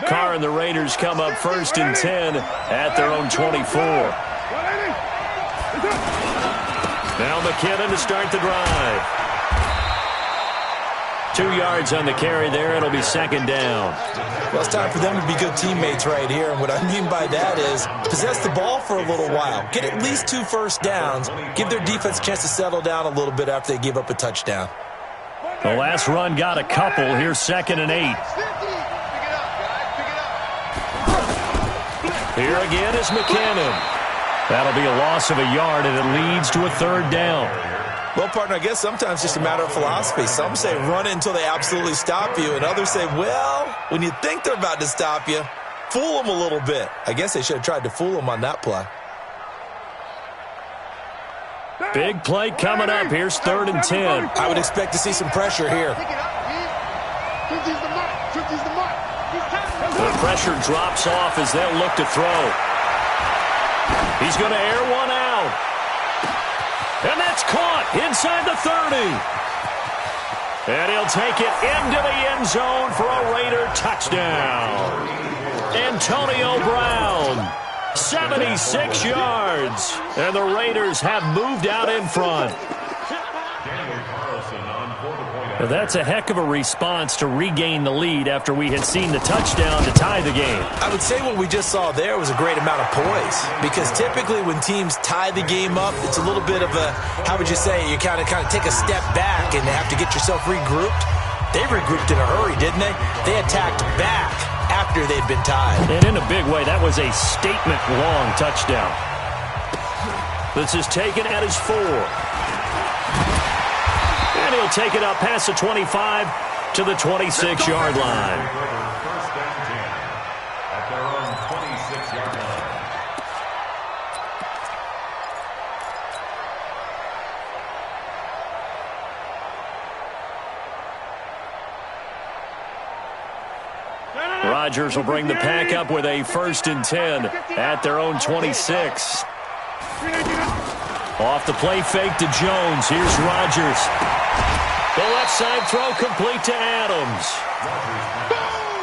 Carr and the Raiders come up 1st and 10 at their own 24. Now McKinnon to start the drive. 2 yards on the carry there. It'll be 2nd down. Well, it's time for them to be good teammates right here. And what I mean by that is possess the ball for a little while. Get at least 2 first downs. Give their defense a chance to settle down a little bit after they give up a touchdown. The last run got a couple. Here's 2nd and 8. Here again is McKinnon. That'll be a loss of a yard, and it leads to a 3rd down. Well, partner, I guess sometimes it's just a matter of philosophy. Some say run until they absolutely stop you, and others say, well, when you think they're about to stop you, fool them a little bit. I guess they should have tried to fool them on that play. Big play coming up. Here's 3rd and 10. I would expect to see some pressure here. The pressure drops off as they'll look to throw. He's going to air one out. And that's caught inside the 30. And he'll take it into the end zone for a Raider touchdown. Antonio Brown, 76 yards. And the Raiders have moved out in front. Well, that's a heck of a response to regain the lead after we had seen the touchdown to tie the game. I would say what we just saw there was a great amount of poise, because typically when teams tie the game up, it's a little bit of a, how would you say, you kind of take a step back and have to get yourself regrouped. They regrouped in a hurry, didn't they? They attacked back after they'd been tied. And in a big way, that was a statement-long touchdown. This is taken at his 4. And he'll take it up past the 25 to the 26-yard line. Rodgers will bring the pack up with a 1st and 10 at their own 26. Off the play fake to Jones. Here's Rodgers. The left side throw complete to Adams.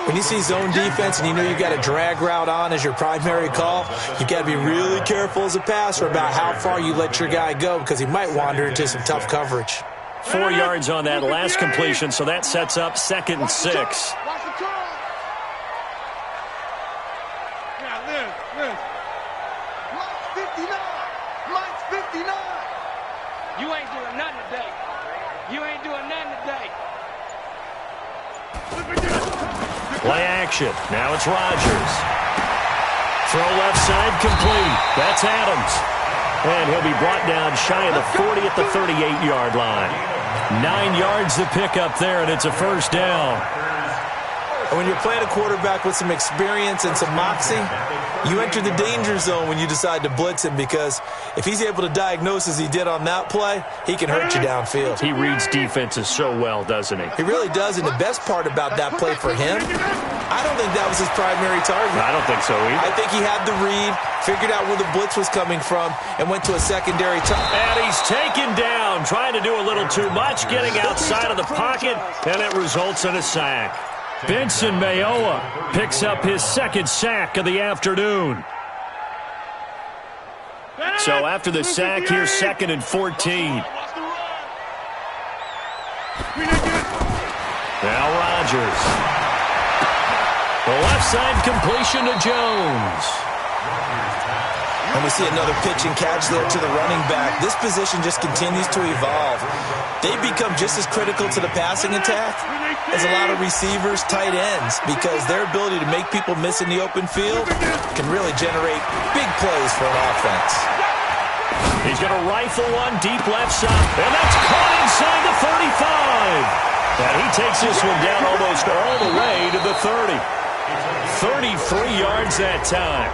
When you see zone defense and you know you've got a drag route on as your primary call, you've got to be really careful as a passer about how far you let your guy go, because he might wander into some tough coverage. 4 yards on that last completion, so that sets up 2nd and 6. Play action. Now it's Rodgers. Throw left side complete. That's Adams. And he'll be brought down shy of the 40 at the 38-yard line. 9 yards to pick up there, and it's a 1st down. And when you're playing a quarterback with some experience and some moxie, you enter the danger zone when you decide to blitz him, because if he's able to diagnose as he did on that play, he can hurt you downfield. He reads defenses so well, doesn't he? He really does, and the best part about that play for him, I don't think that was his primary target. I don't think so either. I think he had the read, figured out where the blitz was coming from, and went to a secondary target. And he's taken down, trying to do a little too much, getting outside of the pocket, and it results in a sack. Benson Mayowa picks up his 2nd sack of the afternoon. So after the sack, here's 2nd and 14. Now Rodgers. The left side completion to Jones. And we see another pitch and catch there to the running back. This position just continues to evolve. They become just as critical to the passing attack as a lot of receivers, tight ends, because their ability to make people miss in the open field can really generate big plays for an offense. He's going to rifle one deep left side, and that's caught inside the 35. And he takes this one down almost all the way to the 30. 33 yards that time.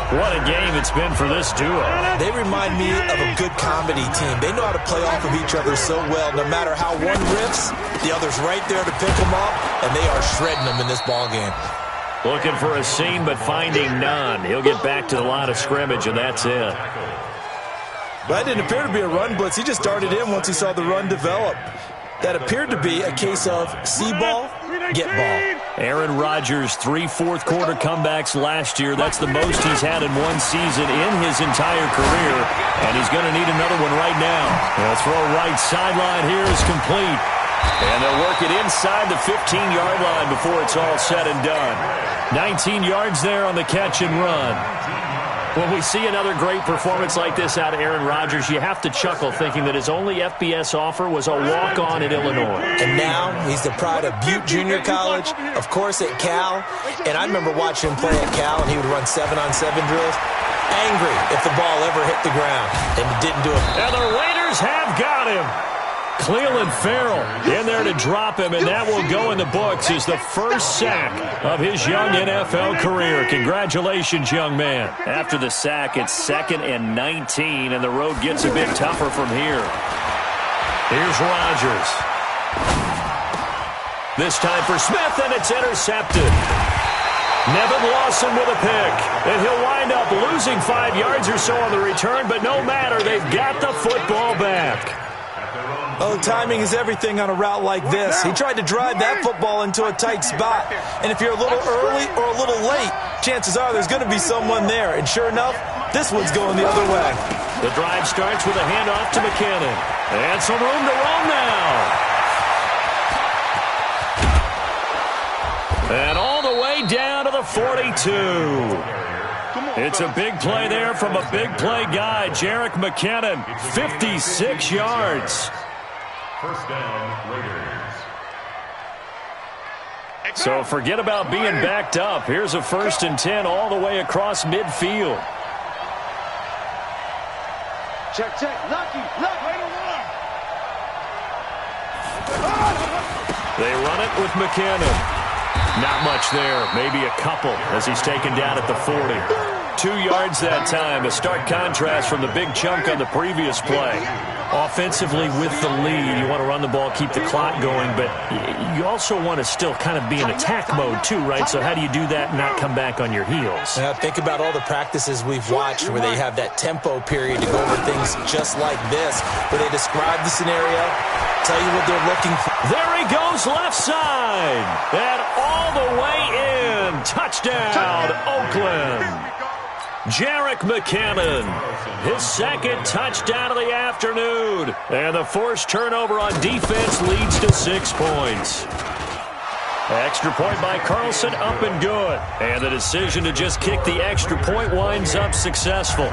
What a game it's been for this duo. They remind me of a good comedy team. They know how to play off of each other so well. No matter how one riffs, the other's right there to pick them up, and they are shredding them in this ballgame. Looking for a seam, but finding none. He'll get back to the line of scrimmage, and that's it. That didn't appear to be a run blitz. He just started in once he saw the run develop. That appeared to be a case of see ball, get ball. Aaron Rodgers, 3 fourth-quarter comebacks last year. That's the most he's had in one season in his entire career, and he's going to need another one right now. The throw right sideline here is complete, and they'll work it inside the 15-yard line before it's all said and done. 19 yards there on the catch and run. When we see another great performance like this out of Aaron Rodgers, you have to chuckle thinking that his only FBS offer was a walk-on at Illinois. And now he's the pride of Butte Junior College, of course at Cal. And I remember watching him play at Cal, and he would run 7-on-7 drills. Angry if the ball ever hit the ground, and it didn't do it. And the Raiders have got him. Cleveland Farrell in there to drop him, and that will go in the books as the first sack of his young NFL career. Congratulations, young man. After the sack, it's 2nd and 19, and the road gets a bit tougher from here. Here's Rodgers. This time for Smith, and it's intercepted. Nevin Lawson with a pick, and he'll wind up losing 5 yards or so on the return, but no matter, they've got the football back. Oh, timing is everything on a route like this. He tried to drive that football into a tight spot. And if you're a little early or a little late, chances are there's going to be someone there. And sure enough, this one's going the other way. The drive starts with a handoff to McKinnon. And some room to roam now. And all the way down to the 42. It's a big play there from a big play guy, Jerick McKinnon, 56 yards. First down, Raiders. So forget about being backed up. Here's a 1st and 10 all the way across midfield. Check. Lucky. They run it with McKinnon. Not much there, maybe a couple as he's taken down at the 40. 2 yards that time, a stark contrast from the big chunk on the previous play. Offensively with the lead, you want to run the ball, keep the clock going, but you also want to still kind of be in attack mode too, right? So how do you do that and not come back on your heels? Now think about all the practices we've watched where they have that tempo period to go over things just like this, where they describe the scenario, tell you what they're looking for. There he goes left side, and all the way in. Touchdown, Oakland. Jerick McKinnon, his 2nd touchdown of the afternoon. And the forced turnover on defense leads to 6 points. Extra point by Carlson, up and good. And the decision to just kick the extra point winds up successful.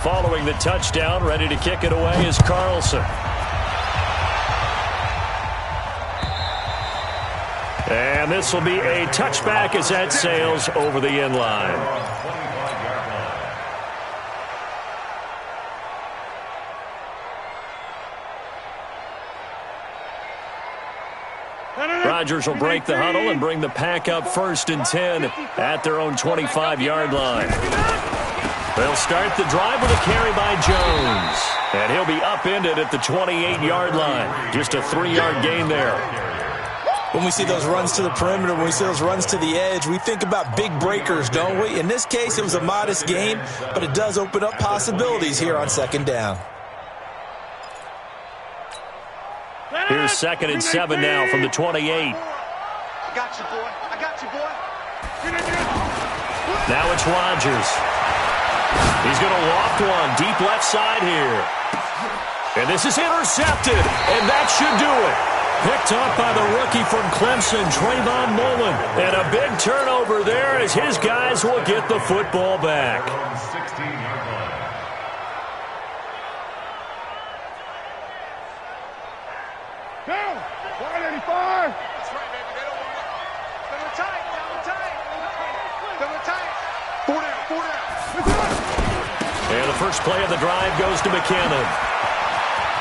Following the touchdown, ready to kick it away is Carlson. And this will be a touchback as that sails over the end line. Rodgers will break the huddle and bring the pack up 1st and 10 at their own 25-yard line. They'll start the drive with a carry by Jones. And he'll be upended at the 28-yard line. Just a 3-yard gain there. When we see those runs to the perimeter, when we see those runs to the edge, we think about big breakers, don't we? In this case, it was a modest gain, but it does open up possibilities here on 2nd down. Here's 2nd and 7 now from the 28. I got you, boy. Now it's Rodgers. He's going to loft one deep left side here. And this is intercepted, and that should do it. Picked up by the rookie from Clemson, Trayvon Mullen. And a big turnover there as his guys will get the football back. 16-yard line. Down. 185. That's right, baby. They don't want to. Down the tight. Four down. And the first play of the drive goes to McKinnon.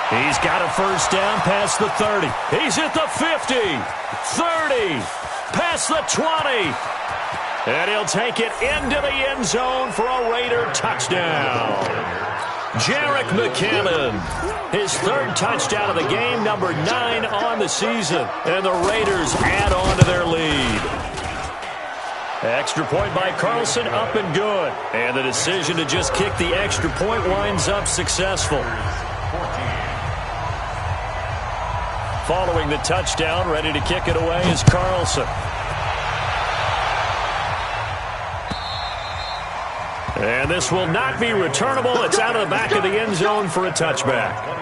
He's got a first down past the 30. He's at the 50, 30, past the 20. And he'll take it into the end zone for a Raider touchdown. Jerick McKinnon, his 3rd touchdown of the game, number 9 on the season. And the Raiders add on to their lead. Extra point by Carlson, up and good. And the decision to just kick the extra point winds up successful. following the touchdown. Ready to kick it away is Carlson. And this will not be returnable. It's out of the back of the end zone for a touchback.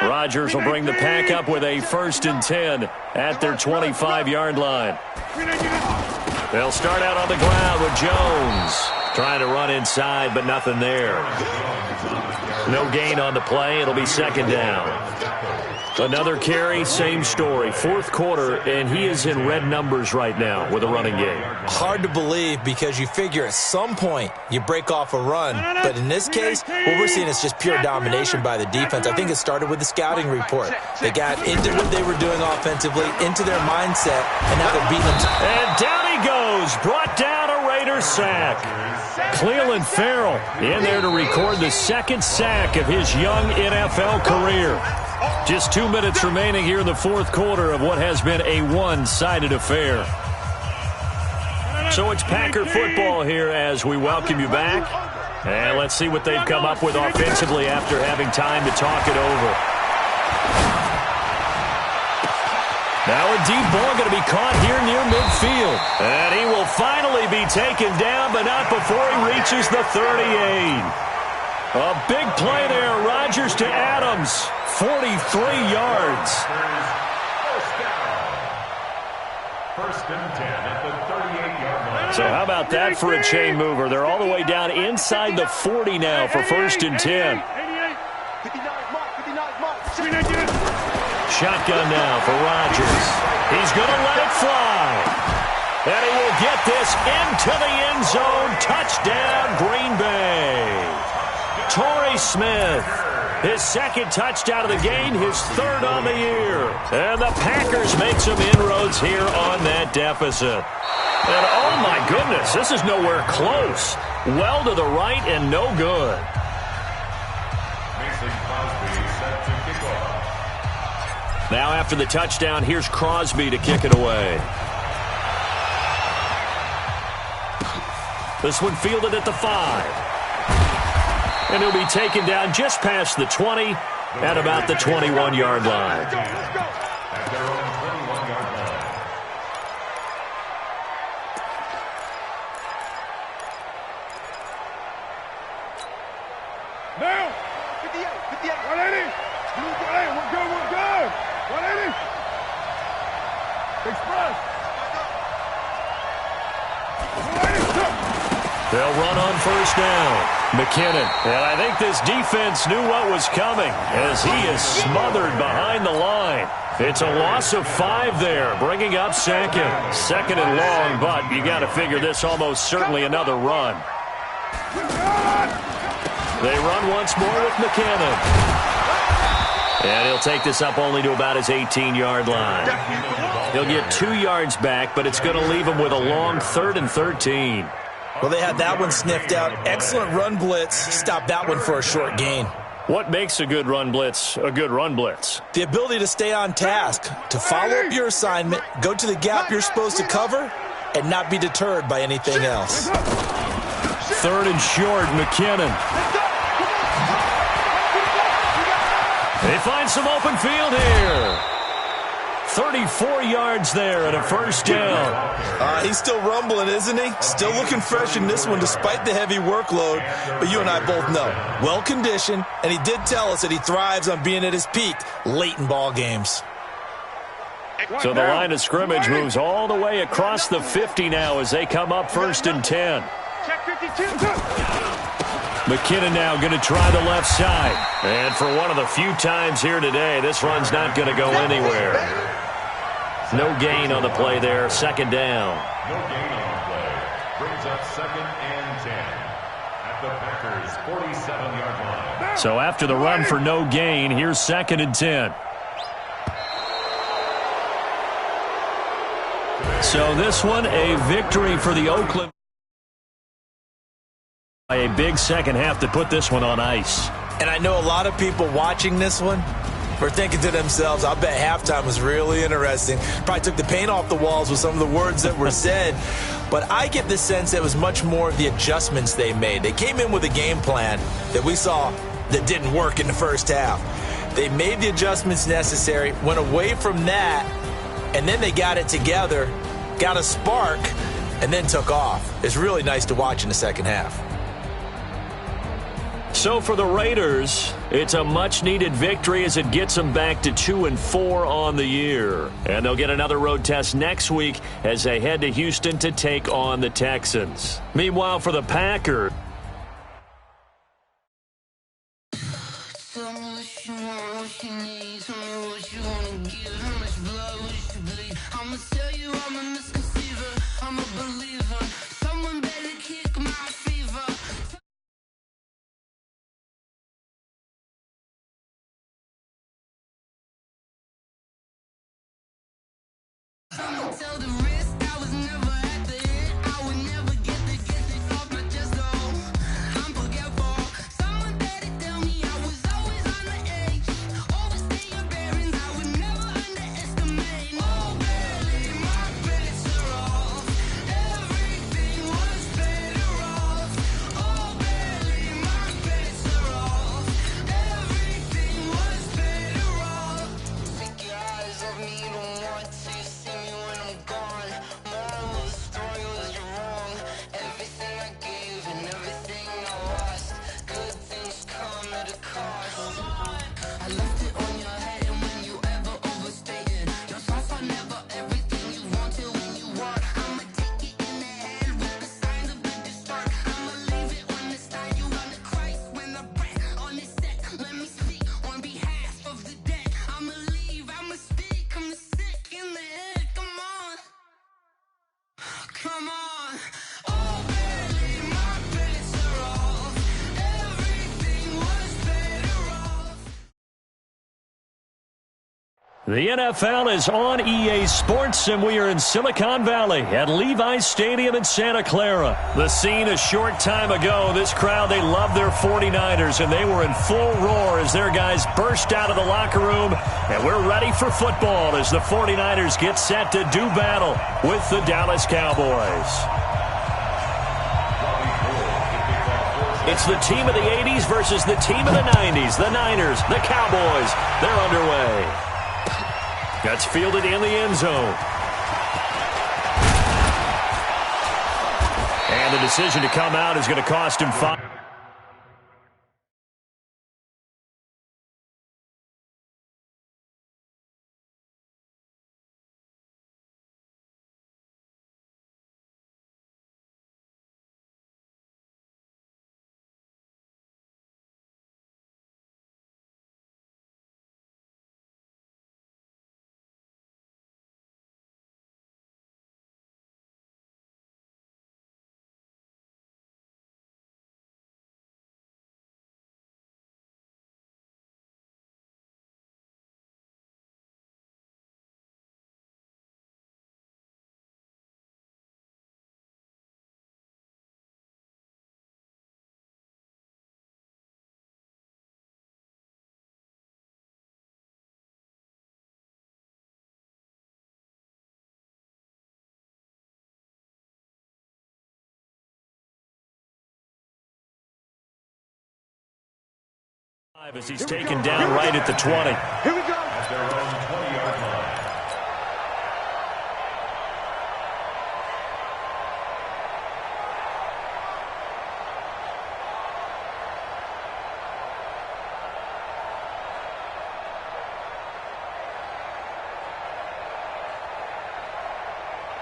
Rodgers will bring the pack up with a 1st and 10 at their 25-yard line. They'll start out on the ground with Jones trying to run inside, but nothing there. No gain on the play. It'll be 2nd down. Another carry, same story. 4th quarter, and he is in red numbers right now with a running game. Hard to believe because you figure at some point you break off a run. But in this case, what we're seeing is just pure domination by the defense. I think it started with the scouting report. They got into what they were doing offensively, into their mindset, and now they're beating them. And down he goes. Brought down a Raiders sack. Cleveland Farrell in there to record the 2nd sack of his young NFL career. Just 2 minutes remaining here in the 4th quarter of what has been a one-sided affair. So it's Packer football here as we welcome you back. And let's see what they've come up with offensively after having time to talk it over. Now a deep ball going to be caught here near midfield. And he will finally be taken down, but not before he reaches the 38. A big play there. Rodgers to Adams. 43 yards. First and 10 at the 38-yard line. So how about that for a chain mover? They're all the way down inside the 40 now for 1st and 10. Shotgun now for Rodgers. He's going to let it fly. And he will get this into the end zone. Touchdown, Green Bay. Torrey Smith, his 2nd touchdown of the game, his 3rd on the year. And the Packers make some inroads here on that deficit. And oh my goodness, this is nowhere close. Well to the right and no good. Mason Crosby set to kick off. Now after the touchdown, here's Crosby to kick it away. This one fielded at the 5. And he'll be taken down just past the 20 at about the 21-yard line. At their own 21-yard line. Now. 58. 180. Hey, we're good. 180. Express. 180. They'll run on 1st down. McKinnon. And I think this defense knew what was coming as he is smothered behind the line. It's a loss of 5 there, bringing up 2nd. 2nd and long, but you got to figure this almost certainly another run. They run once more with McKinnon. And he'll take this up only to about his 18-yard line. He'll get 2 yards back, but it's going to leave him with a long 3rd and 13. Well, they had that one sniffed out. Excellent run blitz. Stop that one for a short gain. What makes a good run blitz a good run blitz? The ability to stay on task, to follow up your assignment, go to the gap you're supposed to cover, and not be deterred by anything else. 3rd and short, McKinnon. They find some open field here. 34 yards there and a 1st down. He's still rumbling, isn't he? Still looking fresh in this one despite the heavy workload. But you and I both know, well-conditioned, and he did tell us that he thrives on being at his peak late in ball games. So the line of scrimmage moves all the way across the 50 now as they come up 1st and 10. Check 52. McKinnon now going to try the left side. And for one of the few times here today, this run's not going to go anywhere. No gain on the play there. 2nd down. No gain on the play. Brings up 2nd and 10 at the Packers' 47-yard line. So after the run for no gain, here's 2nd and 10. So this one, a victory for the Oakland. A big second half to put this one on ice. And I know a lot of people watching this one were thinking to themselves, I bet halftime was really interesting. Probably took the paint off the walls with some of the words that were said. But I get the sense that it was much more of the adjustments they made. They came in with a game plan that we saw that didn't work in the first half. They made the adjustments necessary, went away from that, and then they got it together, got a spark, and then took off. It's really nice to watch in the second half. So for the Raiders, it's a much-needed victory as it gets them back to 2-4 on the year. And they'll get another road test next week as they head to Houston to take on the Texans. Meanwhile, for the Packers, the NFL is on EA Sports, and we are in Silicon Valley at Levi's Stadium in Santa Clara. The scene a short time ago, this crowd, they love their 49ers, and they were in full roar as their guys burst out of the locker room, and we're ready for football as the 49ers get set to do battle with the Dallas Cowboys. It's the team of the 80s versus the team of the 90s. The Niners, the Cowboys, they're underway. That's fielded in the end zone. And the decision to come out is going to cost him 5. As he's taken down right at the 20. Here we go. At their own 20-yard line.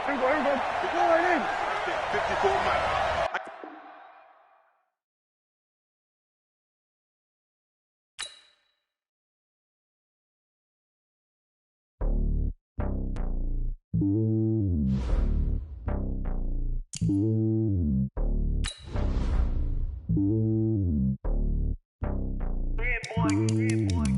Here we go. Go right in. 54 miles.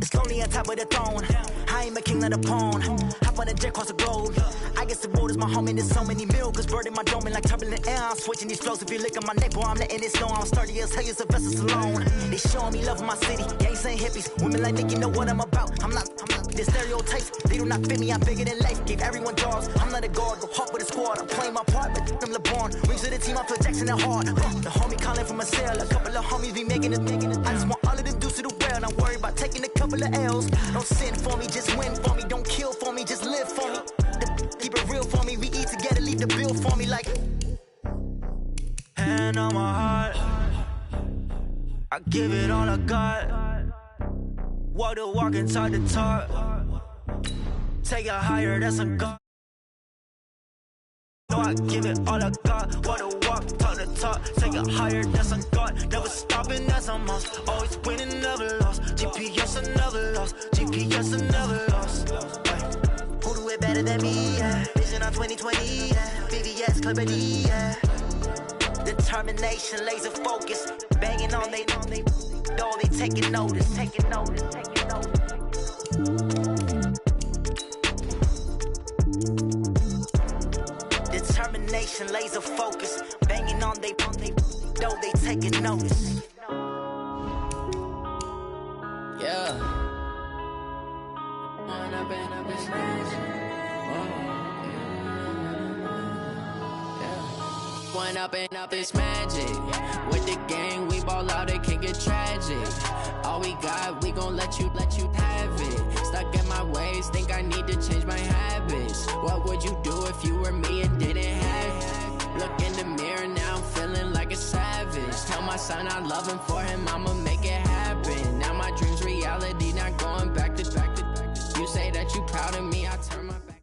Slowly on top of the throne, I am a king of the pawn. Hop on a jet across the globe. I guess the road is my home and there's so many miracles burning my dome and like turbulent air. I'm switching these flows. If you look at my neck, boy, I'm letting it snow. I'm sturdy as hell, it's a vessel alone. They showing me love in my city. Gangs ain't hippies. Women like Nick, you know what I'm about. I'm not the stereotypes. They do not fit me. I'm bigger than life. Gave everyone jobs. I'm not a guard. Go hard with a squad. I'm playing my part, but I'm LeBron. Wings of the team, I feel Jackson and hard. The homie calling from a cell. A couple of homies be making it. I just want all of them dudes to the well. Not worry about taking a couple of L's. Don't sin for me, just win for me. Don't kill for me, just live for me. Keep it real for me. We eat together, leave the bill for me like. Hand on my heart, I give it all I got. Walk the walk inside the talk. Take it higher, that's a God. No, I give it all I got. Walk the walk, talk the talk. Take it higher, that's a God. Never stopping, that's a must. Always winning, never lost. GPS, I never lost. GPS, I never lost. Who do it better than me? Yeah. Vision on 2020. Yeah. VVS, Clarity. Yeah. Determination, laser focus. Banging on they door, they taking notice. Determination, laser focus. Banging on they door, they taking notice. Yeah. One up and up is magic. With the gang, we ball out, it can get tragic. All we got, we gon' let you have it. Stuck in my ways, think I need to change my habits. What would you do if you were me and didn't have it? Look in the mirror, now I'm feeling like a savage. Tell my son I love him, for him I'ma make it happen. Now my dream's reality, not going back to. You say that you proud of me, I turn my back.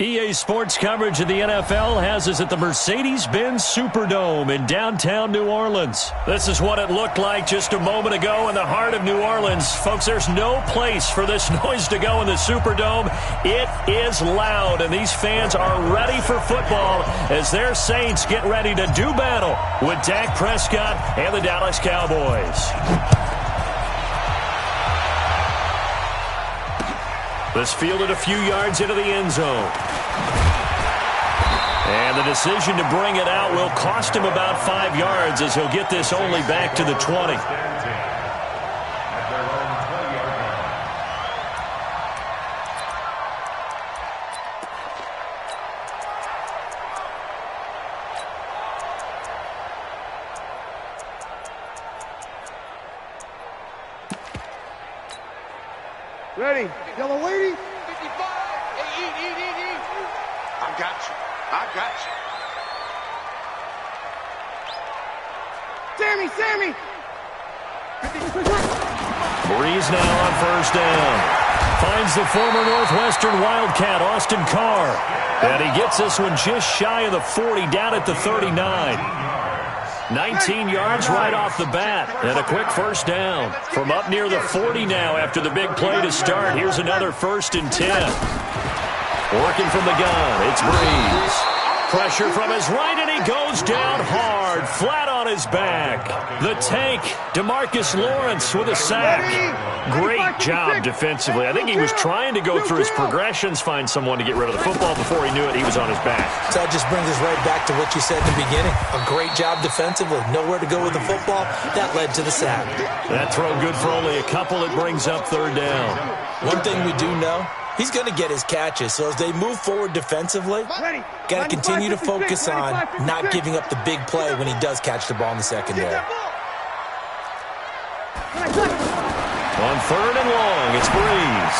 EA Sports coverage of the NFL has us at the Mercedes-Benz Superdome in downtown New Orleans. This is what it looked like just a moment ago in the heart of New Orleans. Folks, there's no place for this noise to go in the Superdome. It is loud, and these fans are ready for football as their Saints get ready to do battle with Dak Prescott and the Dallas Cowboys. This fielded a few yards into the end zone. And the decision to bring it out will cost him about 5 yards as he'll get this only back to the 20. Ready, yellow lady. 55. Hey, eat. I got you. Sammy. Breeze now on first down. Finds the former Northwestern Wildcat, Austin Carr. And he gets this one just shy of the 40, down at the 39. 19 yards right off the bat, and a quick first down. From up near the 40 now after the big play to start. Here's another 1st and 10. Working from the gun, it's Breeze. Pressure from his right, and he goes down hard, flat on his back. The tank, DeMarcus Lawrence with a sack. Great job defensively. I think he was trying to go through his progressions, find someone to get rid of the football. Before he knew it, he was on his back. So that just brings us right back to what you said in the beginning. A great job defensively. Nowhere to go with the football. That led to the sack. That throw good for only a couple. It brings up 3rd down. One thing we do know, he's going to get his catches. So as they move forward defensively, got to continue to focus on not giving up the big play when he does catch the ball in the secondary. On 3rd and long, it's Breeze.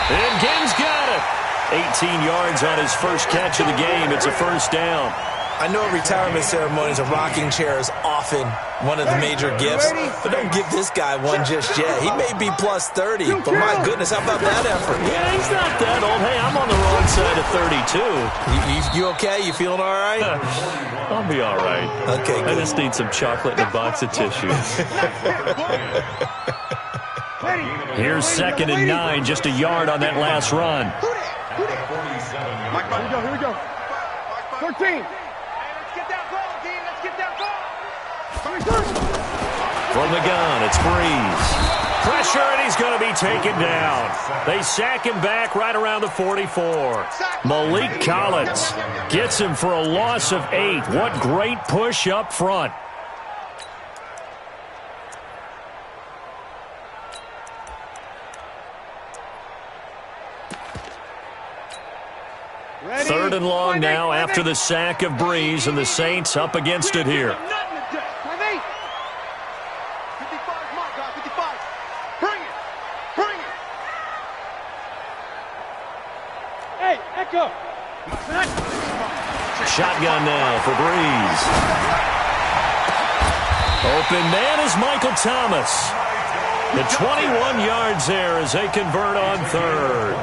And Gibbs got it. 18 yards on his first catch of the game. It's a 1st down. I know at retirement ceremonies, a rocking chair is often one of the major gifts, but don't give this guy one just yet. He may be plus 30, but my goodness, how about that effort? Yeah, he's not that old. Hey, I'm on the wrong side of 32. You okay? You feeling all right? I'll be all right. Okay, good. I just need some chocolate and a box of tissues. Here's 2nd and 9, just a yard on that last run. Here we go. 13. From the gun, it's Breeze. Pressure, and he's going to be taken down. They sack him back right around the 44. Malik Collins gets him for a loss of 8. What great push up front. Third and long now after the sack of Breeze, and the Saints up against it here. Shotgun now for Breeze. Open man is Michael Thomas. The 21 yards there as they convert on third.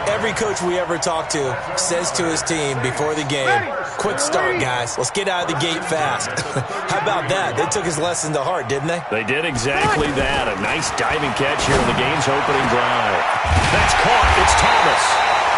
Every coach we ever talk to says to his team before the game, quick start, guys. Let's get out of the gate fast. How about that? They took his lesson to heart, didn't they? They did exactly that. A nice diving catch here in the game's opening drive. That's caught. It's Thomas.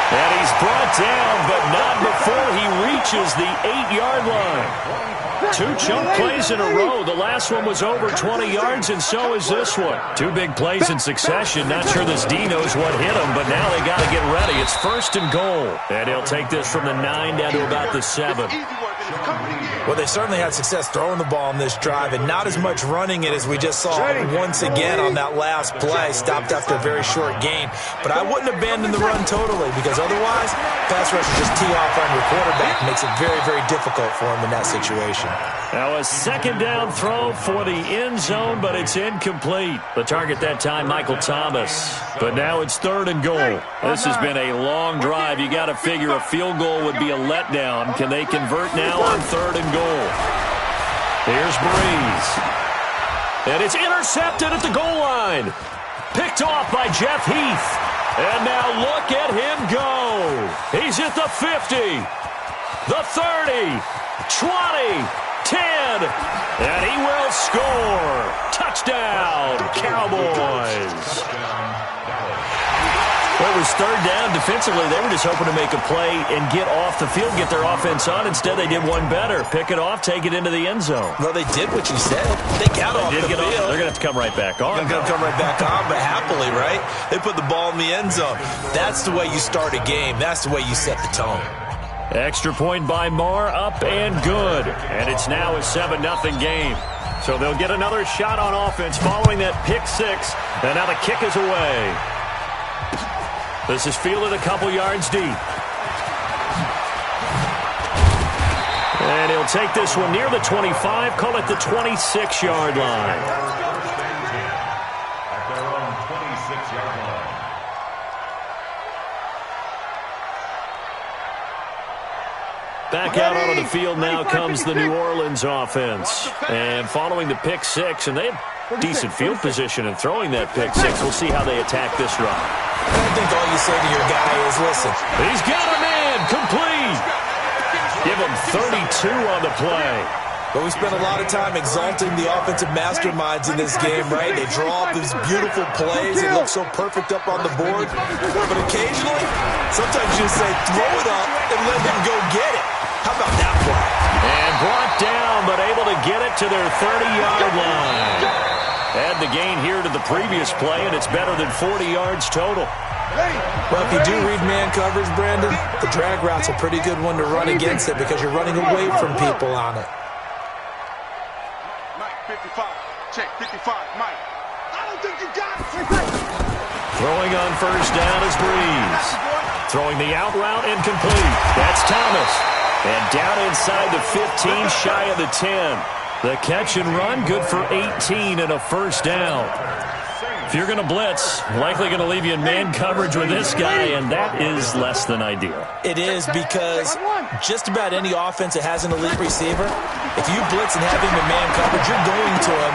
And he's brought down, but not before he reaches the 8-yard line. 2 chunk plays in a row. The last one was over 20 yards, and so is this one. 2 big plays in succession. Not sure this D knows what hit him, but now they got to get ready. It's 1st and goal. And he'll take this from the 9 down to about the 7. Well, they certainly had success throwing the ball in this drive, and not as much running it as we just saw once again on that last play. Stopped after a very short gain. But I wouldn't abandon the run totally, because otherwise, pass rush will just tee off on your quarterback. Makes it very, very difficult for him in that situation. Now a 2nd down throw for the end zone, but it's incomplete. The target that time, Michael Thomas. But now it's 3rd and goal. This has been a long drive. You got to figure a field goal would be a letdown. Can they convert now on 3rd and goal? Here's Breeze. And it's intercepted at the goal line. Picked off by Jeff Heath. And now look at him go. He's at the 50, the 30, 20, 10, and he will score. Touchdown, Cowboys. Well, it was 3rd down. Defensively, they were just hoping to make a play and get off the field, get their offense on. Instead, they did one better. Pick it off, take it into the end zone. Well, they did what you said. They got off the field. They're going to have to come right back on. They're going to come right back on, but happily, right? They put the ball in the end zone. That's the way you start a game. That's the way you set the tone. Extra point by Marr, up and good. And it's now a 7-0 game. So they'll get another shot on offense following that pick 6. And now the kick is away. This is fielded a couple yards deep. And he'll take this one near the 25, call it the 26-yard line. At their own 26-yard line. Back out onto the field now comes the New Orleans offense. And following the pick 6, and they have decent field position in throwing that pick 6. We'll see how they attack this run. I think all you say to your guy is, listen. He's got a man, complete. Give him 32 on the play. But we spent a lot of time exalting the offensive masterminds in this game, right? They draw up these beautiful plays. It looks so perfect up on the board. But occasionally, sometimes you just say, throw it up and let him go get it. How about that play? And brought down, but able to get it to their 30-yard line. Add the gain here to the previous play, and it's better than 40 yards total. Well, if you do read man coverage, Brandon, the drag route's a pretty good one to run against it because you're running away from people on it. Mike, 55. Check, 55. Mike. I don't think you got it. Throwing on 1st down is Breeze. Throwing the out route incomplete. That's Thomas. And down inside the 15, shy of the 10. The catch and run, good for 18 and a 1st down. If you're going to blitz, likely going to leave you in man coverage with this guy, and that is less than ideal. It is because just about any offense that has an elite receiver, if you blitz and have him in man coverage, you're going to him,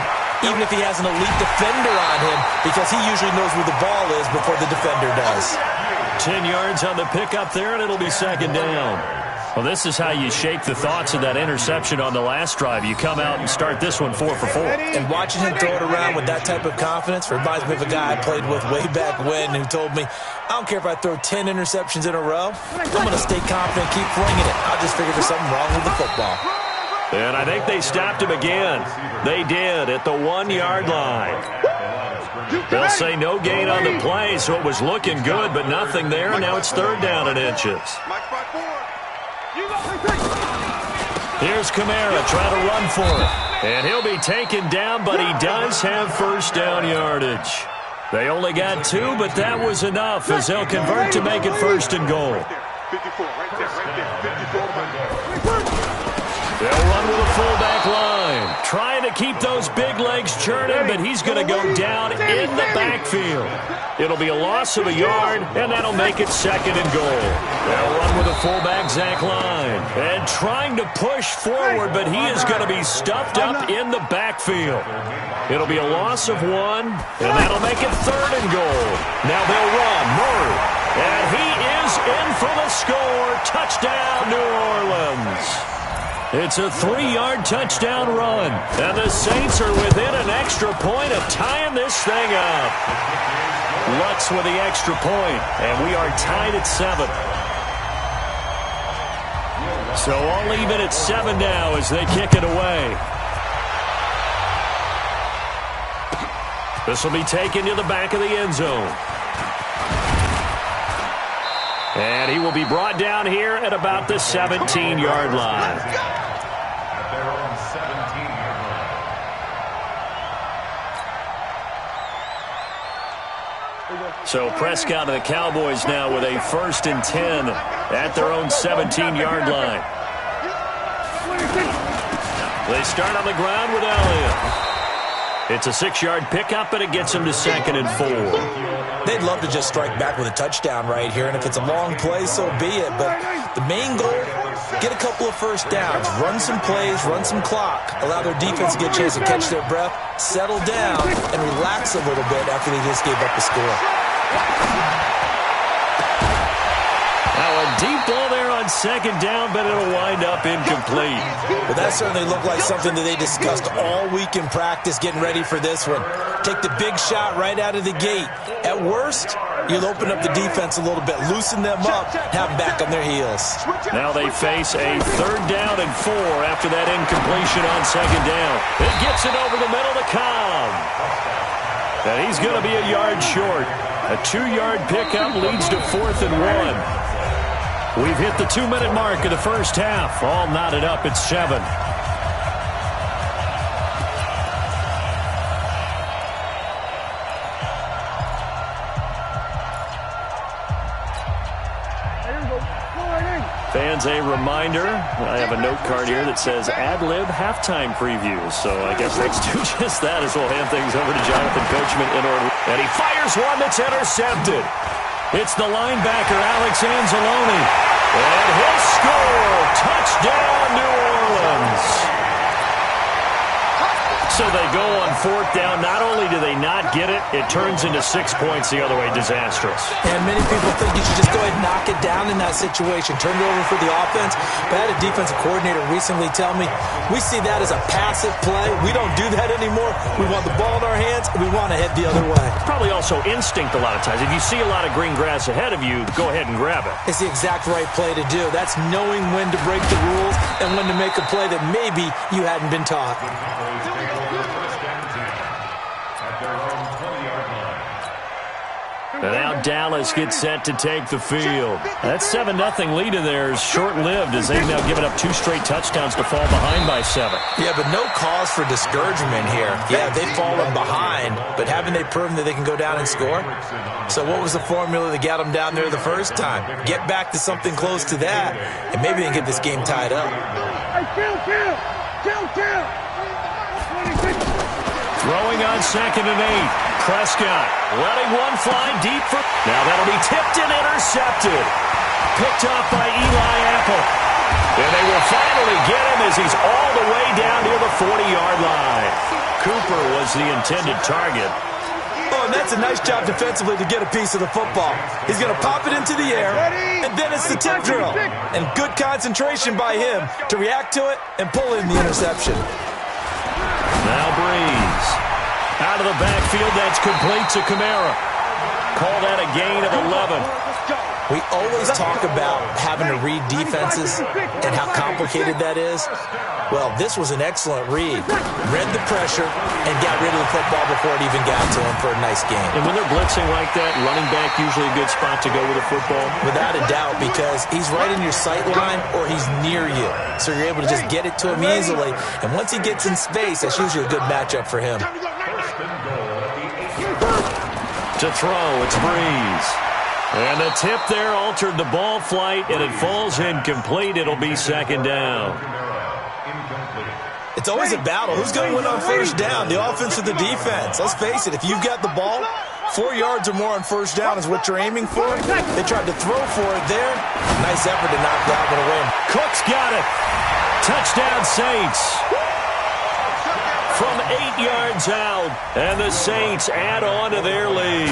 even if he has an elite defender on him, because he usually knows where the ball is before the defender does. 10 yards on the pickup there, and it'll be 2nd down. Well, this is how you shake the thoughts of that interception on the last drive. You come out and start this one 4 for 4. And watching him throw it around with that type of confidence reminds me of a guy I played with way back when who told me, I don't care if I throw 10 interceptions in a row. I'm going to stay confident, keep flinging it. I'll just figure there's something wrong with the football. And I think they stopped him again. They did at the 1-yard line. They'll say no gain on the play, so it was looking good, but nothing there. Now it's 3rd down and inches. Here's Kamara trying to run for it. And he'll be taken down, but he does have 1st down yardage. They only got 2, but that was enough as they'll convert to make it 1st and goal. 54, right there, 54. They'll run with a fullback line. Trying to keep those big legs churning, but he's going to go down in the backfield. It'll be a loss of a yard, and that'll make it 2nd and goal. They'll run with a fullback Zach line. And trying to push forward, but he is going to be stuffed up in the backfield. It'll be a loss of 1, and that'll make it 3rd and goal. Now they'll run. Murray. And he is in for the score. Touchdown, New Orleans. It's a 3-yard touchdown run. And the Saints are within an extra point of tying this thing up. Lutz with the extra point, and we are tied at 7. So all even at 7 now as they kick it away. This will be taken to the back of the end zone. And he will be brought down here at about the 17-yard line. At their own 17-yard line. So Prescott and the Cowboys now with a 1st and 10 at their own 17-yard line. They start on the ground with Elliott. It's a 6-yard pickup, and it gets him to 2nd and 4. They'd love to just strike back with a touchdown right here, and if it's a long play, so be it. But the main goal, get a couple of 1st downs, run some plays, run some clock, allow their defense to get a chance to catch their breath, settle down, and relax a little bit after they just gave up the score. Now a deep ball there on 2nd down, but it'll wind up incomplete. Well, that certainly looked like something that they discussed all week in practice getting ready for this one. Take the big shot right out of the gate. At worst, you'll open up the defense a little bit, loosen them up, have them back on their heels. Now they face a 3rd down and 4 after that incompletion on 2nd down. It gets it over the middle to Cobb. And he's going to be a yard short. A 2-yard pickup leads to 4th and 1. We've hit the 2-minute mark of the first half. All knotted up at 7. Fans, a reminder, I have a note card here that says ad-lib halftime previews. So I guess let's do just that as we'll hand things over to Jonathan Coachman in order. And he fires one that's intercepted. It's the linebacker, Alex Anzalone. And he'll score. Touchdown, New Orleans. So they go on 4th down. Not only do they not get it, it turns into 6 points the other way. Disastrous. And many people think you should just go ahead and knock it down in that situation. Turn it over for the offense. But I had a defensive coordinator recently tell me, we see that as a passive play. We don't do that anymore. We want the ball in our hands, and we want to head the other way. Probably also instinct a lot of times. If you see a lot of green grass ahead of you, go ahead and grab it. It's the exact right play to do. That's knowing when to break the rules and when to make a play that maybe you hadn't been taught. And now Dallas gets set to take the field. That 7-0 lead of theirs short-lived as they've now given up 2 straight touchdowns to fall behind by 7. Yeah, but no cause for discouragement here. Yeah, they've fallen behind, but haven't they proven that they can go down and score? So what was the formula that got them down there the first time? Get back to something close to that, and maybe they can get this game tied up. Throwing on 2nd and 8. Prescott letting one fly deep for... Now that'll be tipped and intercepted. Picked off by Eli Apple. And they will finally get him as he's all the way down near the 40-yard line. Cooper was the intended target. Oh, and that's a nice job defensively to get a piece of the football. He's going to pop it into the air, and then it's the tip drill. And good concentration by him to react to it and pull in the interception. Now Breeze. Out of the backfield, that's complete to Kamara. call that a gain of 11. We always talk about having to read defenses and how complicated that is. Well, this was an excellent read. Read the pressure and got rid of the football before it even got to him for a nice game. And when they're blitzing like that, running back usually a good spot to go with a football? Without a doubt, because he's right in your sight line or he's near you. So you're able to just get it to him easily. And once he gets in space, that's usually a good matchup for him. To throw, it's Breeze. And the tip there altered the ball flight, and it falls incomplete. It'll be second down. It's always a battle. Who's going to win on first down, the offense or the defense? Let's face it, if you've got the ball, 4 yards or more on first down is what you're aiming for. They tried to throw for it there. Nice effort to knock that one away. Cook's got it. Touchdown, Saints. From 8 yards out, and the Saints add on to their lead.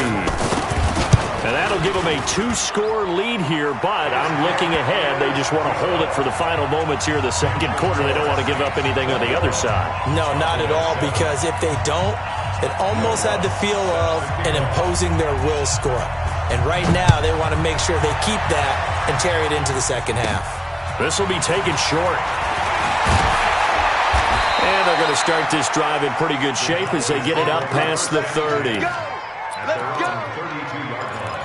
And that'll give them a 2-score lead here, but I'm looking ahead. They just want to hold it for the final moments here in the second quarter. They don't want to give up anything on the other side. No, not at all, because if they don't, it almost had the feel of an imposing their will score. And right now, they want to make sure they keep that and carry it into the second half. This will be taken short. And they're going to start this drive in pretty good shape as they get it up past the 30. Let's go! 32-yard line.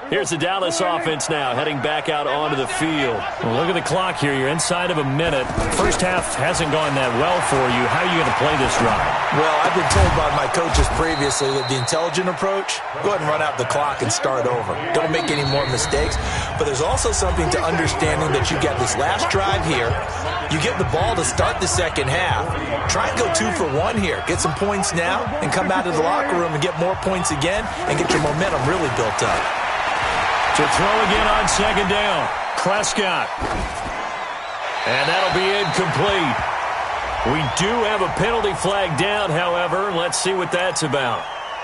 Here's the Dallas offense now, heading back out onto the field. Well, look at the clock here. You're inside of a minute. First half hasn't gone that well for you. How are you going to play this drive? Well, I've been told by my coaches previously that the intelligent approach, go ahead and run out the clock and start over. Don't make any more mistakes. But there's also something to understanding that you get this last drive here. You get the ball to start the second half. Try and go 2 for 1 here. Get some points now and come out of the locker room and get more points again and get your momentum really built up. To throw again on second down. Prescott. And that'll be incomplete. We do have a penalty flag down, however. Let's see what that's about.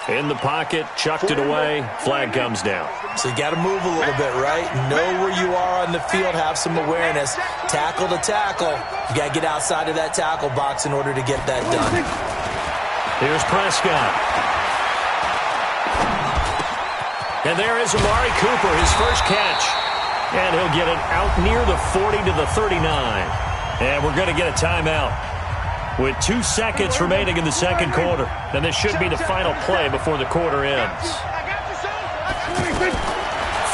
In the pocket, chucked it away. Flag comes down. So you got to move a little bit, right? Know where you are on the field. Have some awareness. Tackle to tackle. You got to get outside of that tackle box in order to get that done. Here's Prescott. And there is Amari Cooper, his first catch. And he'll get it out near the 40 to the 39. And we're going to get a timeout with 2 seconds remaining in the second quarter. And this should be the final play before the quarter ends.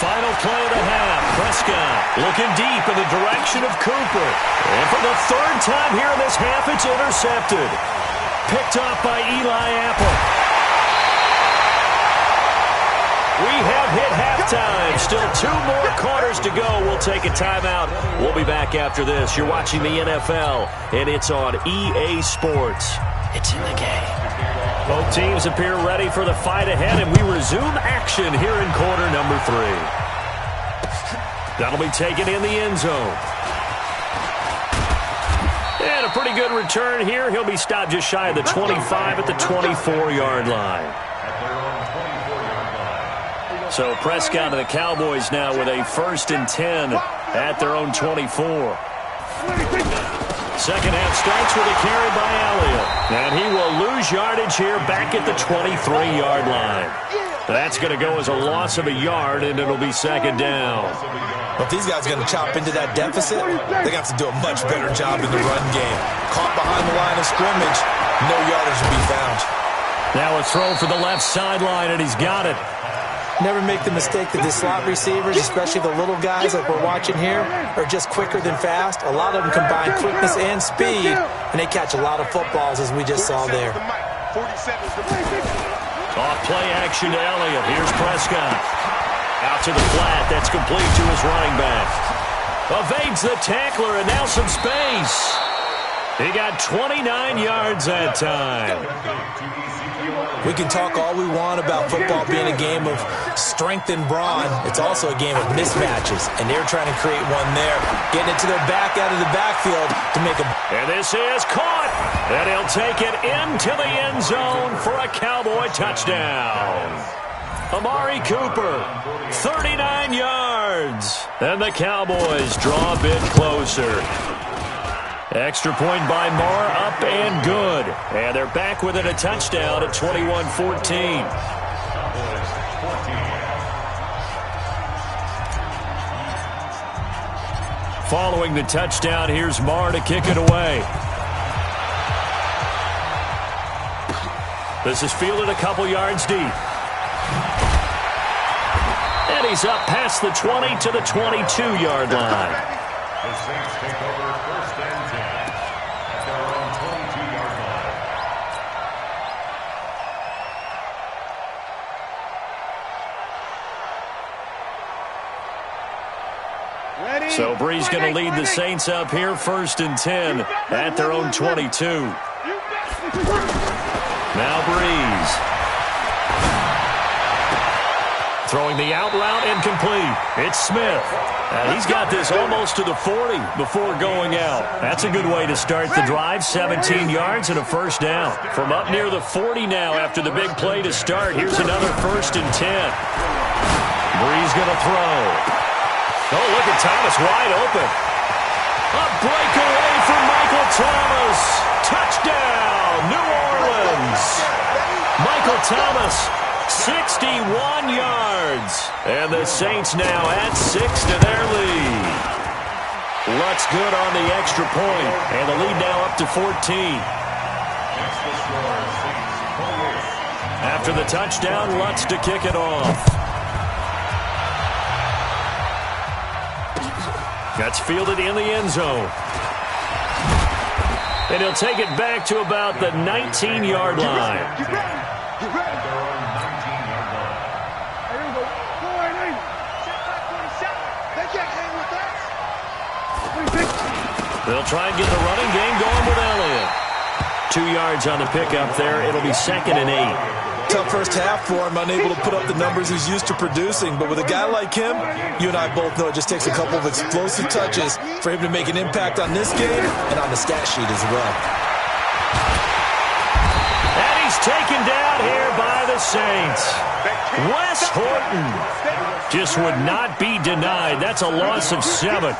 Final play of the half. Prescott looking deep in the direction of Cooper. And for the 3rd time here in this half, it's intercepted. Picked off by Eli Apple. We have hit halftime. Still 2 more quarters to go. We'll take a timeout. We'll be back after this. You're watching the NFL, and it's on EA Sports. It's in the game. Both teams appear ready for the fight ahead, and we resume action here in quarter number 3. That'll be taken in the end zone. And a pretty good return here. He'll be stopped just shy of the 25 at the 24-yard line. So Prescott and the Cowboys now with a 1st and 10 at their own 24. Second half starts with a carry by Elliott. And he will lose yardage here back at the 23-yard line. That's going to go as a loss of a yard, and it'll be second down. Well, if these guys are going to chop into that deficit, they're going to have to do a much better job in the run game. Caught behind the line of scrimmage, no yardage to be found. Now a throw for the left sideline, and he's got it. Never make the mistake that the slot receivers, especially the little guys like we're watching here, are just quicker than fast. A lot of them combine quickness and speed, and they catch a lot of footballs, as we just saw there. Off play action to Elliott. Here's Prescott. Out to the flat. That's complete to his running back. Evades the tackler, and now some space. He got 29 yards that time. We can talk all we want about football being a game of strength and brawn. It's also a game of mismatches, and they're trying to create one there. Getting it to their back out of the backfield to make a... And this is caught, and he'll take it into the end zone for a Cowboy touchdown. Amari Cooper, 39 yards, and the Cowboys draw a bit closer. Extra point by Marr, up and good. And they're back within a touchdown at 21-14. Following the touchdown, here's Marr to kick it away. This is fielded a couple yards deep. And he's up past the 20 to the 22-yard line. The Saints take over first and 10 at their own 22-yard line. So Bree's going to lead the Saints up here first and 10 at their own 22. Now Breeze. Throwing the out route incomplete. It's Smith. And he's got this almost to the 40 before going out. That's a good way to start the drive. 17 yards and a first down. From up near the 40 now after the big play to start. Here's another first and 10. Breeze going to throw. Oh, look at Thomas wide open. A breakaway for Michael Thomas. Touchdown, New Orleans. Michael Thomas, 61 yards. And the Saints now add 6 to their lead. Lutz good on the extra point. And the lead now up to 14. After the touchdown, Lutz to kick it off. That's fielded in the end zone. And he'll take it back to about the 19-yard line. They'll try and get the running game going with Elliott. 2 yards on the pickup there. It'll be 2nd and 8. Tough first half for him, unable to put up the numbers he's used to producing. But with a guy like him, you and I both know it just takes a couple of explosive touches for him to make an impact on this game and on the stat sheet as well. And he's taken down here by the Saints. Wes Horton just would not be denied. That's a loss of 7.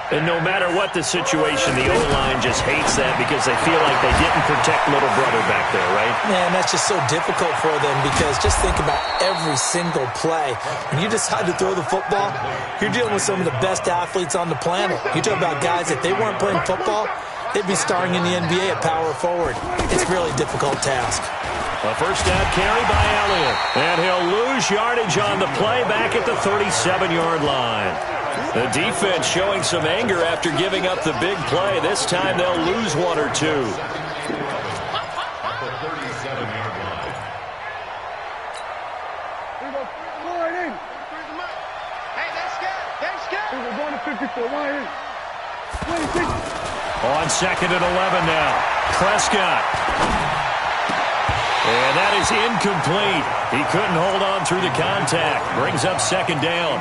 And no matter what the situation, the O-line just hates that because they feel like they didn't protect little brother back there, right? Man, that's just so difficult for them because just think about every single play. When you decide to throw the football, you're dealing with some of the best athletes on the planet. You talk about guys, if they weren't playing football, they'd be starring in the NBA at power forward. It's a really difficult task. A first down carry by Elliott. And he'll lose yardage on the play back at the 37-yard line. The defense showing some anger after giving up the big play. This time they'll lose 1 or 2. At the 37-yard line. Hey, that's good. That's good. We're going to 54. On 2nd and 11 now. Prescott. And that is incomplete. He couldn't hold on through the contact. Brings up 2nd down.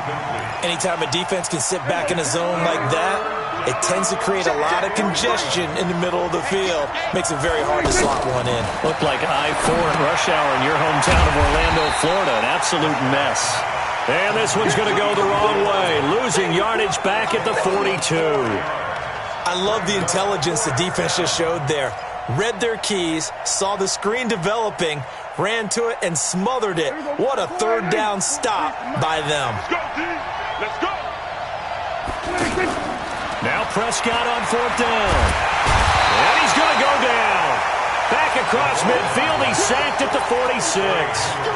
Anytime a defense can sit back in a zone like that, it tends to create a lot of congestion in the middle of the field. Makes it very hard to slot one in. Looked like I-4 in rush hour in your hometown of Orlando, Florida. An absolute mess. And this one's going to go the wrong way. Losing yardage back at the 42. I love the intelligence the defense just showed there. Read their keys, saw the screen developing, ran to it, and smothered it. What a third down stop by them. Let's go. Now Prescott on 4th down. And he's going to go down. Back across midfield, he's sacked at the 46.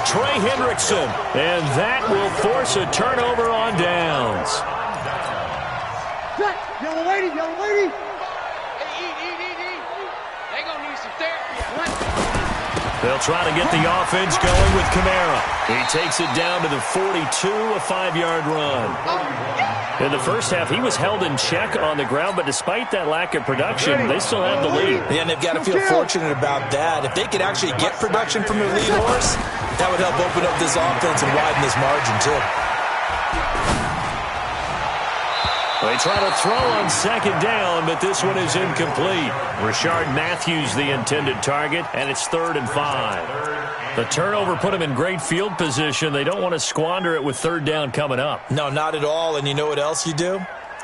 Trey Hendrickson. And that will force a turnover on downs. Yellow lady, yellow lady. They'll try to get the offense going with Kamara. He takes it down to the 42, a 5-yard run. In the first half, he was held in check on the ground, but despite that lack of production, they still have the lead. Yeah, and they've got to feel fortunate about that. If they could actually get production from their lead horse, that would help open up this offense and widen this margin, too. They try to throw on 2nd down, but this one is incomplete. Rashard Matthews the intended target, and it's 3rd and 5. The turnover put him in great field position. They don't want to squander it with 3rd down coming up. No, not at all. And you know what else you do?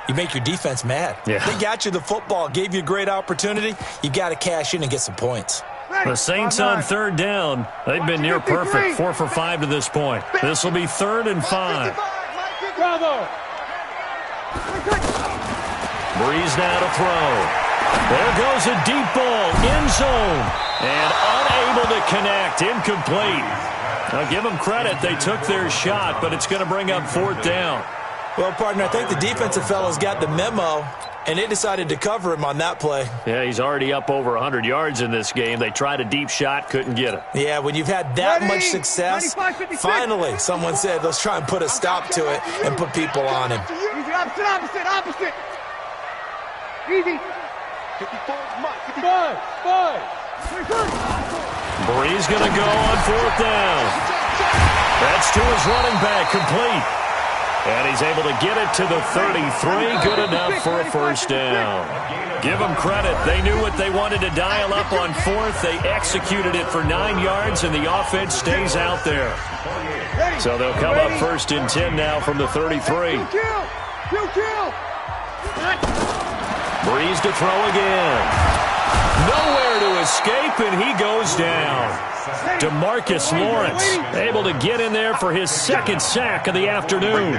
you make your defense mad. Yeah. They got you the football, gave you a great opportunity. You got to cash in and get some points. The Saints on third down. They've been near perfect, 4 for 5 to this point. This will be 3rd and 5. Bravo. Breeze now to throw. There goes a deep ball, end zone, and unable to connect, incomplete. Now give them credit, they took their shot, but it's going to bring up 4th down. Well, partner, I think the defensive fellas got the memo, and they decided to cover him on that play. Yeah, he's already up over 100 yards in this game. They tried a deep shot, couldn't get it. Yeah, when you've had that much success, finally someone said, let's try and put a stop to it and put people on him. Easy, opposite. Easy. 55. Breeze going to go on 4th down. That's to his running back, complete. And he's able to get it to the 33, good enough for a 1st down. Give them credit. They knew what they wanted to dial up on 4th. They executed it for 9 yards, and the offense stays out there. So they'll come up 1st and 10 now from the 33. Kill. Breeze to throw again. Nowhere to escape, and he goes down. DeMarcus Lawrence able to get in there for his 2nd sack of the afternoon.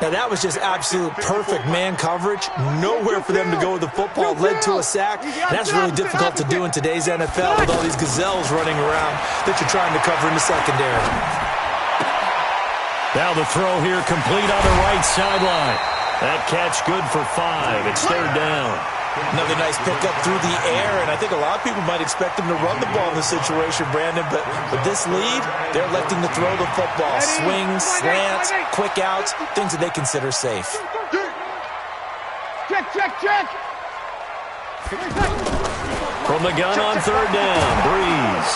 Now, that was just absolute perfect man coverage. Nowhere for them to go with the football. Led to a sack. That's really difficult to do in today's NFL with all these gazelles running around that you're trying to cover in the secondary. Now the throw here complete on the right sideline. That catch good for 5. It's 3rd down. Another nice pickup through the air, and I think a lot of people might expect him to run the ball in this situation, Brandon, but with this lead, they're electing to throw the football. Swings, slants, quick outs, things that they consider safe. Check. From the gun on 3rd down, Breeze.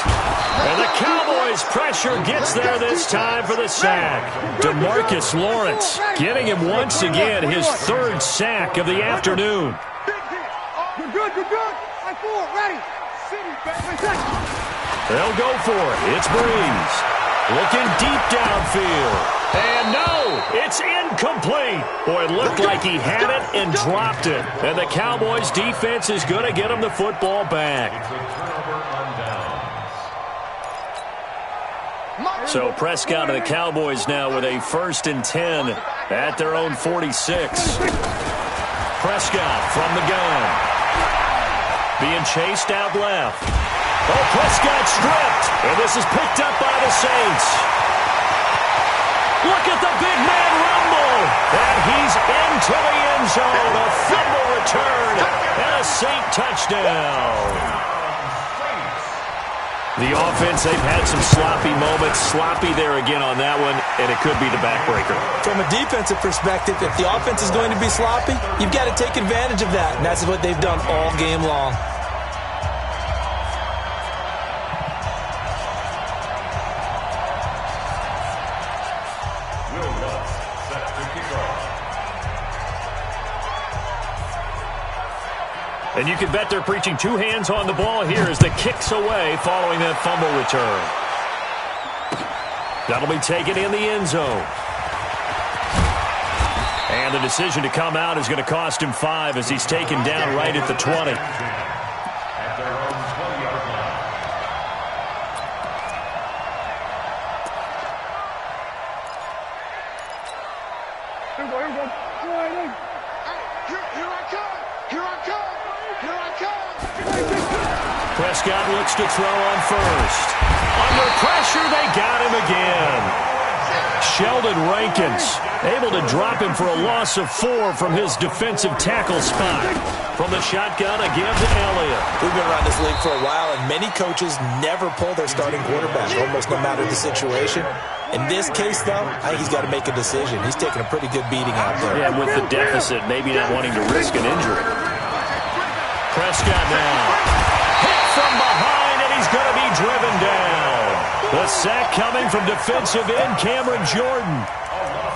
And the Cowboys' pressure gets there this time for the sack. DeMarcus Lawrence getting him once again his 3rd sack of the afternoon. Good. I 4, ready. They'll go for it. It's Breeze. Looking deep downfield. And no, it's incomplete. Boy, it looked like he had it and dropped it. And the Cowboys' defense is going to get him the football back. So Prescott and the Cowboys now with a 1st and 10 at their own 46. Prescott from the gun. Being chased out left. Oh, Prescott stripped. And this is picked up by the Saints. Look at the big man rumble. And he's into the end zone. A fumble return. And a Saint touchdown. The offense, they've had some sloppy moments. Sloppy there again on that one. And it could be the backbreaker. From a defensive perspective, if the offense is going to be sloppy, you've got to take advantage of that. And that's what they've done all game long. And you can bet they're preaching 2 hands on the ball here as the kick's away following that fumble return. That'll be taken in the end zone. And the decision to come out is going to cost him 5 as he's taken down right at the 20. Prescott looks to throw on 1st. Under pressure, they got him again. Sheldon Rankins able to drop him for a loss of 4 from his defensive tackle spot. From the shotgun again to Elliott. We've been around this league for a while, and many coaches never pull their starting quarterback, almost no matter the situation. In this case, though, I think he's got to make a decision. He's taking a pretty good beating out there. Yeah, with the deficit, maybe not wanting to risk an injury. Prescott now. Hit from behind, and he's going to be driven down. The sack coming from defensive end Cameron Jordan.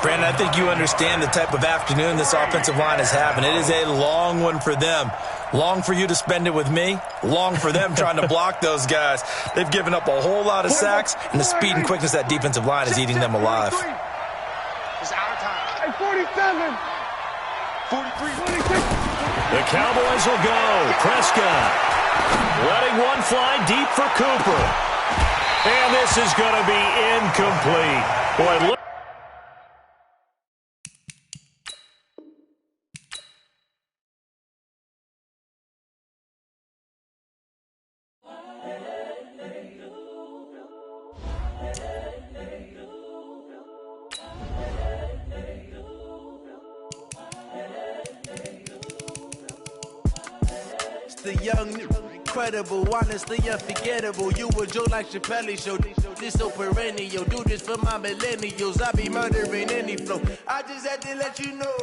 Brandon, I think you understand the type of afternoon this offensive line is having. It is a long one for them. Long for you to spend it with me. Long for them trying to block those guys. They've given up a whole lot of sacks, and the speed and quickness of that defensive line is eating them alive. It's our time. Hey, 47. The Cowboys will go. Prescott letting one fly deep for Cooper. And this is going to be incomplete. Boy, look. The young, incredible, honestly unforgettable. You a joke like Chappelle Show. This so perennial. Do this for my millennials. I be murdering any flow. I just had to let you know.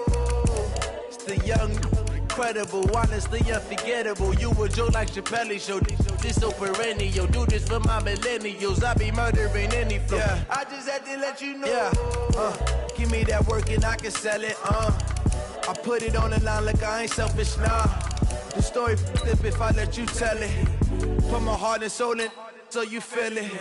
It's the young, incredible, honestly unforgettable. You a joke like Chappelle Show. This so perennial. Do this for my millennials. I be murdering any flow. Yeah. I just had to let you know. Yeah. Give me that work and I can sell it. I put it on the line like I ain't selfish, nah. The story flip if I let you tell it. Put my heart and soul in so you feel it.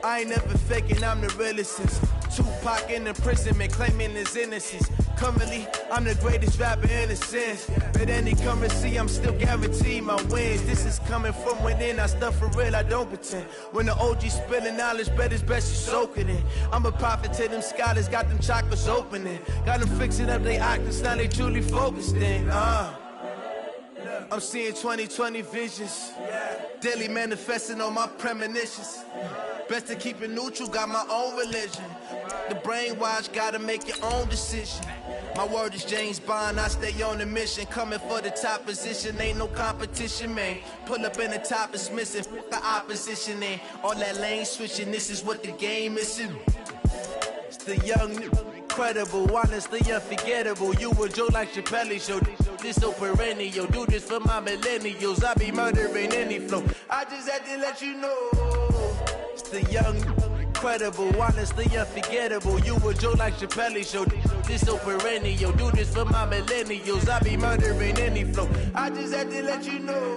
I ain't never faking, I'm the realest since Tupac in imprisonment, claiming his innocence. Currently, I'm the greatest rapper in a sense. But any currency, I'm still guaranteed my wins. This is coming from within, I stuff for real, I don't pretend. When the OG spilling knowledge, bet it's best you soak it in. I'm a prophet to them scholars, got them chakras opening. Got them fixing up they octaves, now they truly focused in. I'm seeing 2020 visions. Daily manifesting on my premonitions. Best to keep it neutral, got my own religion. The brainwash, gotta make your own decision. My word is James Bond, I stay on the mission. Coming for the top position, ain't no competition, man. Pull up in the top, it's missing, the opposition, and all that lane switching, this is what the game is. It's the young, incredible, honestly unforgettable. You a joke like Chappelle Show. This so perennial. Do this for my millennials. I be murdering any flow. I just had to let you know. It's the young, incredible, honestly unforgettable. You a joke like Chappelle Show. This so perennial. Do this for my millennials. I be murdering any flow. I just had to let you know.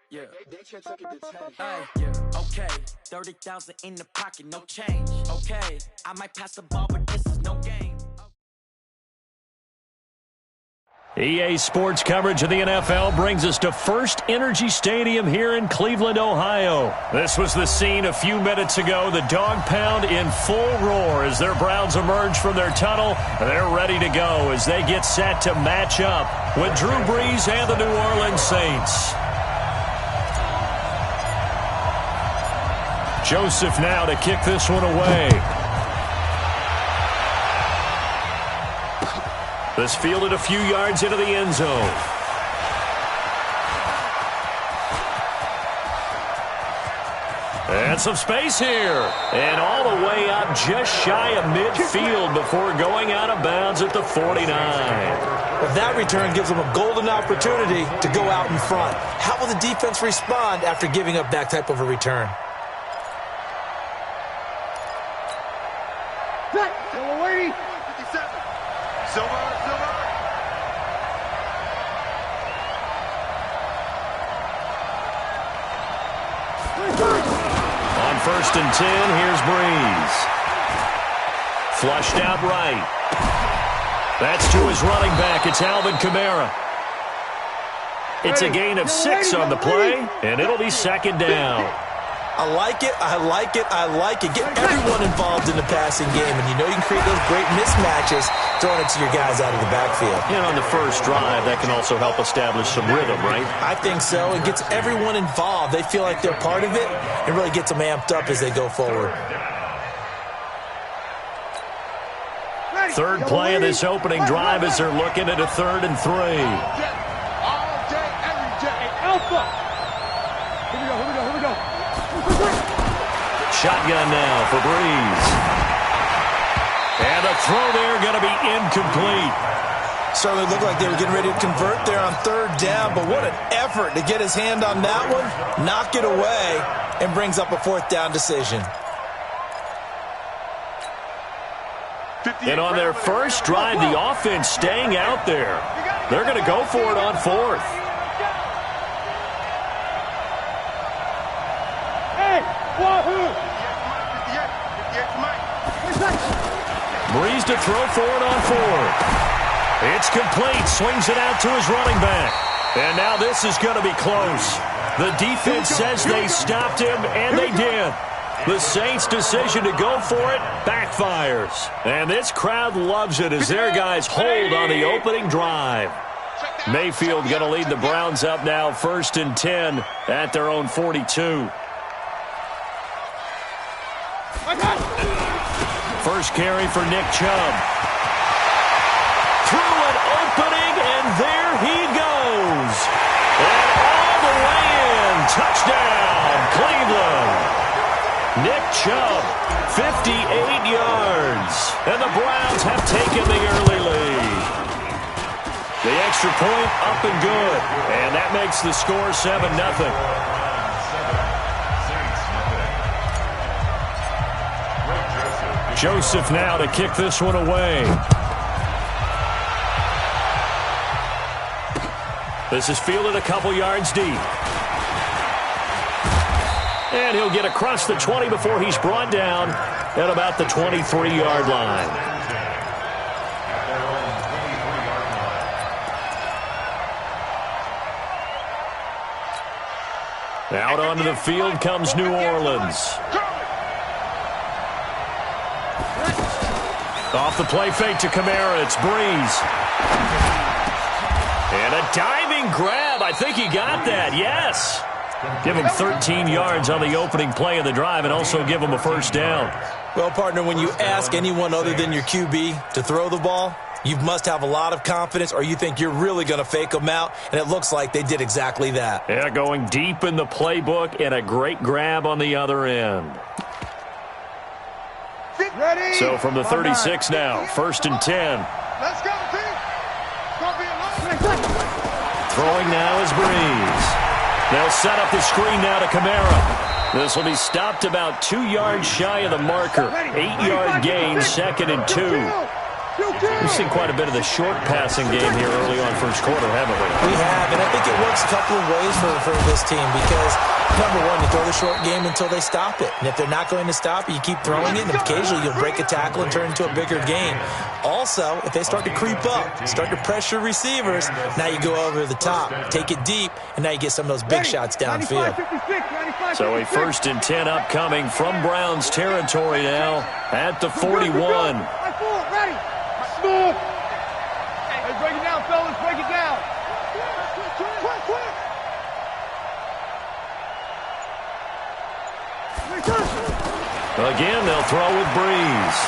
Yeah. Okay. 30,000 in the pocket, no change. Okay. I might pass the ball, but this is no game. EA Sports coverage of the NFL brings us to First Energy Stadium here in Cleveland, Ohio. This was the scene a few minutes ago. The dog pound in full roar as their Browns emerge from their tunnel. They're ready to go as they get set to match up with Drew Brees and the New Orleans Saints. Joseph now to kick this one away. This fielded a few yards into the end zone. And some space here. And all the way up just shy of midfield before going out of bounds at the 49. Well, that return gives them a golden opportunity to go out in front. How will the defense respond after giving up that type of a return? First and 10, here's Brees. Flushed out right. That's to his running back. It's Alvin Kamara. It's a gain of 6 on the play, and it'll be second down. I like it, I like it, I like it. Get everyone involved in the passing game, and you know you can create those great mismatches throwing it to your guys out of the backfield. And on the first drive, that can also help establish some rhythm, right? I think so. It gets everyone involved. They feel like they're part of it. It really gets them amped up as they go forward. Third play of this opening drive as they're looking at a 3rd and 3. All day, every day. Alpha. Here we go, here we go, here we go. Shotgun now for Brees. And the throw there going to be incomplete. Certainly looked like they were getting ready to convert there on third down, but what an effort to get his hand on that one, knock it away, and brings up a fourth down decision. And on their first drive, the offense staying out there. They're going to go for it on fourth. Hey, wahoo! Breeze to throw for it on fourth. It's complete. Swings it out to his running back. And now this is going to be close. The defense says they stopped him, and they did. The Saints' decision to go for it backfires. And this crowd loves it as their guys hold on the opening drive. Mayfield going to lead the Browns up now, 1st and 10 at their own 42. First carry for Nick Chubb. Through an opening, and there he goes. And all the way in. Touchdown, Cleveland. Nick Chubb, 58 yards. And the Browns have taken the early lead. The extra point up and good. And that makes the score 7-0. Joseph now to kick this one away. This is fielded a couple yards deep. And he'll get across the 20 before he's brought down at about the 23-yard line. Out onto the field comes New Orleans. Off the play fake to Kamara, it's Breeze. And a diving grab. I think he got that, yes. Give him 13 yards on the opening play of the drive and also give him a first down. Well, partner, when you ask anyone other than your QB to throw the ball, you must have a lot of confidence or you think you're really going to fake them out, and it looks like they did exactly that. Yeah, going deep in the playbook and a great grab on the other end. Ready? So from the 36 now, 1st and 10. Let's go, team. Throwing now is Breeze. They'll set up the screen now to Kamara. This will be stopped about 2 yards shy of the marker. 8-yard gain, 2nd and 2. We've seen quite a bit of the short passing game here early on first quarter, haven't we? We have, and I think it works a couple of ways for this team because, number one, you throw the short game until they stop it. And if they're not going to stop it, you keep throwing it, and occasionally you'll break a tackle and turn it into a bigger game. Also, if they start to creep up, start to pressure receivers, now you go over the top, take it deep, and now you get some of those big shots downfield. So a 1st and 10 upcoming from Browns territory now at the 41. Smooth. Hey, break it down, fellas. Break it down. Again, they'll throw with Breeze.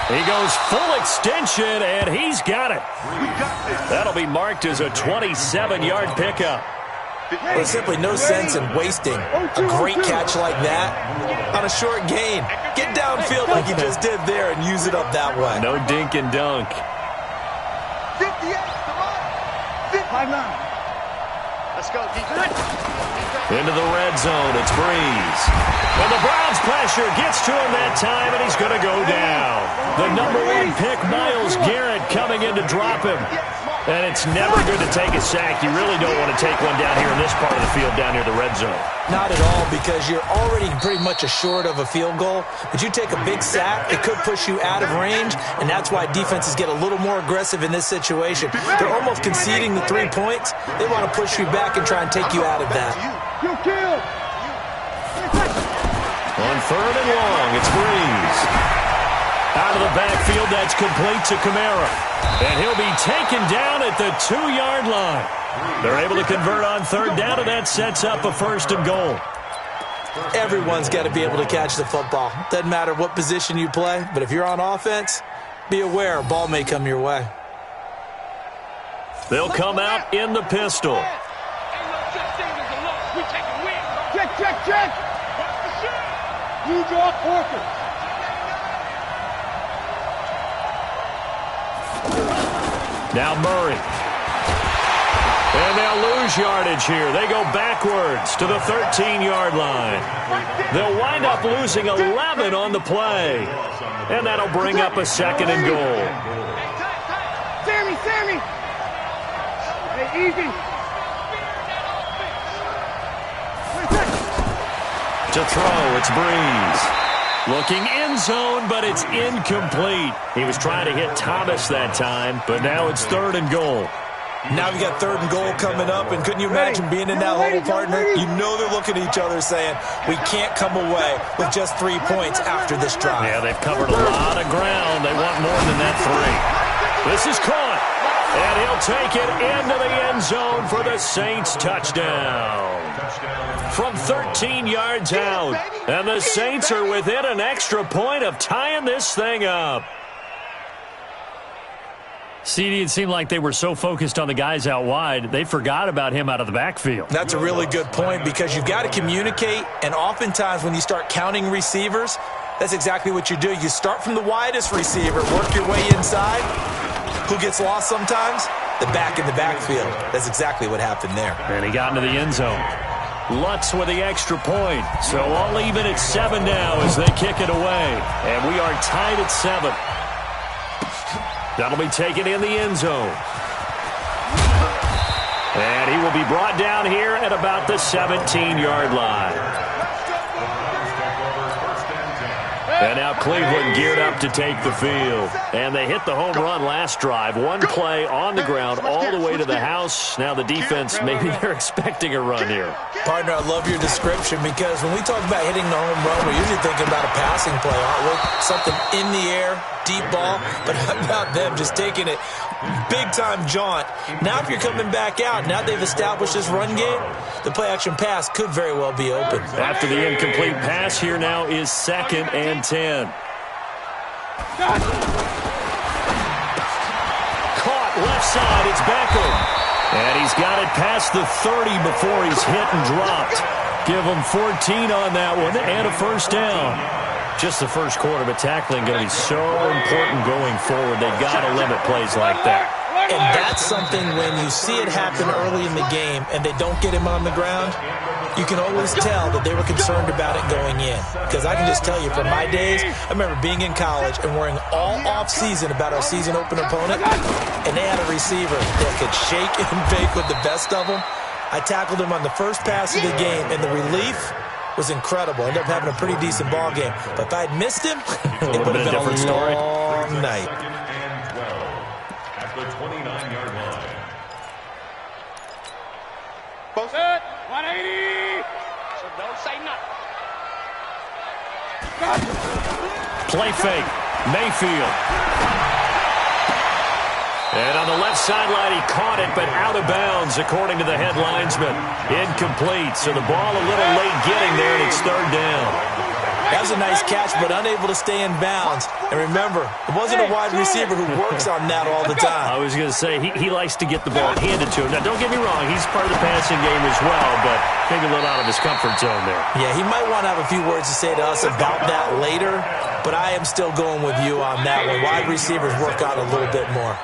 He goes full extension, and he's got it. That'll be marked as a 27-yard pickup. There's simply no sense in wasting a great catch like that on a short gain. Get downfield like he just did there and use it up that way. No dink and dunk. 58, come on. 5-9. Let's go, defense. Into the red zone, it's Breeze. And the Browns pressure gets to him that time, and he's going to go down. The number 1 pick, Myles Garrett, coming in to drop him. And it's never good to take a sack. You really don't want to take one down here in this part of the field, down near the red zone. Not at all, because you're already pretty much assured of a field goal. But you take a big sack, it could push you out of range, and that's why defenses get a little more aggressive in this situation. They're almost conceding the 3 points. They want to push you back and try and take you out of that. You kill. On 3rd and long, it's Breeze. Out of the backfield, that's complete to Kamara. And he'll be taken down at the 2-yard line. They're able to convert on 3rd down, and that sets up a 1st and goal. Everyone's got to be able to catch the football. Doesn't matter what position you play, but if you're on offense, be aware a ball may come your way. They'll come out in the pistol. Check. You draw Porker. Now Murray. And they'll lose yardage here. They go backwards to the 13-yard line. They'll wind up losing 11 on the play. And that'll bring up a 2nd and goal. Sammy! Hey, easy. To throw, it's Breeze. Looking end zone, but it's incomplete. He was trying to hit Thomas that time, but now it's 3rd and goal. Now we got 3rd and goal coming up, and couldn't you imagine being in that hole, partner? You know they're looking at each other saying, we can't come away with just 3 points after this drive. Yeah, they've covered a lot of ground. They want more than that 3. This is caught, and he'll take it into the end zone for the Saints touchdown. From 13 yards out, and the Saints are within an extra point of tying this thing up. CD, it seemed like they were so focused on the guys out wide, they forgot about him out of the backfield. That's a really good point because you've got to communicate, and oftentimes when you start counting receivers, that's exactly what you do. You start from the widest receiver, work your way inside. Who gets lost sometimes? The back in the backfield. That's exactly what happened there. And he got into the end zone. Lutz with the extra point. So all even at 7 now as they kick it away. And we are tied at 7. That'll be taken in the end zone. And he will be brought down here at about the 17-yard line. And now Cleveland geared up to take the field. And they hit the home run last drive. One play on the ground all the way to the house. Now the defense, maybe they're expecting a run here. Partner, I love your description because when we talk about hitting the home run, we're usually thinking about a passing play, aren't we? Something in the air, deep ball. But how about them just taking it big-time jaunt? Now if you're coming back out, now they've established this run game, the play-action pass could very well be open. After the incomplete pass, here now is 2nd and 10. Caught left side, it's Beckham. And he's got it past the 30 before he's hit and dropped. Give him 14 on that one and a first down. Just the first quarter, but tackling going to be so important going forward. They've got to limit plays like that. And that's something when you see it happen early in the game and they don't get him on the ground, you can always tell that they were concerned about it going in. Because I can just tell you, from my days, I remember being in college and worrying all off-season about our season open opponent, and they had a receiver that could shake and bake with the best of them. I tackled him on the first pass of the game, and the relief was incredible. Ended up having a pretty decent ball game. But if I'd missed him, it would have been a long night. At the 29-yard line. Post it. 180. So don't say nothing. Play fake. Mayfield. And on the left sideline, he caught it, but out of bounds, according to the head linesman. Incomplete, so the ball a little late getting there, and it's 3rd down. That was a nice catch, but unable to stay in bounds. And remember, it wasn't a wide receiver who works on that all the time. I was going to say, he likes to get the ball handed to him. Now, don't get me wrong, he's part of the passing game as well, but maybe a little out of his comfort zone there. Yeah, he might want to have a few words to say to us about that later, but I am still going with you on that one. Wide receivers work out a little bit more.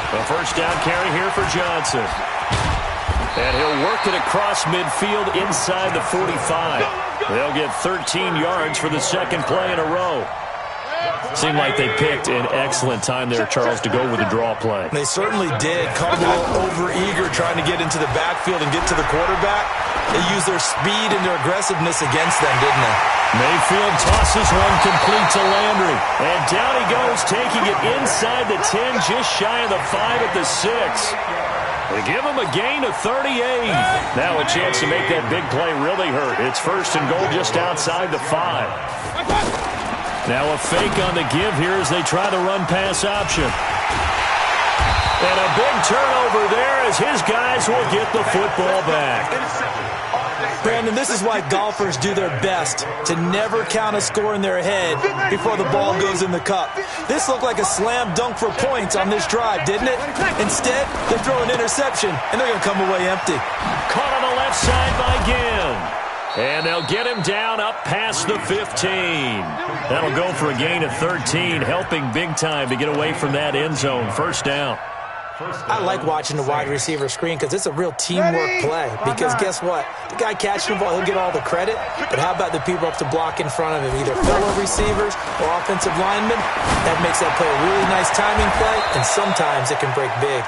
A first down carry here for Johnson. And he'll work it across midfield inside the 45. They'll get 13 yards for the second play in a row. Seemed like they picked an excellent time there, Charles, to go with the draw play. They certainly did. Caught a little over-eager trying to get into the backfield and get to the quarterback. They used their speed and their aggressiveness against them, didn't they? Mayfield tosses one complete to Landry. And down he goes, taking it inside the 10, just shy of the 5 at the 6. They give him a gain of 38. Now a chance to make that big play really hurt. It's 1st and goal just outside the 5. Now a fake on the give here as they try the run-pass option. And a big turnover there as his guys will get the football back. Brandon, this is why golfers do their best to never count a score in their head before the ball goes in the cup. This looked like a slam dunk for points on this drive, didn't it? Instead, they throw an interception, and they're going to come away empty. Caught on the left side by Ginn. And they'll get him down up past the 15. That'll go for a gain of 13, helping big time to get away from that end zone. First down. I like watching the wide receiver screen because it's a real teamwork play. Because guess what? The guy catching the ball, he'll get all the credit. But how about the people up to block in front of him, either fellow receivers or offensive linemen? That makes that play a really nice timing play, and sometimes it can break big.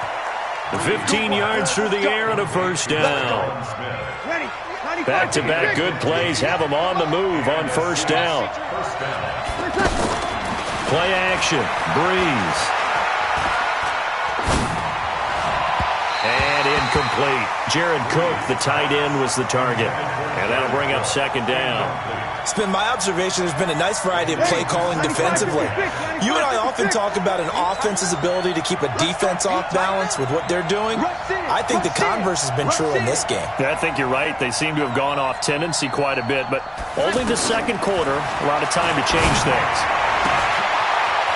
15 yards through the air and a first down. Back-to-back good plays have them on the move on first down. Play action. Breeze. And incomplete. Jared Cook, the tight end, was the target. And that'll bring up second down. It's been my observation there's been a nice variety of play calling defensively. You and I often talk about an offense's ability to keep a defense off balance with what they're doing. I think the converse has been true in this game. Yeah, I think you're right. They seem to have gone off tendency quite a bit, but only the second quarter, a lot of time to change things.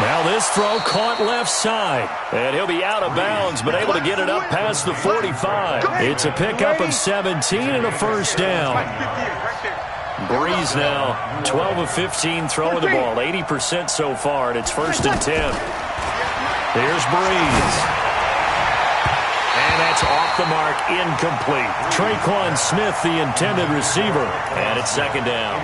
Now this throw caught left side, and he'll be out of bounds, but able to get it up past the 45. It's a pickup of 17 and a first down. Breeze now 12 of 15 throwing the ball, 80% so far, and it's first and 10. Here's Breeze. And that's off the mark, incomplete. Traquan Smith, the intended receiver, and it's second down.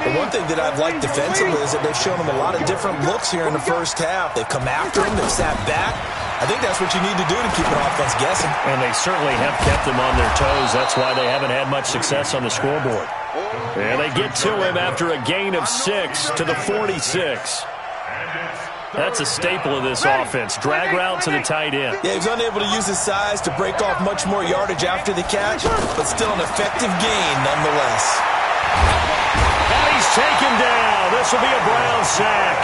The one thing that I've liked defensively is that they've shown him a lot of different looks here in the first half. They've come after him. They've sat back. I think that's what you need to do to keep an offense guessing. And they certainly have kept them on their toes. That's why they haven't had much success on the scoreboard. And they get to him after a gain of 6 to the 46. That's a staple of this offense. Drag route to the tight end. Yeah, he's unable to use his size to break off much more yardage after the catch, but still an effective gain nonetheless. And he's taken down. This will be a Brown sack.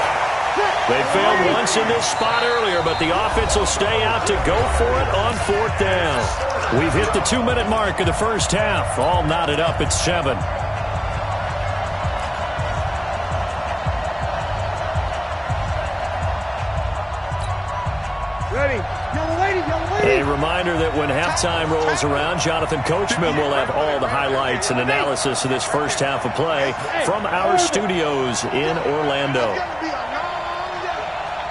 They failed once in this spot earlier, but the offense will stay out to go for it on fourth down. We've hit the 2-minute mark of the first half. All knotted up at 7. A reminder that when halftime rolls around, Jonathan Coachman will have all the highlights and analysis of this first half of play from our studios in Orlando.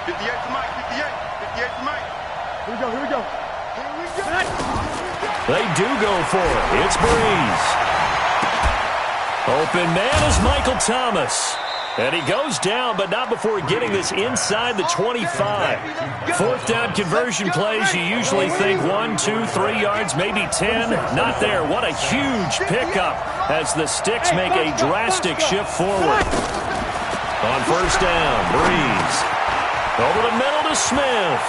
58 to Mike, 58 to Mike. Here we go. They do go for it. It's Breeze. Open man is Michael Thomas. And he goes down, but not before getting this inside the 25. Fourth down conversion plays, you usually think 1, 2, 3 yards, maybe 10. Not there. What a huge pickup as the Sticks make a drastic shift forward. On first down, Breeze. Over the middle to Smith.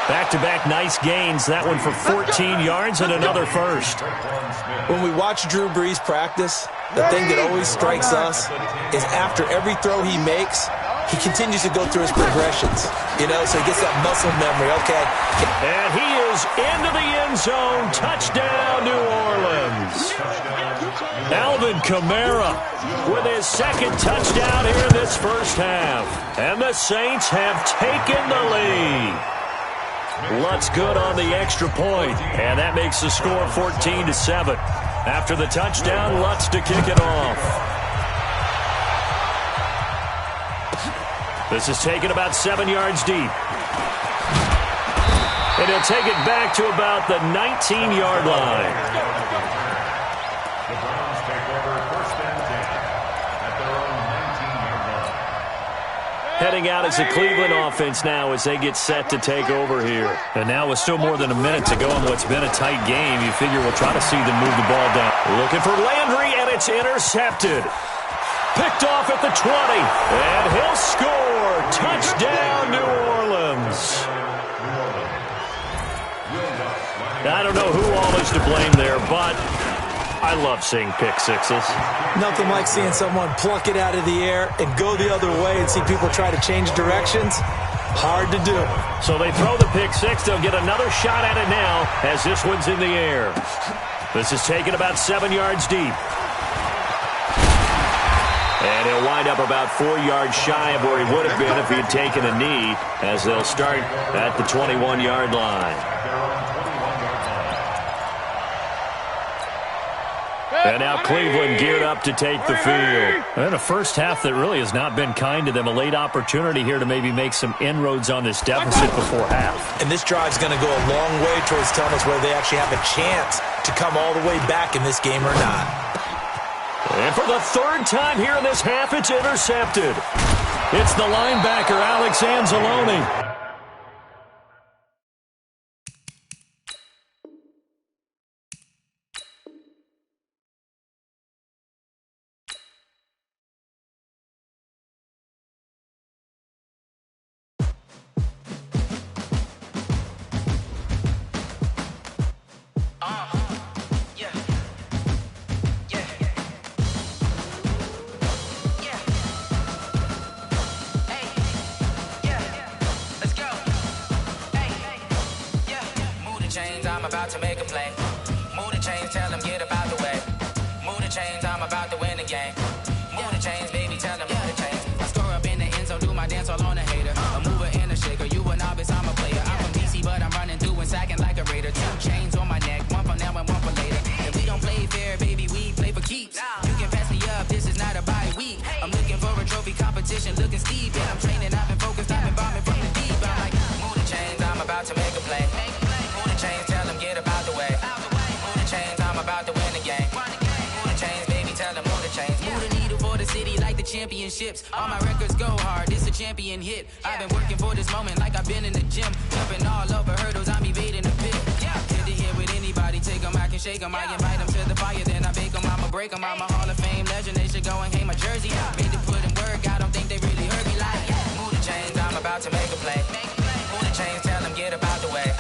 Back-to-back nice gains. That one for 14 yards and another first. When we watch Drew Brees practice, the thing that always strikes us is after every throw he makes, he continues to go through his progressions. You know, so he gets that muscle memory. Okay. And he is into the end zone. Touchdown, New Orleans. Alvin Kamara with his second touchdown here in this first half. And the Saints have taken the lead. Lutz good on the extra point, and that makes the score 14-7. After the touchdown, Lutz to kick it off. This is taken about 7 yards deep. And he'll take it back to about the 19-yard line. The Browns take over first and 10 at their own 19-yard line. Heading out as the Cleveland offense now as they get set to take over here. And now with still more than a minute to go in what's been a tight game, you figure we'll try to see them move the ball down. Looking for Landry, and it's intercepted. Picked off at the 20, and he'll score. Touchdown, New Orleans. I don't know who all is to blame there, but I love seeing pick sixes. Nothing like seeing someone pluck it out of the air and go the other way and see people try to change directions. Hard to do. So they throw the pick six. They'll get another shot at it now as this one's in the air. This is taken about 7 yards deep. And he'll wind up about 4 yards shy of where he would have been if he had taken a knee, as they'll start at the 21-yard line. And now Cleveland geared up to take the field. And a first half that really has not been kind to them. A late opportunity here to maybe make some inroads on this deficit before half. And this drive's going to go a long way towards telling us whether they actually have a chance to come all the way back in this game or not. And for the third time here in this half, it's intercepted. It's the linebacker, Alex Anzalone. I'm about to make a play. Move the chains, tell them get about the way. Move the chains, I'm about to win the game. Move the chains, baby, tell them move the chains. I score up in the end zone, do my dance all on a hater. A mover and a shaker, you a novice, I'm a player. I'm from DC, but I'm running through and sacking like a raider. 2 chains on my neck, one for now and one for later. And we don't play fair, baby, we play for keeps. You can pass me up, this is not a bye week. I'm looking for a trophy competition, looking steep. And I'm training, I've been focused, I've been bombing from the deep. I'm like, move the chains, I'm about to make a play. Move the chains, tell them get about the way. Move the chains, I'm about to win the game. Move the chains, baby, tell them move the chains. Move the needle for the city like the championships. All my records go hard, it's a champion hit. I've been working for this moment like I've been in the gym. Jumping all over hurdles, I'm evading the pit. Good to hear with anybody, take them, I can shake them. I invite them to the fire, then I bake them, I'ma break them. I'm a Hall of Fame legend, they should go and hang my jersey. Made to put in work, I don't think they really heard me like, move the chains, I'm about to make a play. Move the chains, tell them get about the way.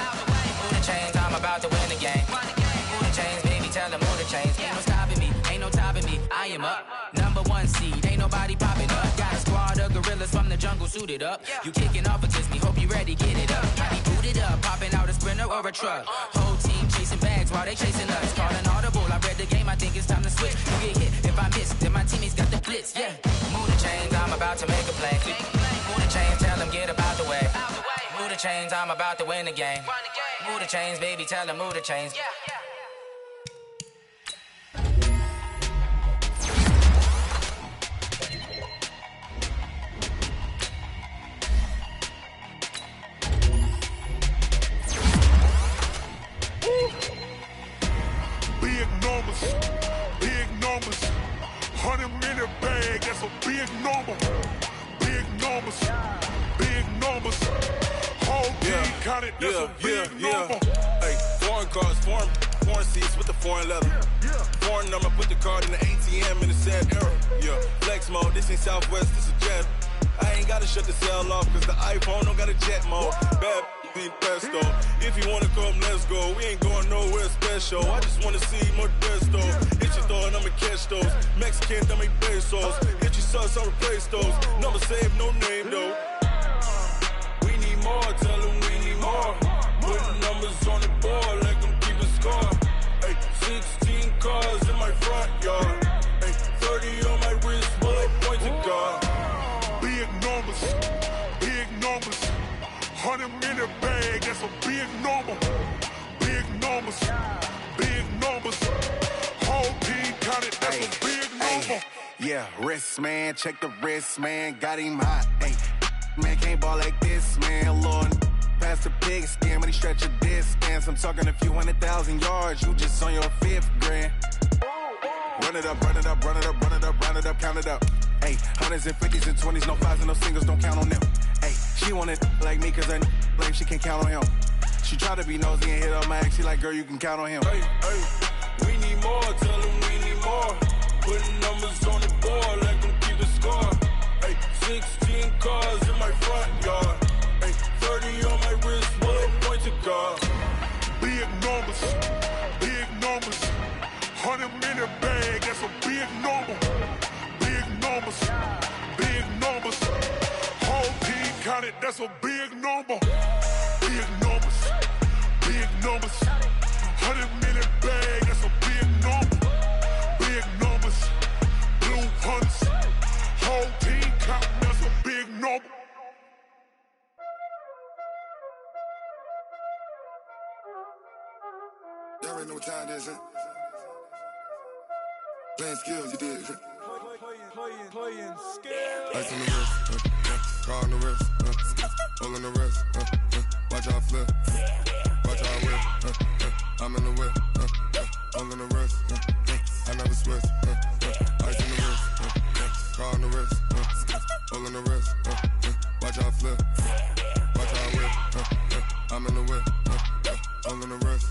Move the chains, I'm about to win the game. Move the chains, baby, tell them move the chains. Ain't no stopping me, ain't no topping me. I am up, #1 seed, ain't nobody popping up. Got a squad of gorillas from the jungle suited up. You kicking off against me, hope you ready, get it up. I be booted up, popping out a sprinter or a truck. Whole team chasing bags while they chasing us. Calling audible, I read the game, I think it's time to switch. You get hit, if I miss, then my teammates got the blitz, yeah. Move the chains, I'm about to make a play. Move the chains, tell them get about the way. Move the chains, I'm about to win the game. Move the chains, baby, tell them move the chains. Big numbers, 100-minute bag, that's a big number. Big numbers, whole team counted, that's a big number. Hey, foreign cars, foreign seats with the foreign leather. Foreign number, put the card in the ATM in the sad era. Yeah, flex mode, this ain't Southwest, this is Jet. I ain't gotta shut the cell off, cause the iPhone don't got a jet mode. Bad be pesto. If you wanna come, let's go. We ain't going nowhere special. I just wanna see more Modesto. Hit your thought, I'ma catch those. Mexican, I make pesos. Hit your sus, I'll replace those. Number saved, no name though. We need more, tell them we need more. Putting numbers on the board like I'm keeping score. Hey, 16 cars in my front yard. Hey, 30 on my wrist, bullet point to God. Big numbers, 100-minute bag, that's a big number. Big numbers, whole team counted, that's a big number. Yeah, wrist man, check the wrist man, got him hot. Ay, man can't ball like this, man. Lord, past the pig skin when he stretch a distance. I'm talking a few 100,000 yards, you just on your 5th grand. Run it up, count it up. Ay, 100s and 50s and 20s, no 5s and no singles, don't count on them. Ay, she want it like me, cause her blame she can't count on him. She try to be nosy and hit up my ex, she like, girl, you can count on him. Hey, we need more, tell them we need more. Putting numbers on the board like I'm keeping score. Hey, 16 cars in my front yard. Hey, 30 on my wrist, bullet point to God. Big numbers, 100-minute bag, that's a big number. Big numbers, whole team counted, that's a big number. Big numbers, 100-minute bag, that's a big number. Big numbers, blue hunts, whole team counting, that's a big number. Y'all already know what time it is, huh? Playing skills, you did. Playing skills. Ice on the wrist, car on the wrist, hole in the wrist, watch out flip, watch out whip, I'm in the whip, hole in the wrist, I never switch, ice on the wrist, car on the wrist, hole in the wrist, watch out flip, watch out whip, I'm in the whip, hole in the wrist,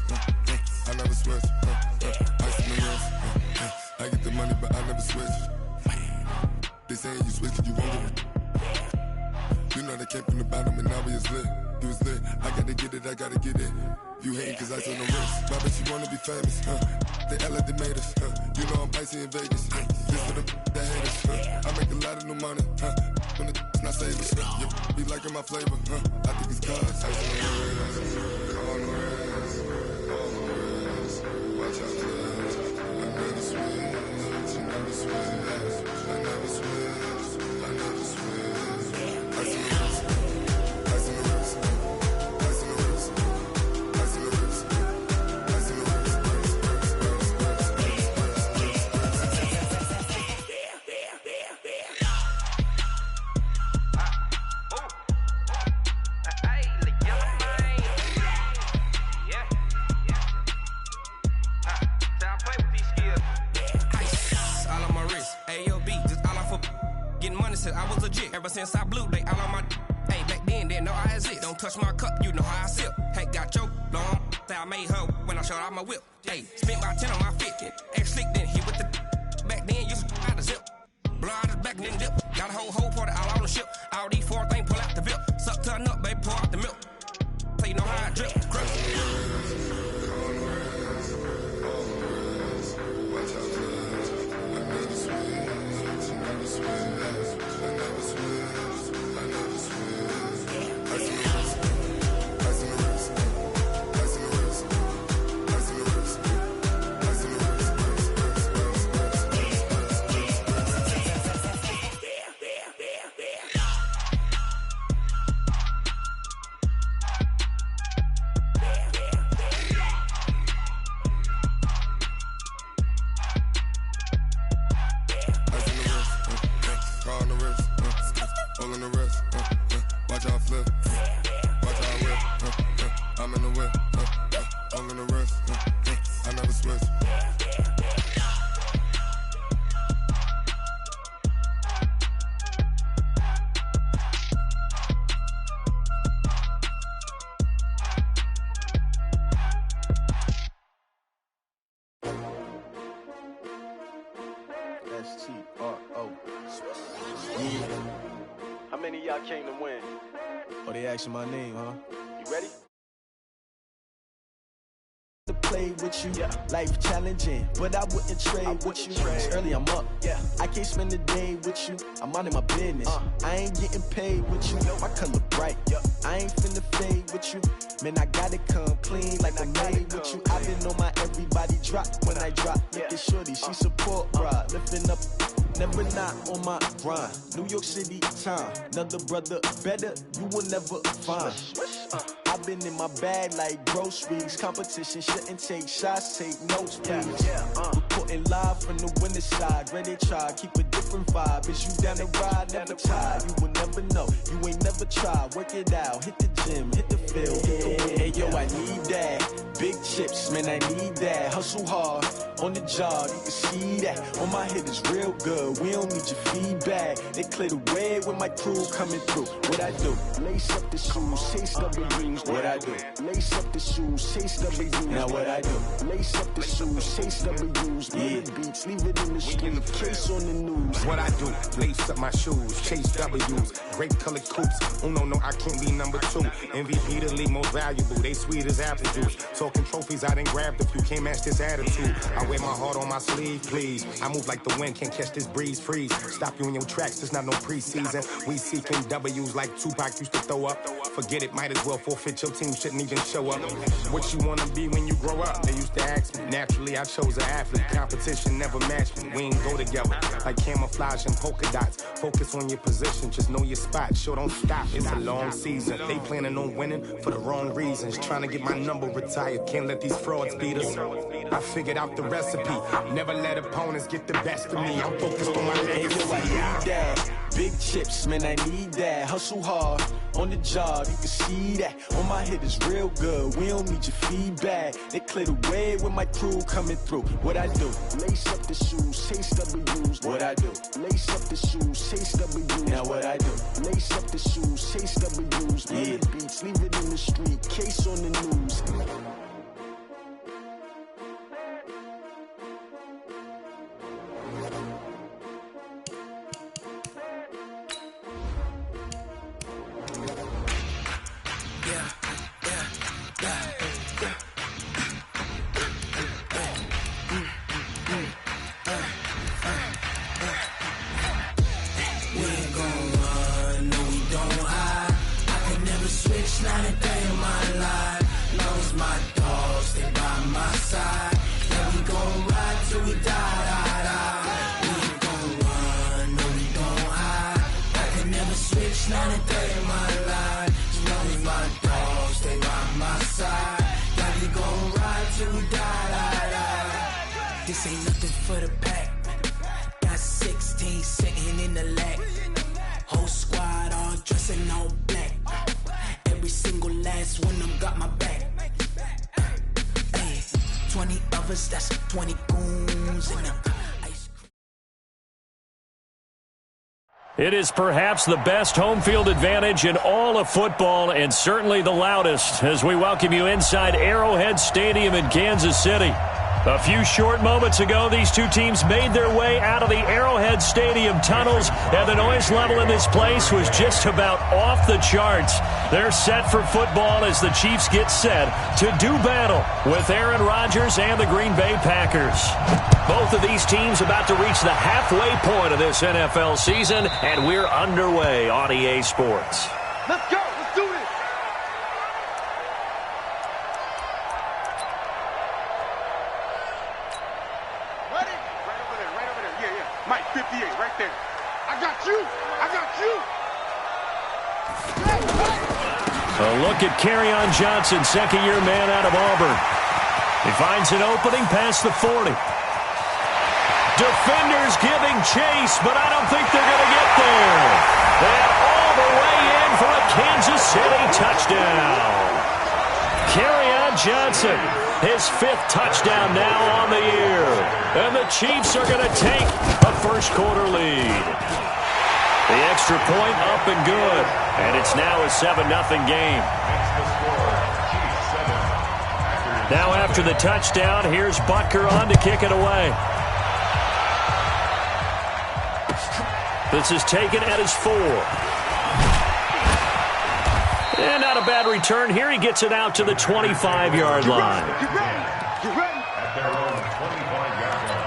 I never switch, ice on the wrist, I get the money but I never switch. They saying you switch 'cause you won't get it. You know they came from the bottom and now we is lit. You was lit, I gotta get it, I gotta get it. You hating 'cause I on the wrist. Why bet you wanna be famous, They act like they made us, You know I'm icy in Vegas, This for the that hate us, I make a lot of new money, When the not save us, You be liking my flavor, I think it's cause I on the wrist, on the wrist, on the wrist. Watch out, cuz I never switch, you never switch. I never switch, I never switch. Ice in the wrist, ice in the wrist, ice in the wrist, ice in the wrist, ice in the wrist, I was legit ever since I blew they all on my hey back then didn't know I exist. Don't touch my cup, you know how I sip. Hey, got your long I made her when I showed out my whip. Hey, spent about 10 on my fit. Ex slick then hit with the back then used to out the zip. Blow out his back then dip. Got a whole party all on the ship. All these 4 things pull out the VIP. Suck turn up, baby, pour out the milk. So you know how I drip. How many of y'all came to win? Oh, they asking my name, huh? You ready? To play with you, life challenging, but I wouldn't trade with you. It's early, I'm up, I can't spend the day with you. I'm minding my business. I ain't getting paid with you. My color bright, I ain't finna fade with you. Man, I gotta come clean like I'm made with you. I've been on my everybody drop when I drop. Look at shorty, she support ride, lifting up. Never not on my grind. New York City time. Another brother better, you will never find. I've been in my bag like groceries. Competition shouldn't take shots, take notes, please. Reporting live from the winter side. Ready to try, keep a different vibe. Is you down the ride, never tired. You will never know, you ain't never tried. Work it out, hit the gym, hit the field. Hey yo, I need that. Big chips, man, I need that. Hustle hard, on the job, you can see that. On my head is real good, we don't need your feedback. They clear the way with my crew coming through. What I do? Lace up the shoes, chase W's. What I do? Lace up the shoes, chase W's. Now what I do? Lace up the shoes, chase W's. Leave the beats, leave it in the street, case on the news. What I do? Lace up my shoes, chase W's. Grape colored coops. Uno, no, I can't be number 2. MVP the league most valuable. They sweet as apple juice. Talking trophies, I didn't grab the few. Can't match this attitude. I wear my heart on my sleeve, please. I move like the wind, can't catch this breeze, freeze. Stop you in your tracks, there's not no preseason. We seeking W's like Tupac used to throw up. Forget it, might as well forfeit. Your team shouldn't even show up. What you wanna be when you grow up? They used to ask me. Naturally, I chose an athlete. Competition never matched me. We ain't go together. Like Cam camouflage and polka dots. Focus on your position, just know your spot. Sure, don't stop, it's a long season. They planning on winning for the wrong reasons. Trying to get my number retired, can't let these frauds beat us. I figured out the recipe, never let opponents get the best of me. I'm focused on my legacy. Big chips, man, I need that. Hustle hard on the job, you can see that. On my hit is real good, we don't need your feedback. They clear the way with my crew coming through. What I do? Lace up the shoes, chase W's. What I do? Lace up the shoes, chase W's. Now what I do? Lace up the shoes, chase W's. Yeah. The beats, leave it in the street, case on the news. This ain't nothing for the pack. Got 16 sitting in the lag. Whole squad all dressing all black. Every single last one of them got my back. Hey, 20 of us, that's 20 goons in them. It is perhaps the best home field advantage in all of football, and certainly the loudest, as we welcome you inside Arrowhead Stadium in Kansas City. A few short moments ago, these two teams made their way out of the Arrowhead Stadium tunnels, and the noise level in this place was just about off the charts. They're set for football as the Chiefs get set to do battle with Aaron Rodgers and the Green Bay Packers. Both of these teams about to reach the halfway point of this NFL season, and we're underway on EA Sports. Let's go. Let's do this. Ready? Right over there. Right over there. Yeah, yeah. Mike, 58, right there. I got you. I got you. A look at Kerryon Johnson, second-year man out of Auburn. He finds an opening past the 40. Defenders giving chase, but I don't think they're going to get there. And all the way in for a Kansas City touchdown. Kerryon Johnson, his 5th touchdown now on the year. And the Chiefs are going to take a first-quarter lead. The extra point up and good. And it's now a 7-0 game. Now after the touchdown, here's Butker on to kick it away. This is taken at his 4. And not a bad return here. He gets it out to the 25-yard line. Get ready. Get ready. At their own 25-yard line.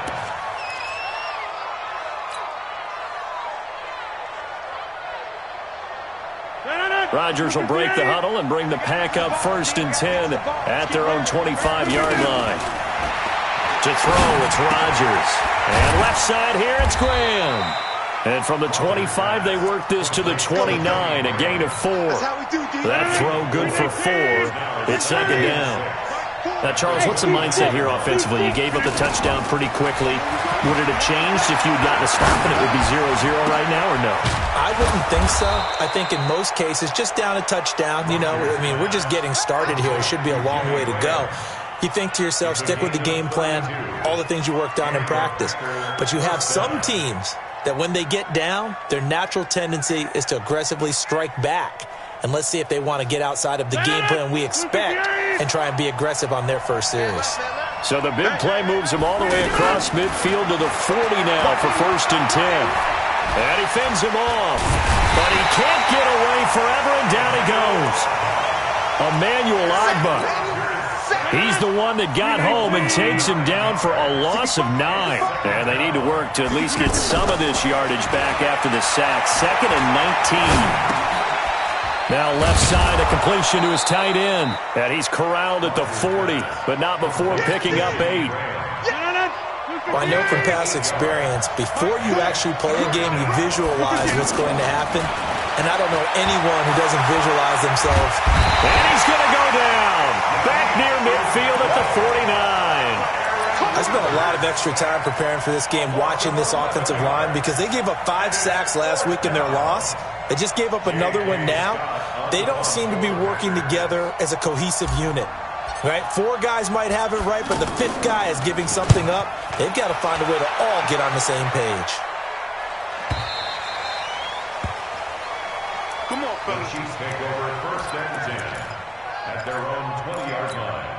Rodgers will break the huddle and bring the pack up 1st and 10 at their own 25-yard line. To throw, it's Rodgers. And left side here, it's Graham. And from the 25, they work this to the 29, a gain of 4. That throw good for 4. It's 2nd down. Now, Charles, what's the mindset here offensively? You gave up the touchdown pretty quickly. Would it have changed if you had gotten a stop and it would be 0-0 right now, or no? I wouldn't think so. I think in most cases, just down a touchdown, you know, I mean, we're just getting started here. It should be a long way to go. You think to yourself, stick with the game plan, all the things you worked on in practice. But you have some teams that when they get down, their natural tendency is to aggressively strike back. And let's see if they want to get outside of the game plan we expect and try and be aggressive on their first series. So the big play moves him all the way across midfield to the 40 now for 1st and 10. And he fends him off. But he can't get away forever, and down he goes. Emmanuel Ogbah. He's the one that got home and takes him down for a loss of 9. And they need to work to at least get some of this yardage back after the sack. 2nd and 19. Now left side, a completion to his tight end. And he's corralled at the 40, but not before picking up 8. Well, I know from past experience, before you actually play a game, you visualize what's going to happen. And I don't know anyone who doesn't visualize themselves. And he's going to go down. Back near midfield at the 49. I spent a lot of extra time preparing for this game, watching this offensive line, because they gave up 5 sacks last week in their loss. They just gave up another one now. They don't seem to be working together as a cohesive unit. Right? 4 guys might have it right, but the 5th guy is giving something up. They've got to find a way to all get on the same page. Come on, fellas. The Chiefs take over 1st and 10 at their own 20-yard line.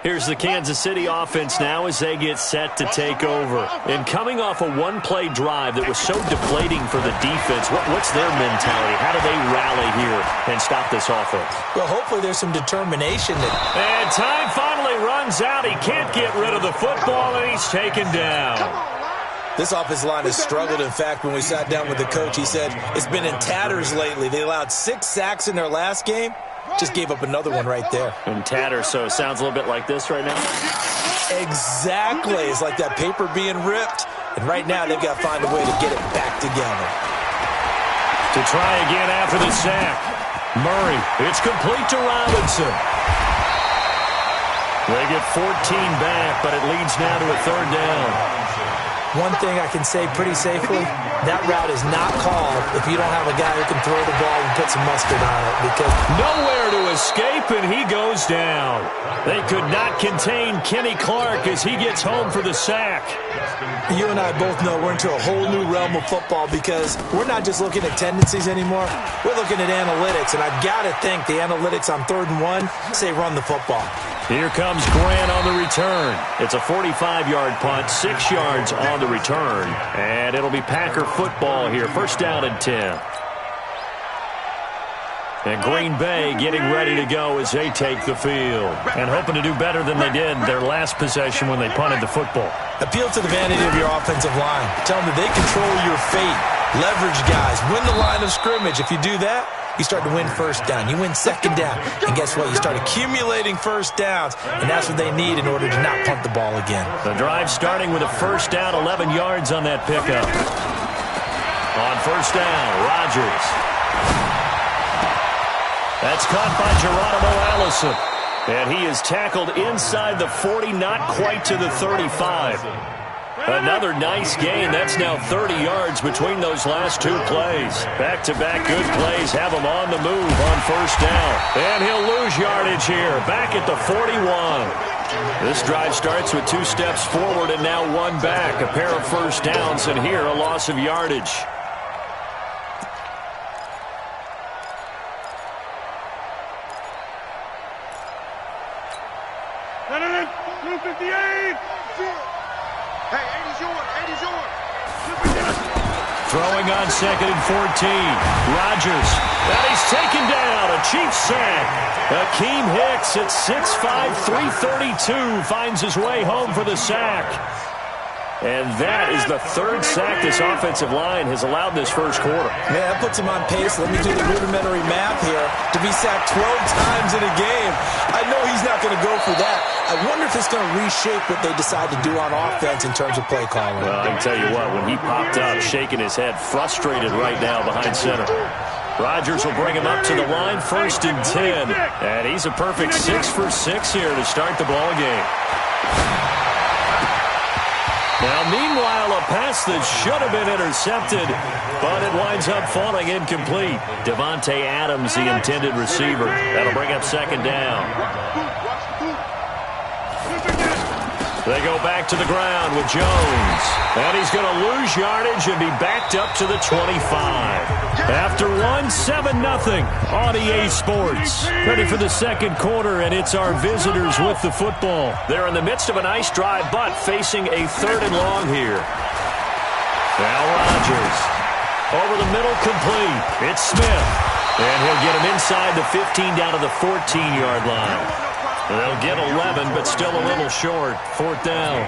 Here's the Kansas City offense now as they get set to take over. And coming off a one-play drive that was so deflating for the defense, what's their mentality? How do they rally here and stop this offense? Well, hopefully there's some determination. And time finally runs out. He can't get rid of the football, and he's taken down. This offensive line has struggled. In fact, when we sat down with the coach, he said it's been in tatters lately. They allowed 6 sacks in their last game. Just gave up another one right there. In tatters, so it sounds a little bit like this right now? Exactly. It's like that paper being ripped. And right now, they've got to find a way to get it back together. To try again after the sack. Murray, it's complete to Robinson. They get 14 back, but it leads now to a 3rd down. One thing I can say pretty safely, that route is not called if you don't have a guy who can throw the ball and put some mustard on it. Because nowhere to escape, and he goes down. They could not contain Kenny Clark as he gets home for the sack. You and I both know we're into a whole new realm of football because we're not just looking at tendencies anymore. We're looking at analytics, and I've got to think the analytics on 3rd and 1 say run the football. Here comes Grant on the return. It's a 45-yard punt, 6 yards on the return. And it'll be Packer football here. 1st down and 10. And Green Bay getting ready to go as they take the field. And hoping to do better than they did their last possession when they punted the football. Appeal to the vanity of your offensive line. Tell them that they control your fate. Leverage guys. Win the line of scrimmage. If you do that, you start to win 1st down. You win 2nd down. And guess what? You start accumulating 1st downs. And that's what they need in order to not punt the ball again. The drive starting with a 1st down, 11 yards on that pickup. On 1st down, Rodgers. That's caught by Geronimo Allison. And he is tackled inside the 40, not quite to the 35. Another nice gain. That's now 30 yards between those last 2 plays. Back-to-back good plays have him on the move on 1st down. And he'll lose yardage here. Back at the 41. This drive starts with 2 steps forward and now 1 back. A pair of 1st downs, and here a loss of yardage. Throwing on 2nd and 14. Rodgers. And he's taken down. A Chiefs sack. Akeem Hicks at 6'5", 332 finds his way home for the sack. And that is the 3rd sack this offensive line has allowed this 1st quarter. Yeah, that puts him on pace. Let me do the rudimentary math here. To be sacked 12 times in a game. I know he's not going to go for that. I wonder if it's going to reshape what they decide to do on offense in terms of play calling. Well, I can tell you what, when he popped up, shaking his head, frustrated right now behind center. Rodgers will bring him up to the line, 1st and 10. And he's a perfect 6 for 6 here to start the ball game. Now, meanwhile, a pass that should have been intercepted, but it winds up falling incomplete. Devontae Adams, the intended receiver. That'll bring up 2nd down. They go back to the ground with Jones. And he's going to lose yardage and be backed up to the 25. After 7-0 on EA Sports. Ready for the 2nd quarter, and it's our visitors with the football. They're in the midst of a nice drive, but facing a 3rd and long here. Now Rodgers. Over the middle, complete. It's Smith. And he'll get him inside the 15 down to the 14-yard line. They'll get 11, but still a little short. 4th down.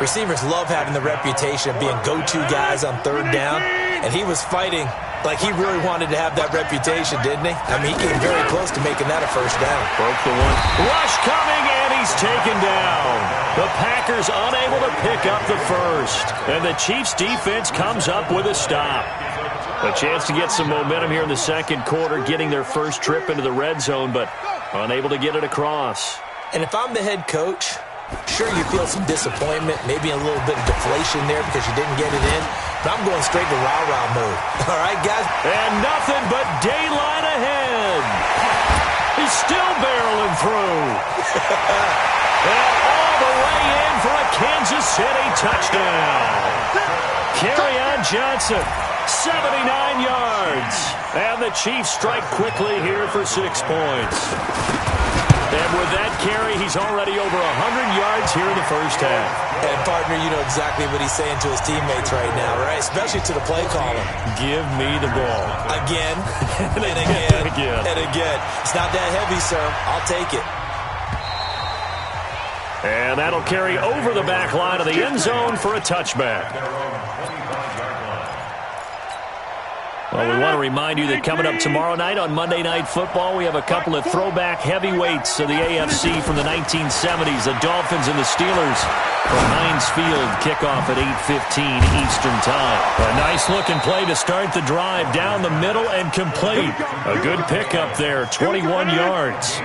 Receivers love having the reputation of being go-to guys on third down, and he was fighting like he really wanted to have that reputation, didn't he? I mean, he came very close to making that a first down. Broke the one. Rush coming, and he's taken down. The Packers unable to pick up the first, and the Chiefs' defense comes up with a stop. A chance to get some momentum here in the second quarter, getting their first trip into the red zone, but unable to get it across. And if I'm the head coach, sure, you feel some disappointment, maybe a little bit of deflation there because you didn't get it in, but I'm going straight to rah-rah mode. All right, guys? And nothing but daylight ahead. He's still barreling through. And all the way in for a Kansas City touchdown. Kerryon Johnson, 79 yards. And the Chiefs strike quickly here for 6 points. And with that carry, he's already over 100 yards here in the first half. And, partner, you know exactly what he's saying to his teammates right now, right? Especially to the play caller. Give me the ball. Again, and again, and again. It's not that heavy, sir. I'll take it. And that'll carry over the back line of the end zone for a touchback. Well, we want to remind you that coming up tomorrow night on Monday Night Football, we have a couple of throwback heavyweights of the AFC from the 1970s, the Dolphins and the Steelers from Heinz Field, kickoff at 8:15 Eastern Time. A nice-looking play to start the drive down the middle and complete. A good pickup there, 21 yards.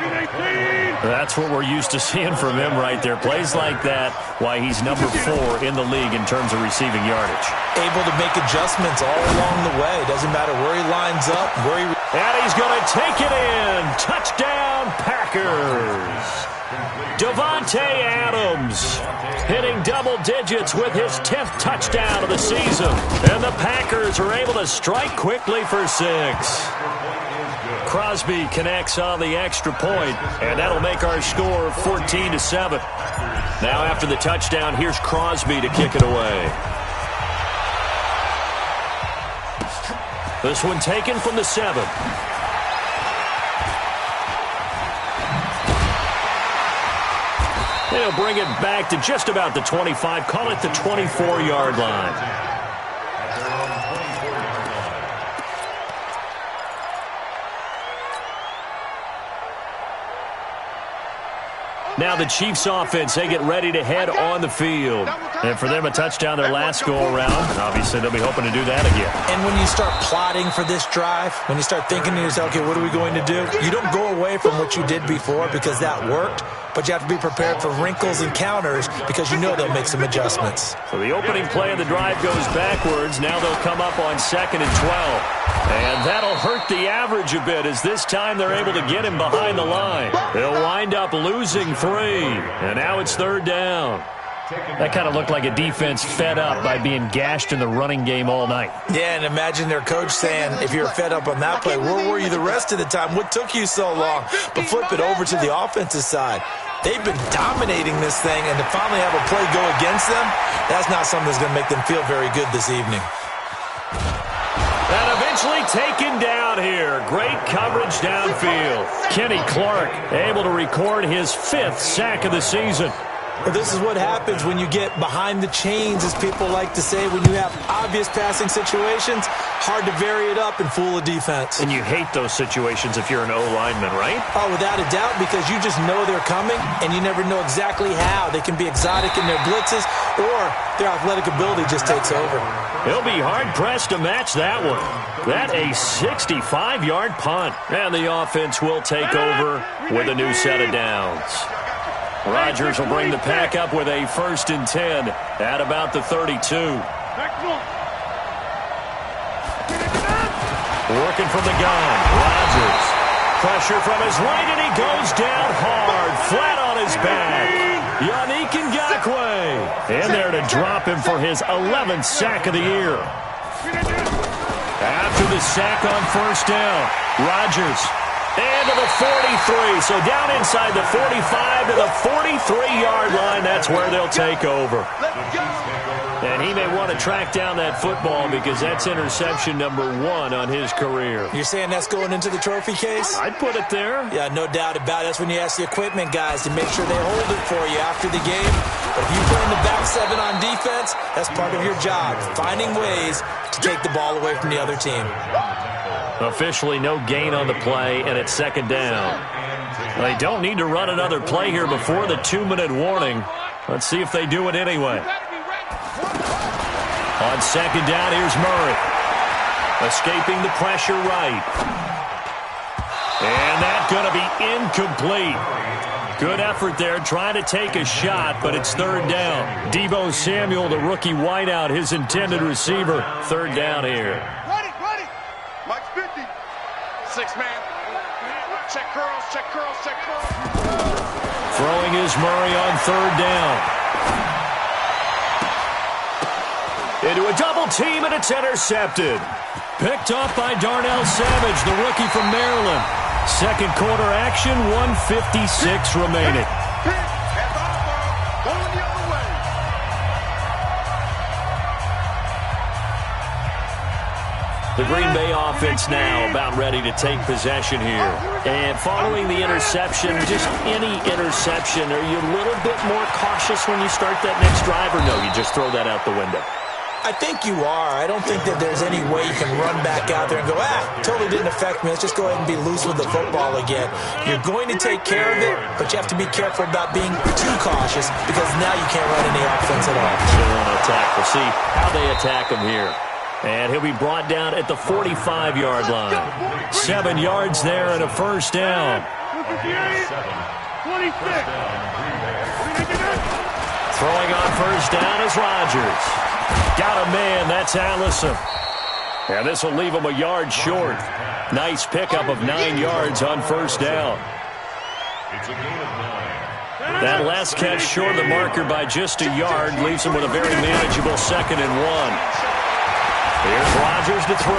That's what we're used to seeing from him right there. Plays like that, why he's number 4 in the league in terms of receiving yardage. Able to make adjustments all along the way. Doesn't matter where he lines up, where he... And he's going to take it in. Touchdown, Packers. Davante Adams hitting double digits with his 10th touchdown of the season. And the Packers are able to strike quickly for 6. Crosby connects on the extra point, and that'll make our score 14-7. Now after the touchdown, here's Crosby to kick it away. This one taken from the 7. They'll bring it back to just about the 25. Call it the 24-yard line. Now the Chiefs offense, they get ready to head on the field. And for them, a touchdown their last go-around. Obviously, they'll be hoping to do that again. And when you start plotting for this drive, when you start thinking to yourself, okay, what are we going to do? You don't go away from what you did before because that worked, but you have to be prepared for wrinkles and counters because you know they'll make some adjustments. So the opening play of the drive goes backwards. Now they'll come up on 2nd and 12. And that'll hurt the average a bit as this time they're able to get him behind the line. They'll wind up losing 3. And now it's 3rd down. That kind of looked like a defense fed up by being gashed in the running game all night. Yeah, and imagine their coach saying, if you're fed up on that play, where were you the rest of the time? What took you so long? But flip it over to the offensive side. They've been dominating this thing, and to finally have a play go against them, that's not something that's going to make them feel very good this evening. And eventually taken down here. Great coverage downfield. Kenny Clark able to record his 5th sack of the season. Well, this is what happens when you get behind the chains, as people like to say. When you have obvious passing situations, hard to vary it up and fool a defense. And you hate those situations if you're an O-lineman, right? Oh, without a doubt, because you just know they're coming, and you never know exactly how. They can be exotic in their blitzes, or their athletic ability just takes over. He'll be hard-pressed to match that one. That a 65-yard punt. And the offense will take over with a new set of downs. Rodgers will bring the pack up with a 1st and 10 at about the 32. Working from the gun. Rodgers. Pressure from his right, and he goes down hard, flat on his back. Yannick Ngakoue in there to drop him for his 11th sack of the year. After the sack on 1st down, Rodgers And to the 43. So down inside the 45 to the 43-yard line. That's where they'll take over. And he may want to track down that football because that's interception number 1 on his career. You're saying that's going into the trophy case? I'd put it there. Yeah, no doubt about it. That's when you ask the equipment guys to make sure they hold it for you after the game. But if you play in the back 7 on defense, that's part of your job, finding ways to take the ball away from the other team. Officially no gain on the play, and it's second down. They don't need to run another play here before the 2-minute warning. Let's see if they do it anyway. On second down, here's Murray. Escaping the pressure right. And that's going to be incomplete. Good effort there, trying to take a shot, but it's third down. Deebo Samuel, the rookie wideout, his intended receiver. Third down here. Ready. Mike's 50. 6-man. Check curls, check curls, check curls. Throwing is Murray on third down. Into a double team, and it's intercepted. Picked off by Darnell Savage, the rookie from Maryland. Second quarter action, 1:56 remaining. Going the other way. The Green Bay offense now about ready to take possession here. And following the interception, just any interception, are you a little bit more cautious when you start that next drive, or no, you just throw that out the window? I think you are. I don't think that there's any way you can run back out there and go, totally didn't affect me. Let's just go ahead and be loose with the football again. You're going to take care of it, but you have to be careful about being too cautious because now you can't run any offense at all. They want to attack. We'll see how they attack him here. And he'll be brought down at the 45-yard line. 7 yards there and a first down. 26. Throwing on first down is Rodgers. Got a man, that's Allison. And this will leave him a yard short. Nice pickup of 9 yards on first down. That last catch short of the marker by just a yard leaves him with a very manageable 2nd and 1. Here's Rodgers to throw.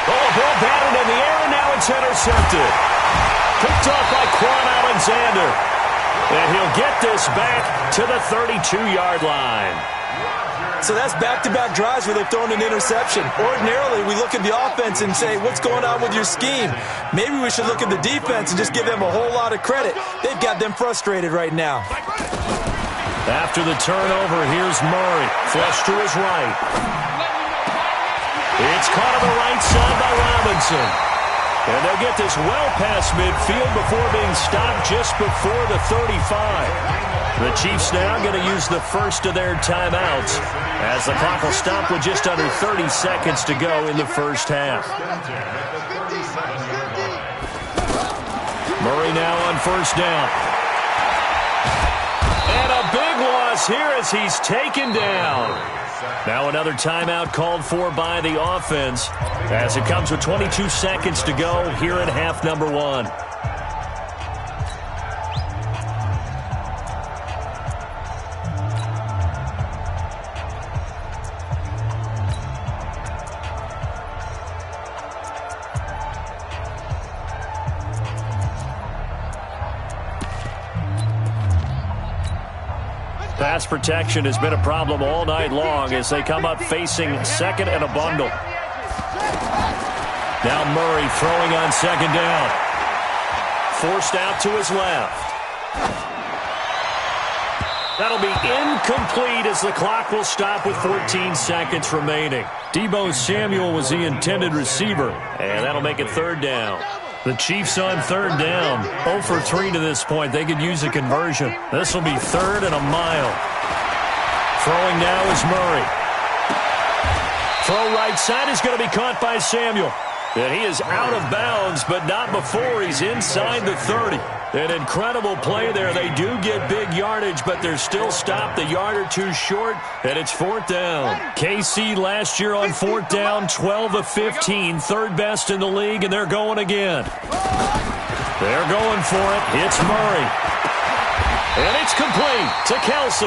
Oh, a ball batted in the air, and now it's intercepted. Picked off by Quan Alexander. And he'll get this back to the 32-yard line. So that's back-to-back drives where they've thrown an interception. Ordinarily, we look at the offense and say, what's going on with your scheme? Maybe we should look at the defense and just give them a whole lot of credit. They've got them frustrated right now. After the turnover, here's Murray. Flush to his right. It's caught on the right side by Robinson. And they'll get this well past midfield before being stopped just before the 35. The Chiefs now going to use the first of their timeouts as the clock will stop with just under 30 seconds to go in the first half. Murray now on first down. And a big loss here as he's taken down. Now another timeout called for by the offense as it comes with 22 seconds to go here in half number 1. Pass protection has been a problem all night long as they come up facing 2nd and a bundle. Now Murray throwing on 2nd down. Forced out to his left. That'll be incomplete as the clock will stop with 14 seconds remaining. Deebo Samuel was the intended receiver. And that'll make it third down. The Chiefs on third down. 0 for 3 to this point. They could use a conversion. This will be 3rd and a mile. Throwing now is Murray. Throw right side is going to be caught by Samuel. And he is out of bounds, but not before he's inside the 30. An incredible play there. They do get big yardage, but they're still stopped a yard or two short, and it's 4th down. KC last year on 4th down, 12 of 15, 3rd best in the league, and they're going again. They're going for it. It's Murray. And it's complete to Kelsey.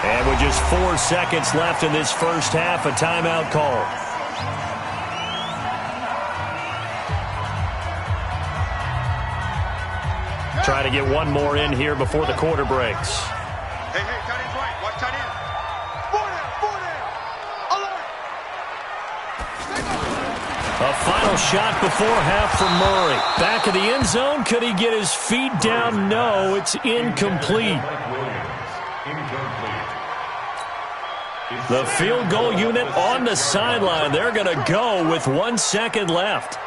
And with just 4 seconds left in this first half, a timeout call. try to get one more in here before the quarter breaks. Hey, tight end's right. Watch tight end. Four down. Alert. A final shot before half from Murray. Back of the end zone. Could he get his feet down? No, it's incomplete. The field goal unit on the sideline. They're going to go with 1 second left.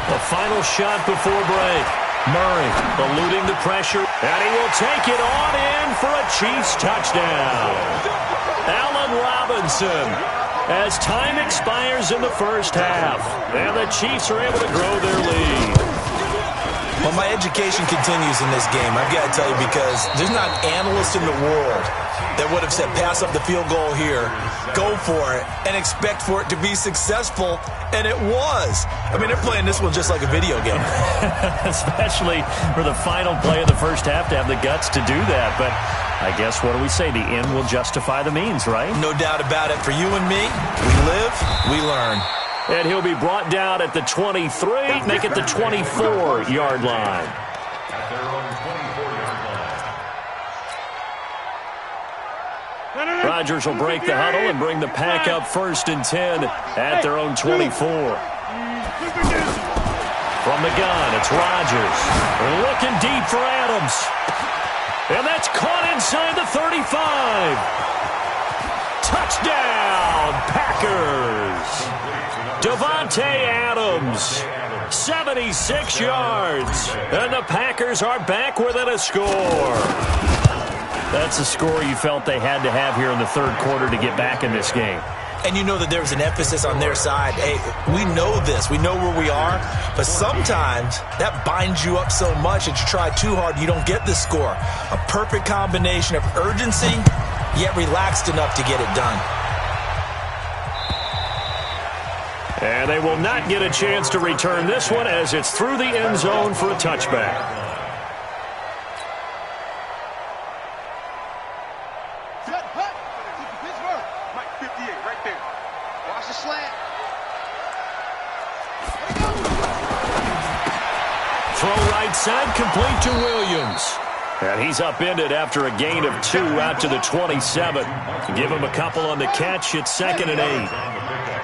The final shot before break. Murray eluding the pressure, and he will take it on in for a Chiefs touchdown. Allen Robinson, as time expires in the first half, and the Chiefs are able to grow their lead. Well, my education continues in this game, I've got to tell you, because there's not an analyst in the world that would have said pass up the field goal here, go for it, and expect for it to be successful, and it was. I mean, they're playing this one just like a video game. Especially for the final play of the first half to have the guts to do that. But I guess, what do we say? The end will justify the means, right? No doubt about it. For you and me, we live, we learn. And he'll be brought down at the 23, make it the 24-yard line. At their own 24-yard line. Rodgers will break the huddle and bring the pack up 1st and 10 at their own 24. From the gun, it's Rodgers. Looking deep for Adams. And that's caught inside the 35. Touchdown, Packers. Davante Adams, 76 yards. And the Packers are back within a score. That's a score you felt they had to have here in the third quarter to get back in this game. And you know that there's an emphasis on their side. Hey, we know this. We know where we are. But sometimes that binds you up so much that you try too hard, you don't get the score. A perfect combination of urgency, yet relaxed enough to get it done. And they will not get a chance to return this one as it's through the end zone for a touchback. Mike 58 right there. Watch the slant. Throw right side, complete to Williams. And he's upended after a gain of 2 out to the 27. Give him a couple on the catch. It's 2nd and 8.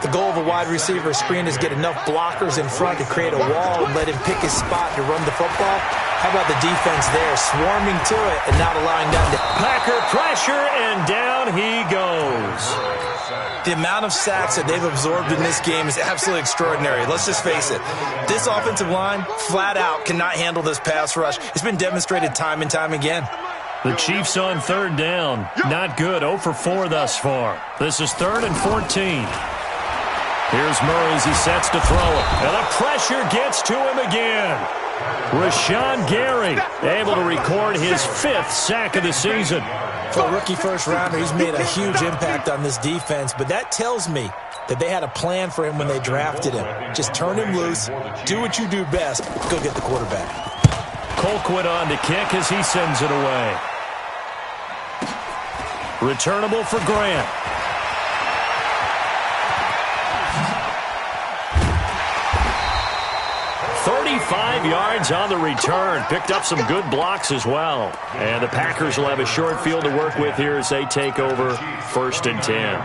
The goal of a wide receiver screen is get enough blockers in front to create a wall and let him pick his spot to run the football. How about the defense there, swarming to it and not allowing that to... Packer pressure, and down he goes. The amount of sacks that they've absorbed in this game is absolutely extraordinary. Let's just face it. This offensive line, flat out, cannot handle this pass rush. It's been demonstrated time and time again. The Chiefs on 3rd down. Not good. 0 for 4 thus far. This is 3rd and 14. Here's Murray as he sets to throw it. And the pressure gets to him again. Rashawn Gary able to record his 5th sack of the season. For a rookie first-rounder, he's made a huge impact on this defense, but that tells me that they had a plan for him when they drafted him. Just turn him loose, do what you do best, go get the quarterback. Colquitt on to kick as he sends it away. Returnable for Grant. Five yards on the return. Picked up some good blocks as well. And the Packers will have a short field to work with here as they take over 1st and 10.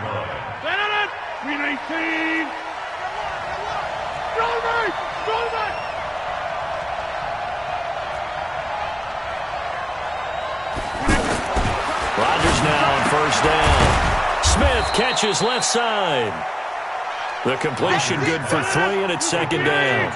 319. Rodgers now on 1st down. Smith catches left side. The completion good for 3, and it's 2nd down.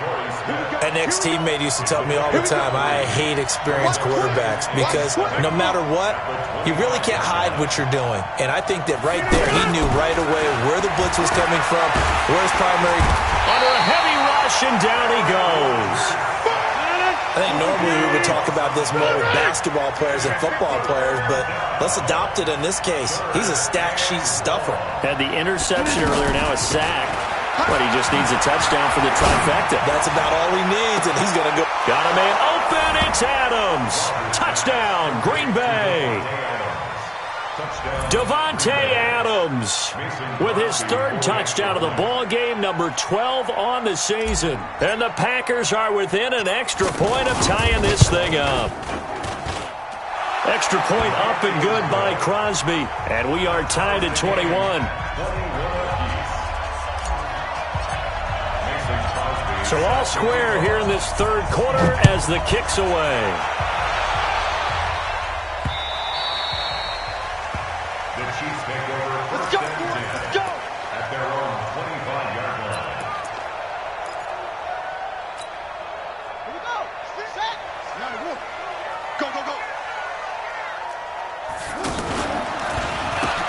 An ex-teammate used to tell me all the time, I hate experienced quarterbacks because no matter what, you really can't hide what you're doing. And I think that right there, he knew right away where the blitz was coming from, where his primary... Under a heavy rush, and down he goes. I think normally we would talk about this more with basketball players and football players, but let's adopt it in this case. He's a stack sheet stuffer. Had the interception earlier, now a sack. But he just needs a touchdown for the trifecta. That's about all he needs, and he's going to go. Got a man open. It's Adams. Touchdown, Green Bay. Davante Adams with his third touchdown of the ball game, number 12 on the season. And the Packers are within an extra point of tying this thing up. Extra point up and good by Crosby. And we are tied at 21. So all square here in this third quarter as the kick's away. The Chiefs take over first and 10 at their own 25-yard line. Here we go. Set. Now the roof. Go, go, go.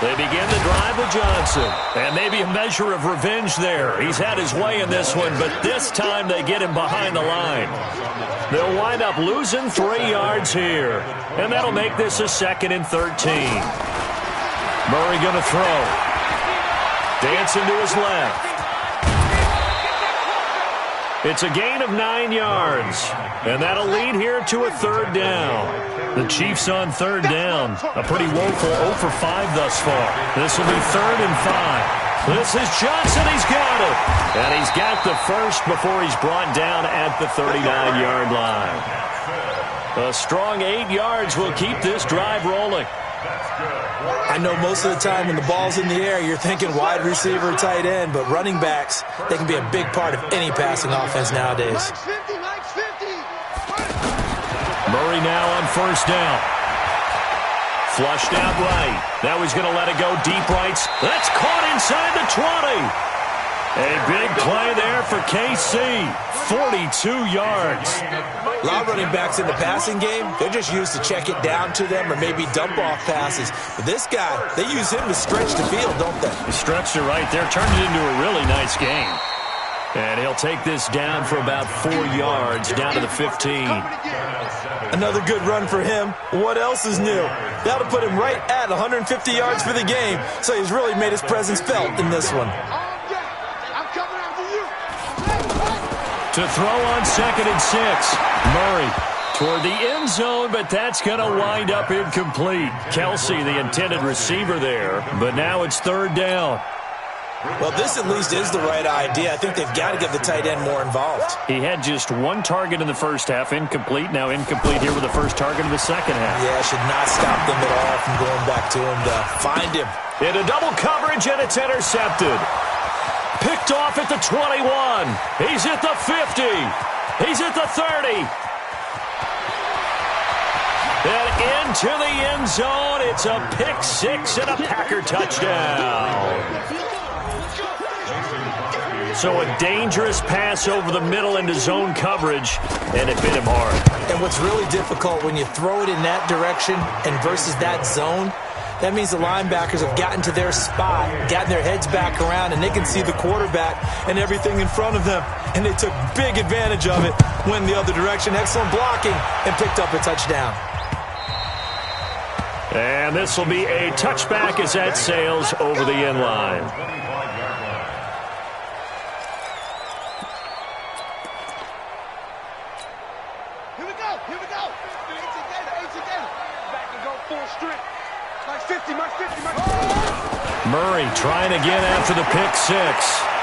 They begin the drive with Johnson. And maybe a measure of revenge there. He's had his way in this one, but this time they get him behind the line. They'll wind up losing 3 yards here. And that'll make this a 2nd and 13. Murray going to throw. Dancing to his left. It's a gain of 9 yards. And that'll lead here to a 3rd down. The Chiefs on 3rd down. A pretty woeful 0 for 5 thus far. This will be 3rd and 5. This is Johnson. He's got it. And he's got the first before he's brought down at the 39-yard line. A strong 8 yards will keep this drive rolling. I know most of the time when the ball's in the air, you're thinking wide receiver, tight end, but running backs, they can be a big part of any passing offense nowadays. Murray now on 1st down. Flushed out right. Now he's going to let it go deep right. That's caught inside the 20. A big play there for KC. 42 yards. A lot of running backs in the passing game, they're just used to check it down to them or maybe dump off passes. But this guy, they use him to stretch the field, don't they? He stretched it right there, turned it into a really nice game. And he'll take this down for about 4 yards, down to the 15. Another good run for him. What else is new? That'll put him right at 150 yards for the game, so he's really made his presence felt in this one. To throw on 2nd and 6. Murray toward the end zone, but that's going to wind up incomplete. Kelsey, the intended receiver there, but now it's 3rd down. Well, this at least is the right idea. I think they've got to get the tight end more involved. He had just 1 target in the first half, incomplete. Now incomplete here with the first target of the second half. Yeah, should not stop them at all from going back to him to find him. Into double coverage, and it's intercepted. Picked off at the 21. He's at the 50. He's at the 30. And into the end zone. It's a pick 6 and a Packer touchdown. So a dangerous pass over the middle into zone coverage, and it hit him hard. And what's really difficult when you throw it in that direction and versus that zone, that means the linebackers have gotten to their spot, gotten their heads back around, and they can see the quarterback and everything in front of them. And they took big advantage of it, went the other direction, excellent blocking, and picked up a touchdown. And this will be a touchback as that sails over the end line. Here we go. Back and go full strength. Mike 50. Murray trying again after the pick 6.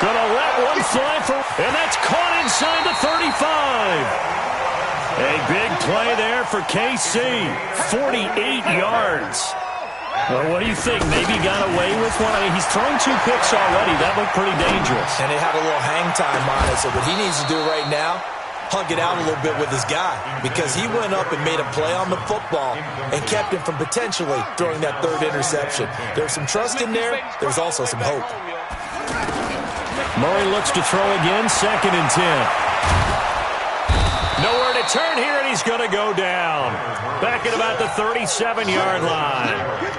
Gonna let one fly for, and that's caught inside the 35. A big play there for KC. 48 yards. Well, what do you think? Maybe he got away with one? I mean, he's thrown 2 picks already. That looked pretty dangerous. And they had a little hang time on it, so what he needs to do right now, hug it out a little bit with his guy, because he went up and made a play on the football and kept him from potentially throwing that 3rd interception. There's some trust in there. There's also some hope. Murray looks to throw again, 2nd and 10. Nowhere to turn here, and he's going to go down. Back at about the 37-yard line.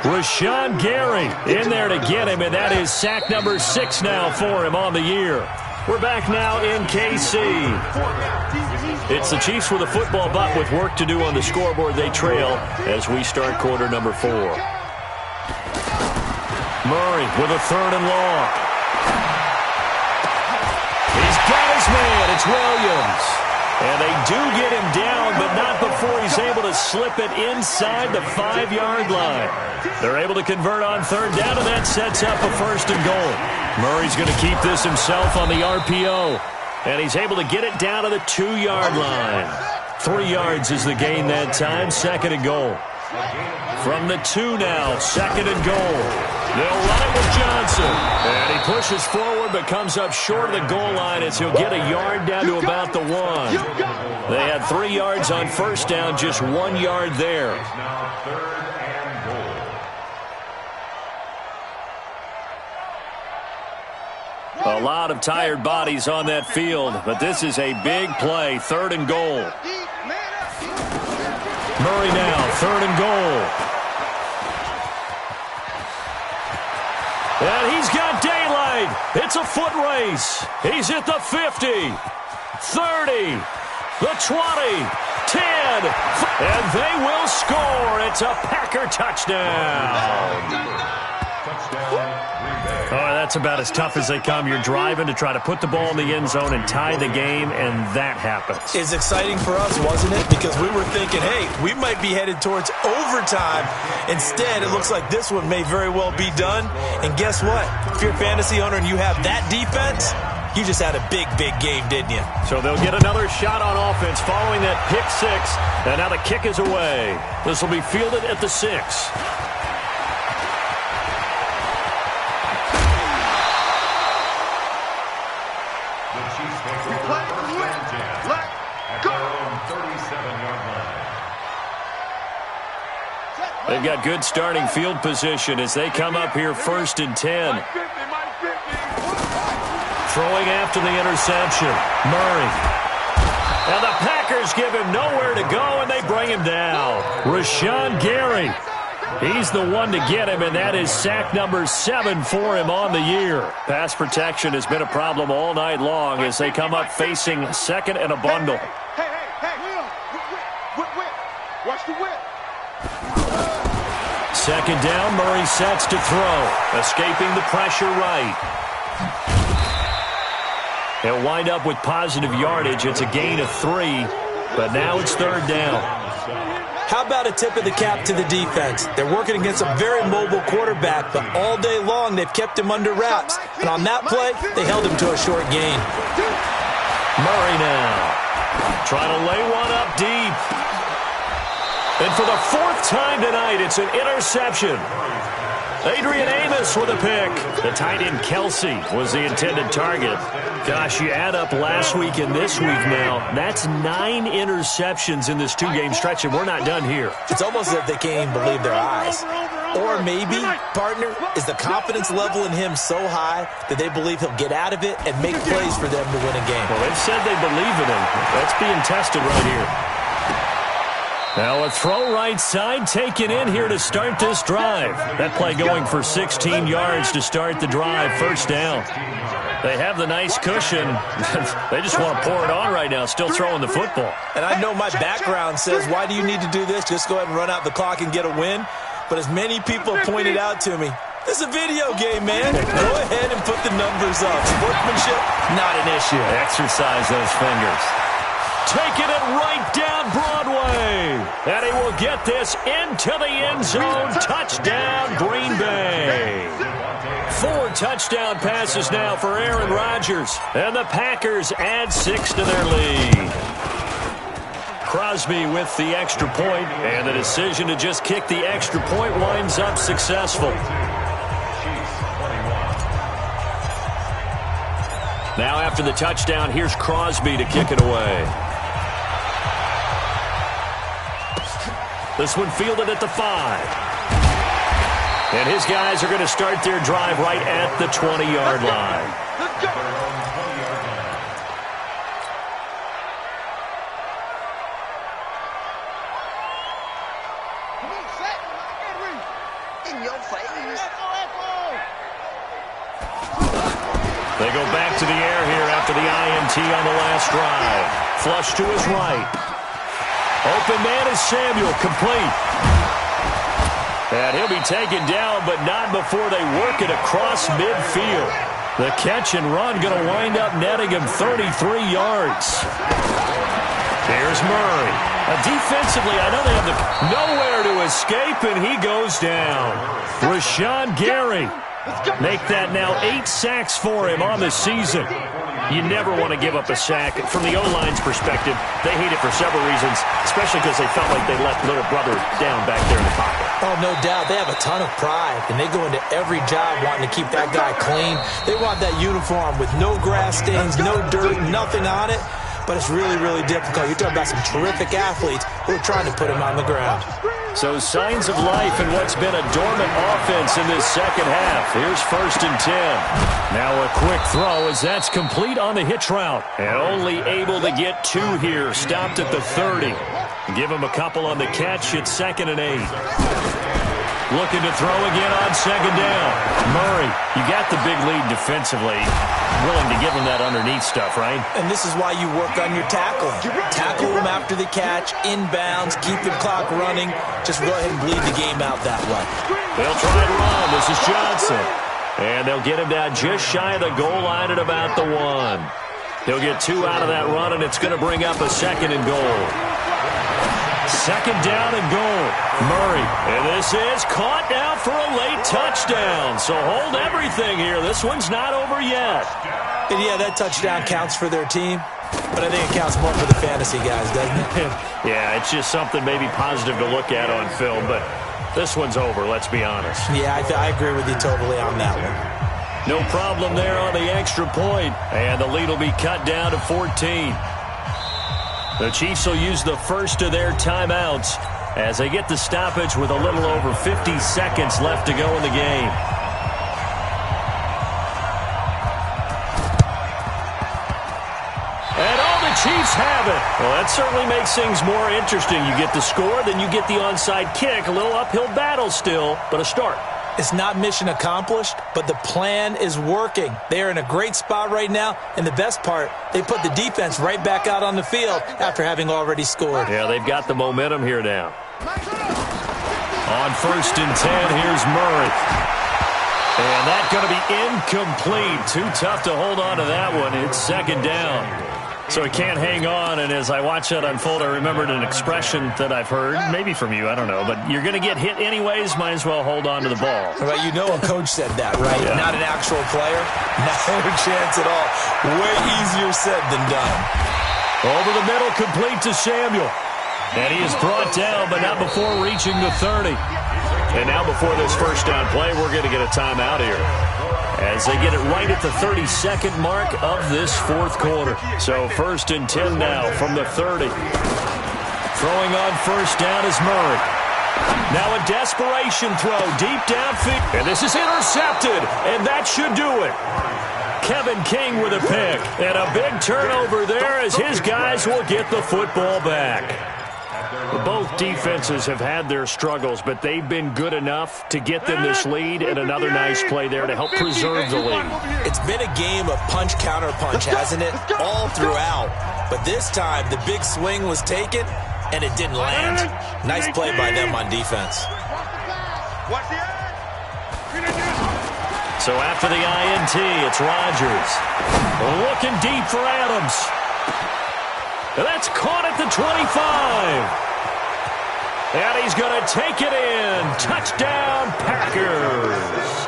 Rashawn Gary in there to get him, and that is sack number 6 now for him on the year. We're back now in KC. It's the Chiefs with a football, but with work to do on the scoreboard. They trail as we start quarter number 4. Murray with a 3rd and long. He's got his man. It's Williams. And they do get him down, but not before he's he's able to slip it inside the 5-yard line. They're able to convert on third down, and that sets up a 1st and goal. Murray's going to keep this himself on the RPO, and he's able to get it down to the 2-yard line. 3 yards is the gain that time, 2nd and goal. From the 2 now, 2nd and goal. They'll run it with Johnson. And he pushes forward but comes up short of the goal line as he'll get a yard down to about the 1. They had 3 yards on 1st down, just 1 yard there. A lot of tired bodies on that field, but this is a big play, 3rd and goal. Murray now, 3rd and goal. And he's got daylight. It's a foot race. He's at the 50, 30, the 20, 10, and they will score. It's a Packer touchdown. Oh, that's about as tough as they come. You're driving to try to put the ball in the end zone and tie the game, and that happens. It's exciting for us, wasn't it? Because we were thinking, hey, we might be headed towards overtime. Instead, it looks like this one may very well be done. And guess what? If you're a fantasy owner and you have that defense, you just had a big, big game, didn't you? So they'll get another shot on offense following that pick 6, and now the kick is away. This will be fielded at the 6. They've got good starting field position as they come up here 1st and 10. Throwing after the interception. Murray. And the Packers give him nowhere to go, and they bring him down. Rashawn Gary. He's the one to get him, and that is sack number 7 for him on the year. Pass protection has been a problem all night long as they come up facing 2nd and a bundle. Hey. Whip. Watch the whip. 2nd down, Murray sets to throw. Escaping the pressure right. He'll wind up with positive yardage. It's a gain of 3, but now it's 3rd down. How about a tip of the cap to the defense? They're working against a very mobile quarterback, but all day long they've kept him under wraps. And on that play, they held him to a short gain. Murray now. Trying to lay one up deep. And for the 4th time tonight, it's an interception. Adrian Amos with a pick. The tight end Kelsey was the intended target. Gosh, you add up last week and this week now, that's 9 interceptions in this 2-game stretch, and we're not done here. It's almost as if they can't even believe their eyes. Or maybe, partner, is the confidence level in him so high that they believe he'll get out of it and make plays for them to win a game. Well, they've said they believe in him. That's being tested right here. Now a throw right side taken in here to start this drive. That play going for 16 yards to start the drive. 1st down. They have the nice cushion. They just want to pour it on right now, still throwing the football. And I know my background says, why do you need to do this? Just go ahead and run out the clock and get a win. But as many people have pointed out to me, this is a video game, man. Go ahead and put the numbers up. Sportsmanship, not an issue. Exercise those fingers. Taking it right down Broadway. And he will get this into the end zone. Touchdown, Green Bay. 4 touchdown passes now for Aaron Rodgers. And the Packers add 6 to their lead. Crosby with the extra point, and the decision to just kick the extra point winds up successful. Now after the touchdown, here's Crosby to kick it away. This one fielded at the 5. And his guys are going to start their drive right at the 20-yard line. Let's go. Come on, set. In your face. They go back to the air here after the INT on the last drive. Flush to his right. Open man is Samuel, complete. And he'll be taken down, but not before they work it across midfield. The catch and run going to wind up netting him 33 yards. Here's Murray. Defensively, I know they have nowhere to escape, and he goes down. Rashawn Gary. Make that now 8 sacks for him on the season. You never want to give up a sack. From the O-line's perspective, they hate it for several reasons, especially because they felt like they let little brother down back there in the pocket. Oh, no doubt. They have a ton of pride, and they go into every job wanting to keep that guy clean. They want that uniform with no grass stains, no dirt, nothing on it. But it's really, really difficult. You're talking about some terrific athletes who are trying to put him on the ground. So signs of life in what's been a dormant offense in this second half. Here's 1st and 10. Now a quick throw as that's complete on the hitch route. And only able to get 2 here. Stopped at the 30. Give him a couple on the catch at 2nd and 8. Looking to throw again on 2nd down. Murray, you got the big lead defensively. Willing to give him that underneath stuff, right? And this is why you work on your tackling. Tackle him after the catch, inbounds, keep the clock running. Just go ahead and bleed the game out that way. They'll try and run. This is Johnson. And they'll get him down just shy of the goal line at about the 1. They'll get 2 out of that run, and it's going to bring up a 2nd and goal. 2nd down and goal. Murray. And this is caught now for a late touchdown. So hold everything here. This one's not over yet. And yeah, that touchdown counts for their team. But I think it counts more for the fantasy guys, doesn't it? Yeah, it's just something maybe positive to look at on film. But this one's over, let's be honest. Yeah, I agree with you totally on that one. No problem there on the extra point. And the lead will be cut down to 14. The Chiefs will use the first of their timeouts as they get the stoppage with a little over 50 seconds left to go in the game. And all the Chiefs have it. Well, that certainly makes things more interesting. You get the score, then you get the onside kick. A little uphill battle still, but a start. It's not mission accomplished, but the plan is working. They are in a great spot right now, and the best part, they put the defense right back out on the field after having already scored. Yeah, they've got the momentum here now. On 1st and 10, here's Murray. And that's going to be incomplete. Too tough to hold on to that one. It's 2nd down. So he can't hang on, and as I watch that unfold, I remembered an expression that I've heard, maybe from you, I don't know, but you're going to get hit anyways, might as well hold on to the ball. Well, you know a coach said that, right? Yeah. Not an actual player? No chance at all. Way easier said than done. Over the middle, complete to Samuel. And he is brought down, but not before reaching the 30. And now before this first down play, we're going to get a timeout here, as they get it right at the 32nd mark of this 4th quarter. So 1st and 10 now from the 30. Throwing on 1st down is Murray. Now a desperation throw deep downfield. And this is intercepted, and that should do it. Kevin King with a pick. And a big turnover there as his guys will get the football back. Both defenses have had their struggles, but they've been good enough to get them this lead, and another nice play there to help preserve the lead. It's been a game of punch-counter-punch, hasn't it? All throughout. But this time, the big swing was taken, and it didn't land. Nice play by them on defense. So after the INT, it's Rodgers. Looking deep for Adams. And that's caught at the 25. And he's going to take it in. Touchdown, Packers.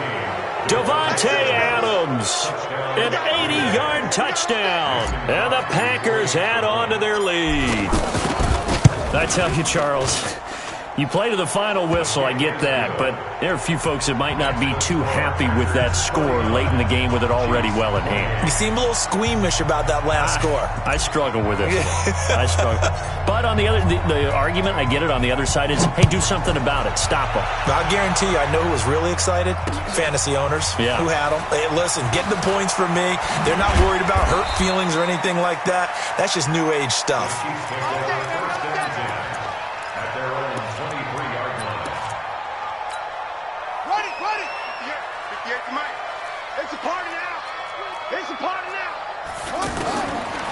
Davante Adams. An 80-yard touchdown. And the Packers add on to their lead. I tell you, Charles, you play to the final whistle, I get that, but there are a few folks that might not be too happy with that score late in the game with it already well in hand. You seem a little squeamish about that last score. I struggle with it. I struggle. But on the other, the argument, I get it, on the other side is, hey, do something about it. Stop them. I'll guarantee you, I know who was really excited. Fantasy owners who had them. Hey, listen, get the points from me. They're not worried about hurt feelings or anything like that. That's just new age stuff.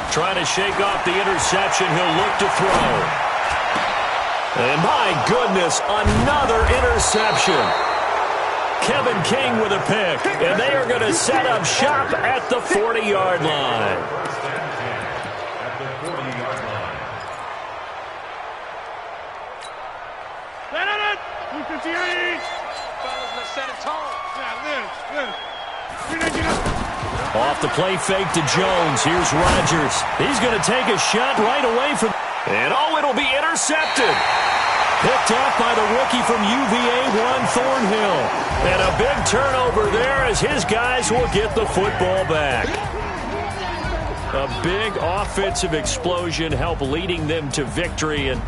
Trying to shake off the interception. He'll look to throw. And my goodness, another interception. Kevin King with a pick. And they are going to set up shop at the 40-yard line. Fellas, let's set a tone. Yeah, Off the play fake to Jones. Here's Rodgers. He's going to take a shot right away from... And it'll be intercepted. Picked off by the rookie from UVA, Juan Thornhill. And a big turnover there as his guys will get the football back. A big offensive explosion helped leading them to victory. And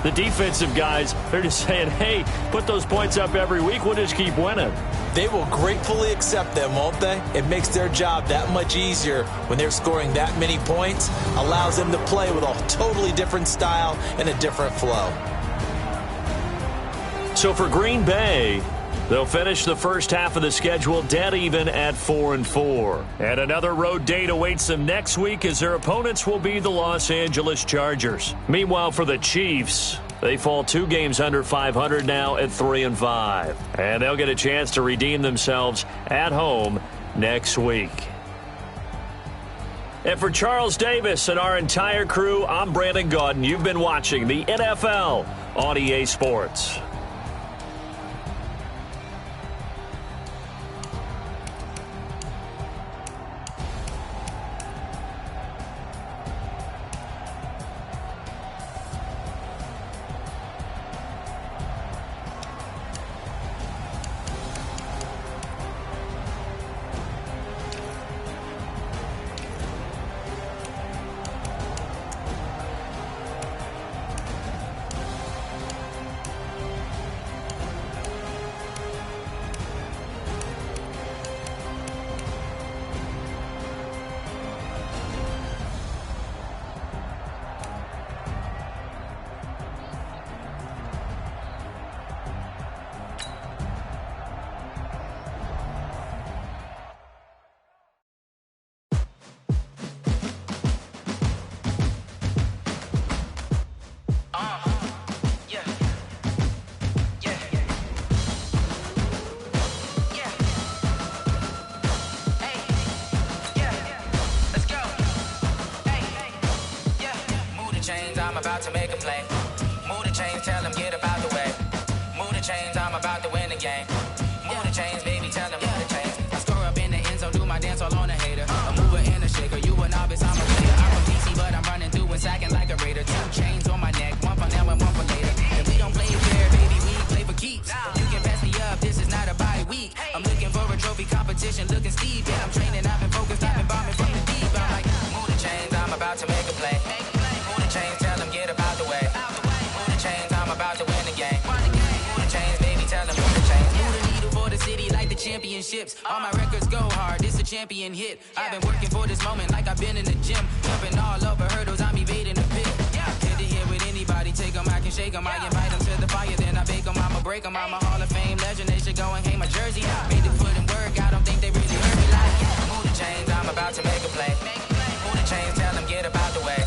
the defensive guys, they're just saying, hey, put those points up every week. We'll just keep winning. They will gratefully accept them, won't they? It makes their job that much easier when they're scoring that many points. Allows them to play with a totally different style and a different flow. So for Green Bay, they'll finish the first half of the schedule dead even at 4-4. And another road date awaits them next week as their opponents will be the Los Angeles Chargers. Meanwhile, for the Chiefs, they fall 2 games under 500 now at 3-5. And they'll get a chance to redeem themselves at home next week. And for Charles Davis and our entire crew, I'm Brandon Gaudin. You've been watching the NFL on EA Sports. About to make a play. Move the chains, tell them get about the way. Move the chains, I'm about to win the game. Move the chains, baby, tell them move the chains. I score up in the end zone, do my dance all on a hater. A mover and a shaker, you a novice, I'm a player. I'm from DC, but I'm running through and sacking like a raider. 2 chains on my neck, 1 for now and 1 for later. If we don't play fair, baby, we play for keeps. You can pass me up, this is not a bye week. I'm looking for a trophy competition, looking steep. Yeah, I'm training, I've been focused, I've been bombing from the deep. I'm like, move the chains, I'm about to make a play. Move the chains, tell them get about the way. Move the chains, I'm about to win the game. Move the chains, baby, tell them move the chains. Move the needle for the city like the championships. All my records go hard, this a champion hit. I've been working for this moment like I've been in the gym. Jumping all over hurdles, I'm evading the pit. Head to head with anybody, take them, I can shake them. I invite them to the fire, then I bake them, I'ma break them. I'm a Hall of Fame legend, they should go and hang my jersey. Made them put in work, I don't think they really heard me like, move the chains, I'm about to make a play. Move the chains, tell them get about the way.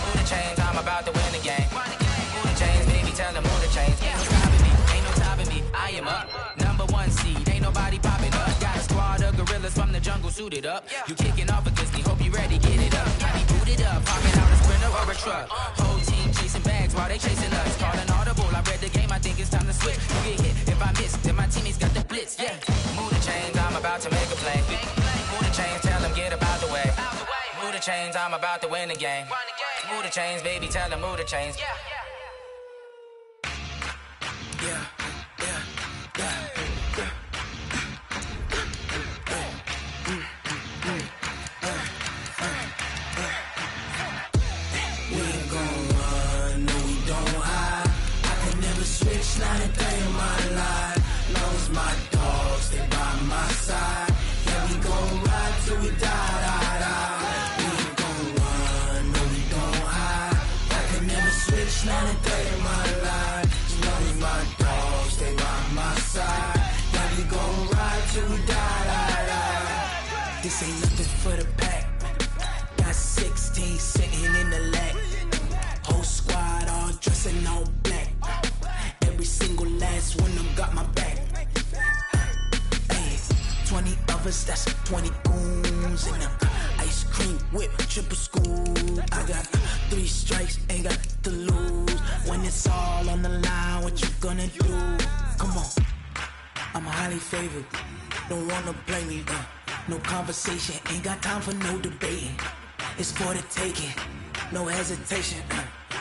Move the chains, I'm about to win the game. Move the chains, baby, tell them move the chains. Ain't no stopping me, ain't no topping me. I am up, #1 seed, ain't nobody popping up. Got a squad of gorillas from the jungle suited up. You kicking off against me, hope you ready, get it up. I be booted up, popping out a sprinter or a truck. Whole team chasing bags while they chasing us. Calling audible, I read the game, I think it's time to switch. You get hit, if I miss, then my teammates got the blitz, yeah. Move the chains, I'm about to make a play. Move the chains, tell them get about the way. Move the chains, I'm about to win the game. Move the chains, baby, tell them move the chains. Yeah. We ain't gon' run, no we don't hide. I can never switch, not a day in my life. Long as my dogs stay by my side. Yeah, we gon' ride till we die. We ain't gon' run, no we don't hide. I can never switch, not a day in my life. As long as my dogs stay by my side. Yeah, we gon' ride till we die. This ain't nothing for the pack. Got 16 sitting in the lag. Whole squad all dressing all black. Every single last one of them got my back. Hey, 20 of us, that's 20 goons in them. Ice cream whip, triple scoop. I got 3 strikes, ain't got to lose. When it's all on the line, what you gonna do? Come Come on. I'm highly favored. Don't wanna blame me. No conversation. Ain't got time for no debating. It's for the taking. No hesitation.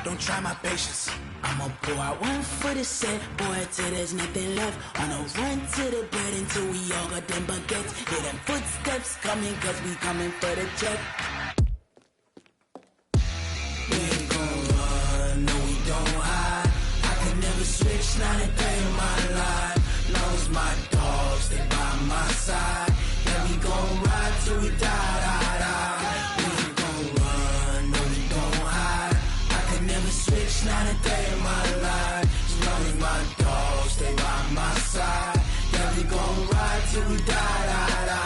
Don't try my patience. I'ma pour out one for the set, boy, till there's nothing left. On a run to the bread until we all got them baguettes. Hear them footsteps coming, cause we coming for the check. We ain't gon' run, no we don't hide. I can never switch, not a day in my life. Long as my dogs, they by my side. Yeah, we gon' ride till we die, die, die. We ain't gon' run, no we don't hide. I can never switch, not a day in my life. As long as my dogs, they by my side. Yeah, we gon' ride till we die, die, die.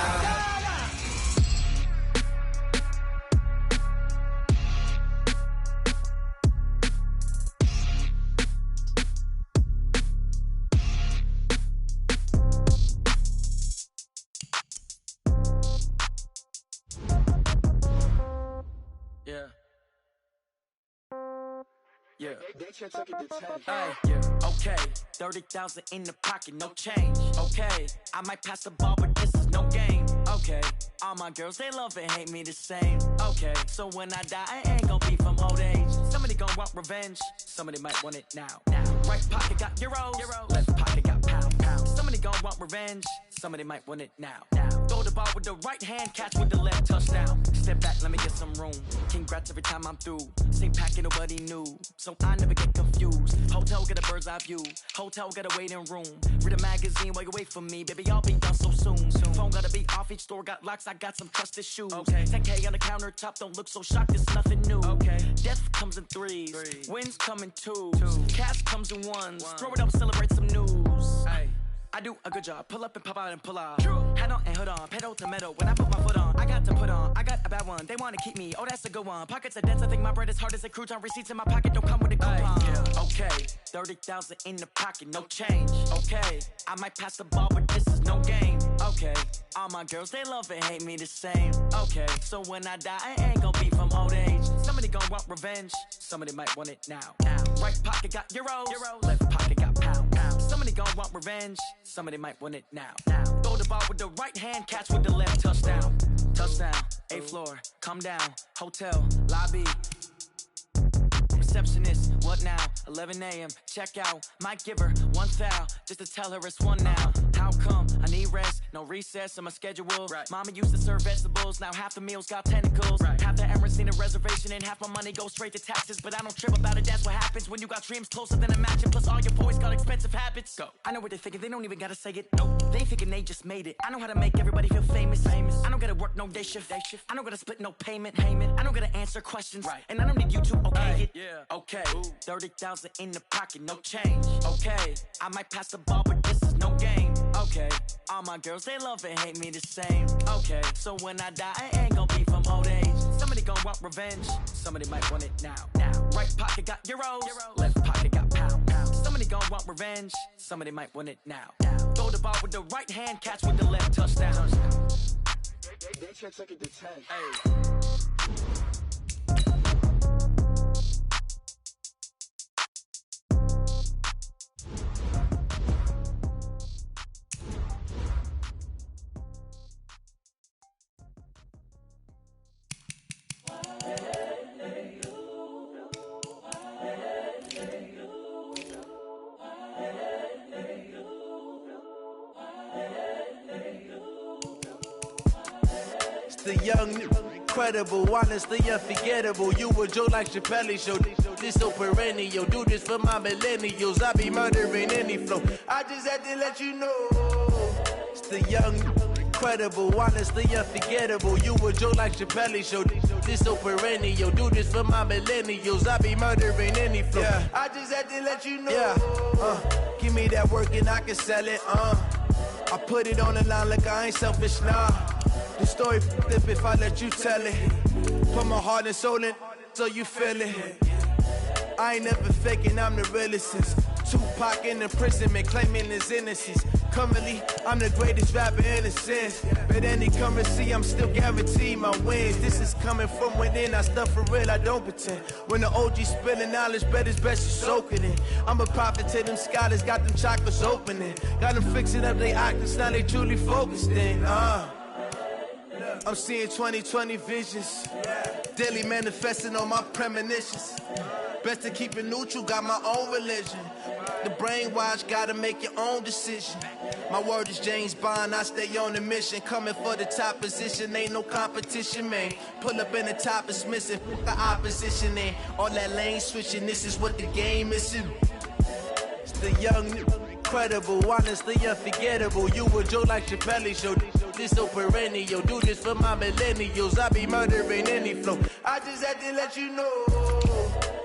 Yeah. Yeah. Hey, yeah. Okay. 30,000 in the pocket, no change. Okay. I might pass the ball, but this is no game. Okay. All my girls, they love and hate me the same. Okay. So when I die, I ain't gon' be from old age. Somebody gon' want revenge. Somebody might want it now. Right pocket got euros. Left pocket got pound. Somebody gon' want revenge. Somebody might want it now. Throw the ball with the right hand, catch with the left, touchdown. Step back, let me get some room. Congrats every time I'm through. Same packet, nobody knew, so I never get confused. Hotel get a bird's eye view. Hotel get a waiting room. Read a magazine while you wait for me, baby. I'll be done so soon. Phone gotta be off. Each store got locks. I got some trusted shoes. Okay. 10K on the countertop. Don't look so shocked. It's nothing new. Okay. Death comes in threes. Wins come in twos. Cash comes in ones. Throw it up, celebrate some news. Hey. I do a good job, pull up and pop out and pull out. Head on and hood on, pedal to metal. When I put my foot on, I got to put on. I got a bad one, they wanna keep me. Oh, that's a good one. Pockets are dense, I think my bread is hard as a crouton. Receipts in my pocket don't come with a coupon. Okay, 30,000 in the pocket, no change. Okay, I might pass the ball, but this is no game. Okay, all my girls, they love and hate me the same. Okay, so when I die, I ain't gon' be from old age. Somebody gon' want revenge, somebody might want it now. Right pocket got euros, left pocket got pound. Somebody gon' want revenge, somebody might want it now. Throw the ball with the right hand, catch with the left, touchdown. Touchdown, 8th floor, come down, hotel, lobby. Receptionist, what now? 11 a.m., check out. Might give her one foul, just to tell her it's one now. How come? I need rest, no recess in my schedule. Mama used to serve vegetables, now half the meals got tentacles. Half the Emirates need a reservation and half my money goes straight to taxes. But I don't trip about it, that's what happens when you got dreams closer than a match. And plus all your boys got expensive habits. Go. I know what they're thinking, they don't even gotta say it. Nope. They ain't thinking they just made it. I know how to make everybody feel famous. I don't gotta work no day shift. I don't gotta split no payment. I don't gotta answer questions. And I don't need you to okay it. Okay, 30,000 in the pocket, no change. Okay, I might pass the ball, but this is no game. Okay, all my girls, they love and hate me the same. Okay, so when I die, I ain't gon' be from old age. Somebody gon' want revenge, somebody might want it now. Right pocket got euros, left pocket got pound. Somebody gon' want revenge, somebody might want it now. Throw the ball with the right hand, catch with the left, touchdown. They should take it to 10. Hey. The young, incredible, honestly unforgettable. You a Joe like Chappelle show. This so perennial. Do this for my millennials. I be murdering any flow. I just had to let you know. It's the young, incredible, honestly unforgettable. You a Joe like Chappelle show. This so perennial. Do this for my millennials. I be murdering any flow. I just had to let you know. Give me that work and I can sell it. I put it on the line like I ain't selfish, nah. The story flip if I let you tell it. Put my heart and soul in so you feel it. I ain't never faking, I'm the realest since Tupac in imprisonment claiming his innocence. Currently, I'm the greatest rapper in a sense. But any currency, I'm still guaranteed my wins. This is coming from within, I stuff for real, I don't pretend. When the OG spilling knowledge, bet it's best you soak it in. I'm a prophet to them scholars, got them chakras opening. Got them fixing up they octaves, now they truly focused in. I'm seeing 2020 visions, daily manifesting on my premonitions. Best to keep it neutral, got my own religion. The brainwash, gotta make your own decision. My word is James Bond, I stay on the mission. Coming for the top position, ain't no competition, man. Pull up in the top is missing, the opposition in. All that lane switching, this is what the game is. It's the young, incredible, honestly unforgettable. You a joke like Chappelle show. This so perennial, do this for my millennials. I be murdering any flow. I just had to let you know.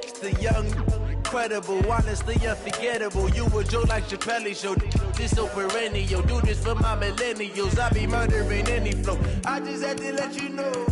It's the young, incredible, honestly unforgettable. You a joke like Chappelle show. This so perennial, do this for my millennials. I be murdering any flow. I just had to let you know.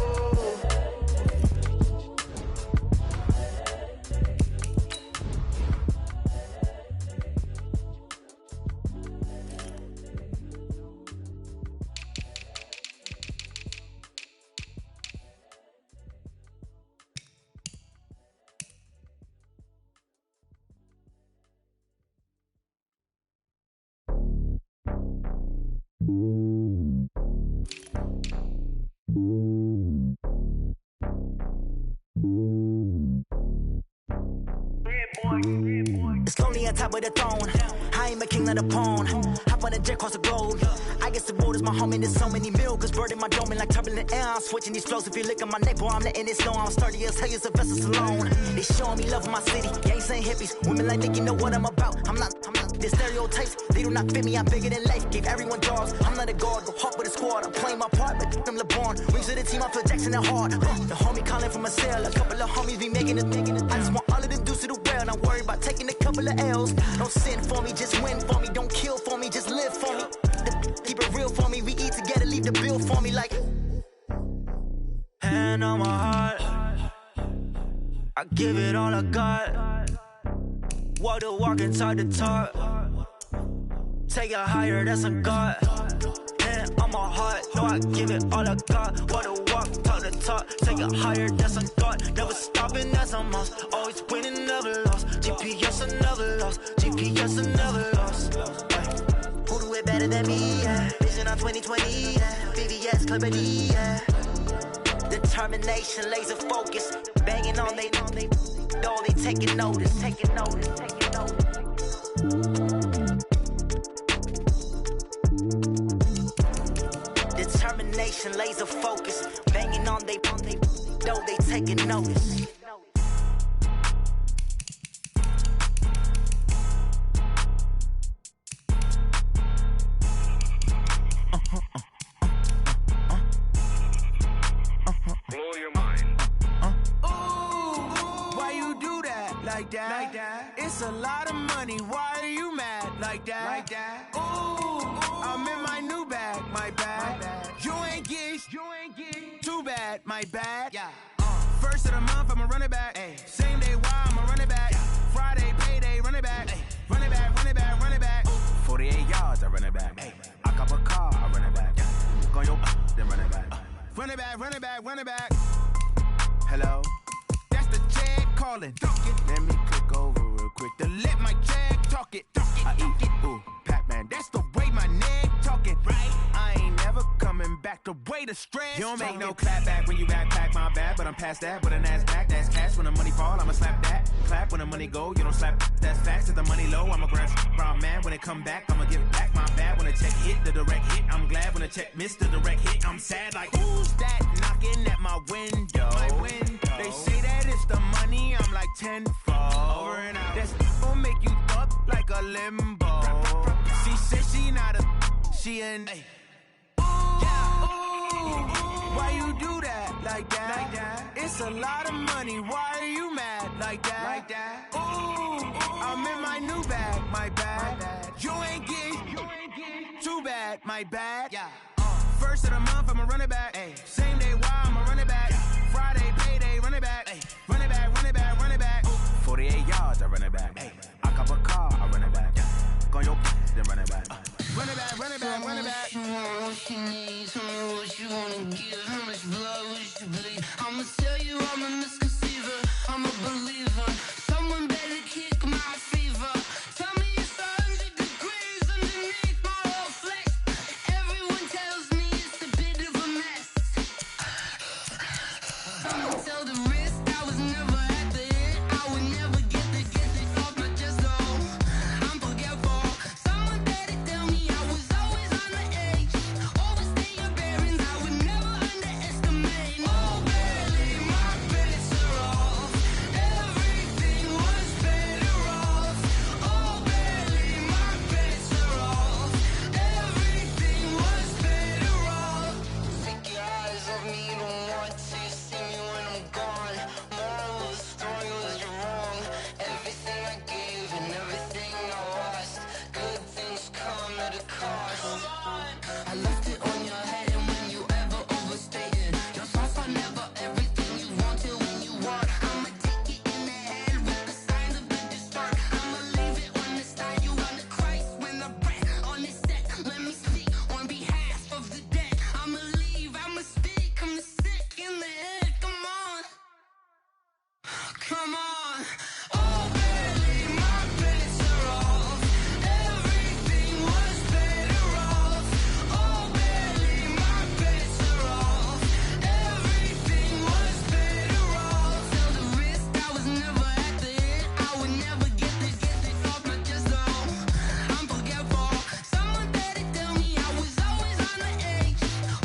It's lonely on top of the throne. I ain't a king of the pawn. Hop on a jet across the globe. I guess the road is my home and there's so many miracles burning my dome like turbulent air. I'm switching these flows. If you look at my neck, boy, I'm letting it slow. I'm sturdy as hell as a vessel alone. They showing me love in my city. Gangs ain't hippies. Women like think you know what I'm about. I'm not. The stereotypes, they do not fit me. I'm bigger than life. Gave everyone jobs. I'm not a guard. Go hard with a squad. I'm playing my part, but I'm LeBron. Wings of the team, I feel Jackson and hard. The homie calling from a cell. A couple of homies be making it. I just want all of them dudes to do well. Not worry about taking a couple of L's. Don't sin for me, just win for me. Don't kill for me, just live for me. Keep it real for me. We eat together, leave the bill for me like. Hand on my heart, I give it all I got. Walk the walk and talk the talk. Take it higher, that's a God. Hand on my heart, no, I give it all I got. Walk the walk, talk the talk. Take it higher, that's a God. Never stopping, that's a must. Always winning, never lost. GPS, I never lost. GPS, I never lost. Who do it better than me? Yeah. Vision on 2020, yeah. VVS, Clippity, yeah. Determination, laser focus. Banging on they door, they taking notice, taking notice, taking notice. Determination, laser focus. Banging on they door, they taking notice. Like that. It's a lot of money. Why are you mad like that? Ooh, I'm in my new bag, my bad. You ain't get too bad, my bad. Yeah. First of the month, I'ma run it back. Ay. Same day, why I'ma run it back. Yeah. Friday, payday, run it back. Ay. Run it back, run it back, run it back. 48 yards, I run it back. Ay. I cop a car, I run it back. Yeah. Go yo, then run it back. Run it back, run it back, run it back. Hello? That's the check calling. Let me click over real quick to let my check talk it. I eat it, ooh, Pac-Man. That's the way my neck talking. Right? I ain't never coming back the way the stress. You don't make no clap back when you backpack my bag, but I'm past that with an ass back. That's cash when the money fall, I'ma slap that. Clap when the money go, you don't slap. That's facts. If the money low, I'ma grab brown man. When it come back, I'ma give back my bad. When the check hit, the direct hit. I'm glad when the check missed the direct hit. I'm sad like who's that knocking at my window? My window. They say that it's the money, I'm like tenfold. Over and out. That's gon' make you up like a limbo. She said she not a, she an. Ooh, yeah. Ooh, why you do that like that? It's a lot of money. Why are you mad like that? Ooh, I'm in my new bag, my bad. You ain't get too bad, my bad. Yeah. First of the month, I'ma run it back. Ay. Same day, why I'ma run it back. Friday, payday, run it back. Ay. Run it back, run it back, run it back. 48 yards, I run it back. Ay. I cop a car, I run it back. Go yo, then run it back. Run it back, run it back, run it back. What you want, what you need, tell me what you wanna give. How much blood would you bleed? I'ma tell you I'm a misconceiver, I'm a believer. Someone better kick my fever. Tell me it's 100 degrees underneath my whole flesh. Everyone tells me it's a bit of a mess. Someone tell the wrist I was never at the hit. I would never get the off my chest though. I'm forgetful. Someone better tell me I was always on the edge. Overstay your bearings, I would never underestimate. Oh barely, my bets are off. Everything was better off. Oh barely, my bets are off. Everything was better off. Take your eyes off me, don't want to see me when I'm gone. Moral of the story was you're wrong. Everything I gave and everything I lost. Good things come at a cost. I left it on your head, and when you ever overstated, your thoughts are never everything you wanted when you want. I'ma take it in the head with the signs of the distort. I'ma leave it on the side. You on the Christ when the breath on this set. Let me speak on behalf of the dead. I'ma leave, I'ma speak. I'm the sick in the head. Come on, come on. Oh, barely, my bets are off. Everything was better off. Oh, barely, my bets are off. Everything was better off. Tell the wrist I was never at the hit. I would never get this off my chest though. I'm forgetful. Someone better tell me I was always on the edge.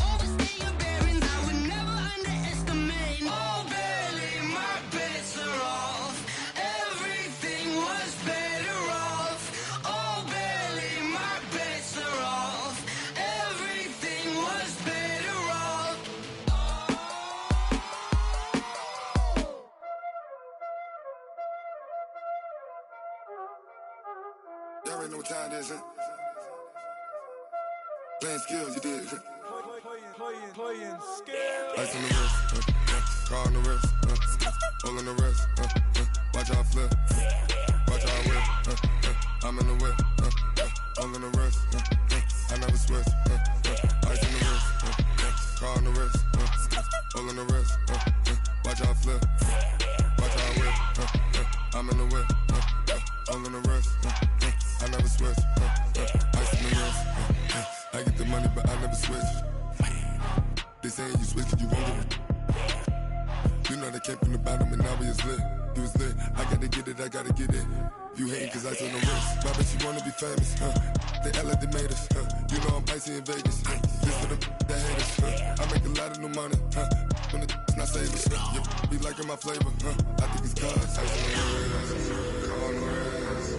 Overstay your bearings, I would never underestimate. Oh, barely, my bets are off. Everything was better off. Oh, barely, my bets are off. Everything was better off. Y'all already know what time it is, huh? Playing skills, you did. Playing skills. Ice on the wrist, car on the wrist, all on the wrist, watch how I flip, watch how I whip, I'm in the whip, all on the wrist, I never switch, ice on the wrist, car on the wrist, all on the wrist, watch how I flip, watch how I whip, I'm in the whip, all on the wrist, I never switch, ice on the wrist, I get the money but I never switch. They saying you switch 'cause you won't get it. You know they came from the bottom and now we is lit. You was lit, I gotta get it, I gotta get it. You hating 'cause ice on the wrist. My bitch, you wanna be famous, They act like they made us, You know I'm icy in Vegas, This for the that hate us, I make a lot of new money, When it's not savers, You be liking my flavor, I think it's cause ice on the wrist, on the wrist,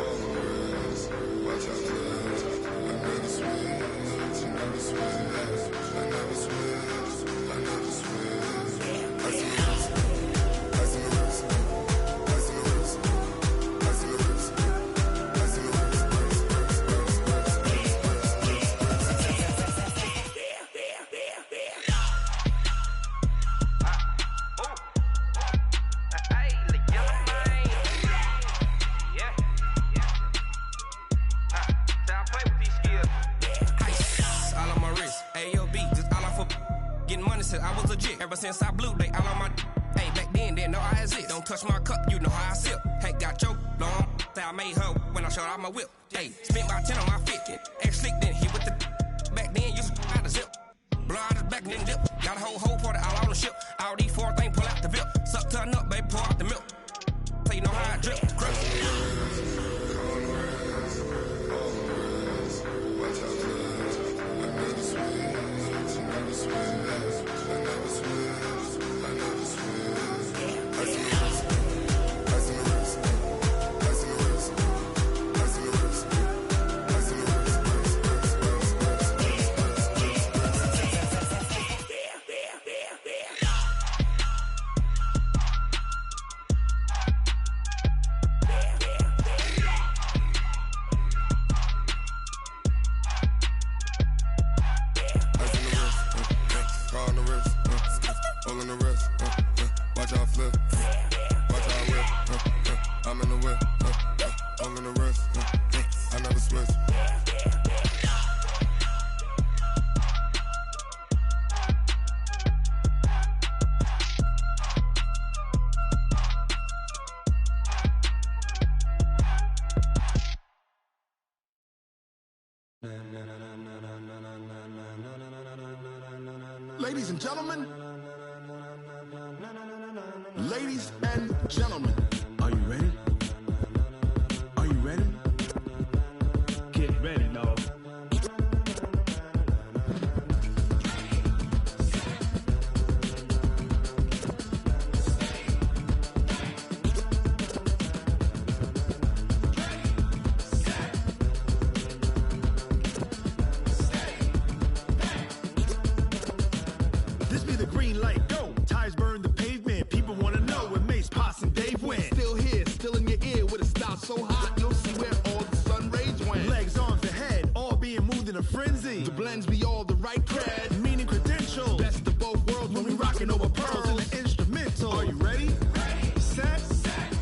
on the wrist. Watch out, cuz I never switch, I never switch, I never switch, I never switch. Ice on the wrist, ice on the wrist, ice on the wrist, ice on the wrist, ice on the wrist, I was legit ever since I blew they all on my. Hey, back then didn't know I exist. Don't touch my cup, you know how I sip. Hey, got your long. I made her when I showed out my whip. Hey, spent about 10 on my fit. X slick then hit with the. Back then used to out the zip. Blow out the back then dip. Got a whole party all on the ship. All these four things pull out the VIP. Suck turn up, baby, pour out the milk. So you know how I drip. Crush. Ladies and gentlemen, ladies and gentlemen, are you ready? Are you ready? Get ready, dog. This be the green light, go. Tires burn the pavement. People wanna know when Mace, Potts, and Dave went. Still here, still in your ear with a style so hot, you'll see where all the sun rays went. Legs, arms, the head, all being moved in a frenzy. The blends be all the right cred, meaning credentials. best of both worlds when we rockin' over pearls. In the instrumental. Are you ready? Set,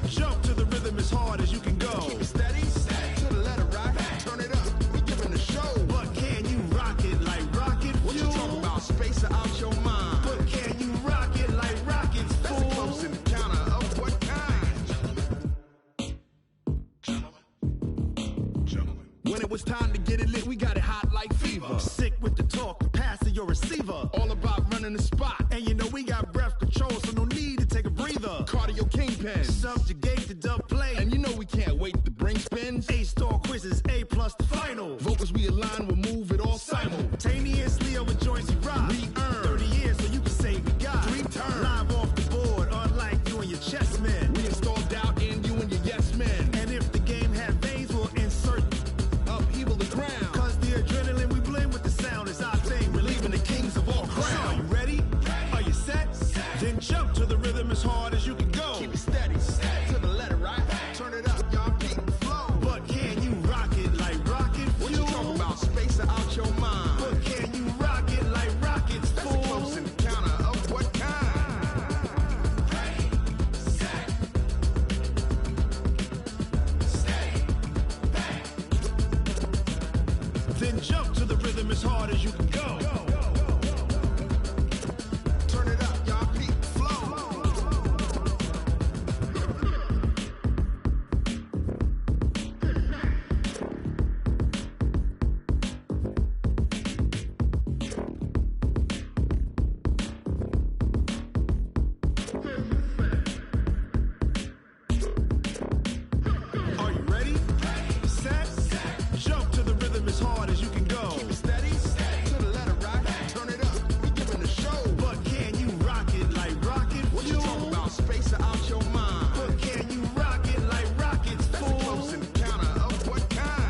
jump to the rhythm as hard as you can go. Keep it steady, to the letter right, turn it up, we giving a show. But can you rock it like rocket fuel? What you talking about, space out your mind? But can you rock it like rockets, That's fool? a close encounter of what kind? When it was time to get it lit, we got it hot like fever. Sick with the talk, pass to your receiver. All about running the spot. And you know we got breath control, so no need to take a breather. Cardio kingpin. Subjugate the dub play. And you know we can't wait to bring spins. A-star quizzes, A+ the final. Vocals we align, we'll move it all Simultaneously over joints we rock. We earn 30 years so you can say we got 3 turns. live off the board, unlike you and your chess men. We install doubt in you and your yes men. And if the game had veins, we'll insert Upheaval the ground. cause the adrenaline we blend with the sound is our thing. Relieving the kings of all crown. Are you ready? Are you set? Then jump to the rhythm as hard as you can go. Keep it steady, to the letter right. Turn it up, y'all beat the flow. But can you rock it like rocket fuel? What you talking about, space out your mind? But can you rock it like rockets, That's fool? a close encounter of what kind? Then jump to the rhythm as hard as you can go. Turn it up, y'all beat the flow. Are you ready? Set, jump to the rhythm as hard as you can go. Keep it steady, to the letter right. Turn it up, we giving a show. But can you rock it like rocket What you fuel? talking about, space out your mind? But can you rock it like rockets, That's a fool? close encounter of what kind?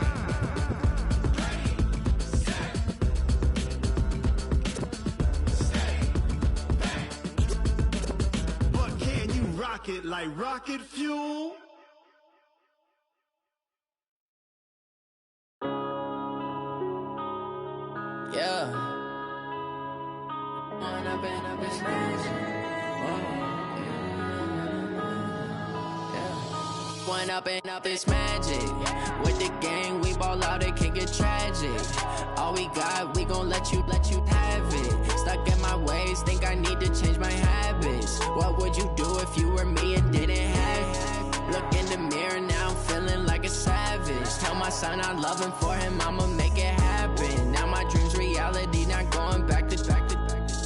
But can you rock it like rocket fuel? Yeah. One up and up is magic. With the gang, we ball out, it can get tragic. All we got, we gon' let you have it. Stuck in my ways, think I need to change my habits. What would you do if you were me and didn't have it? Look in the mirror now, I'm feeling like a savage. Tell my son I love him, for him I'ma make it happen. Now my dream's reality, not going back to.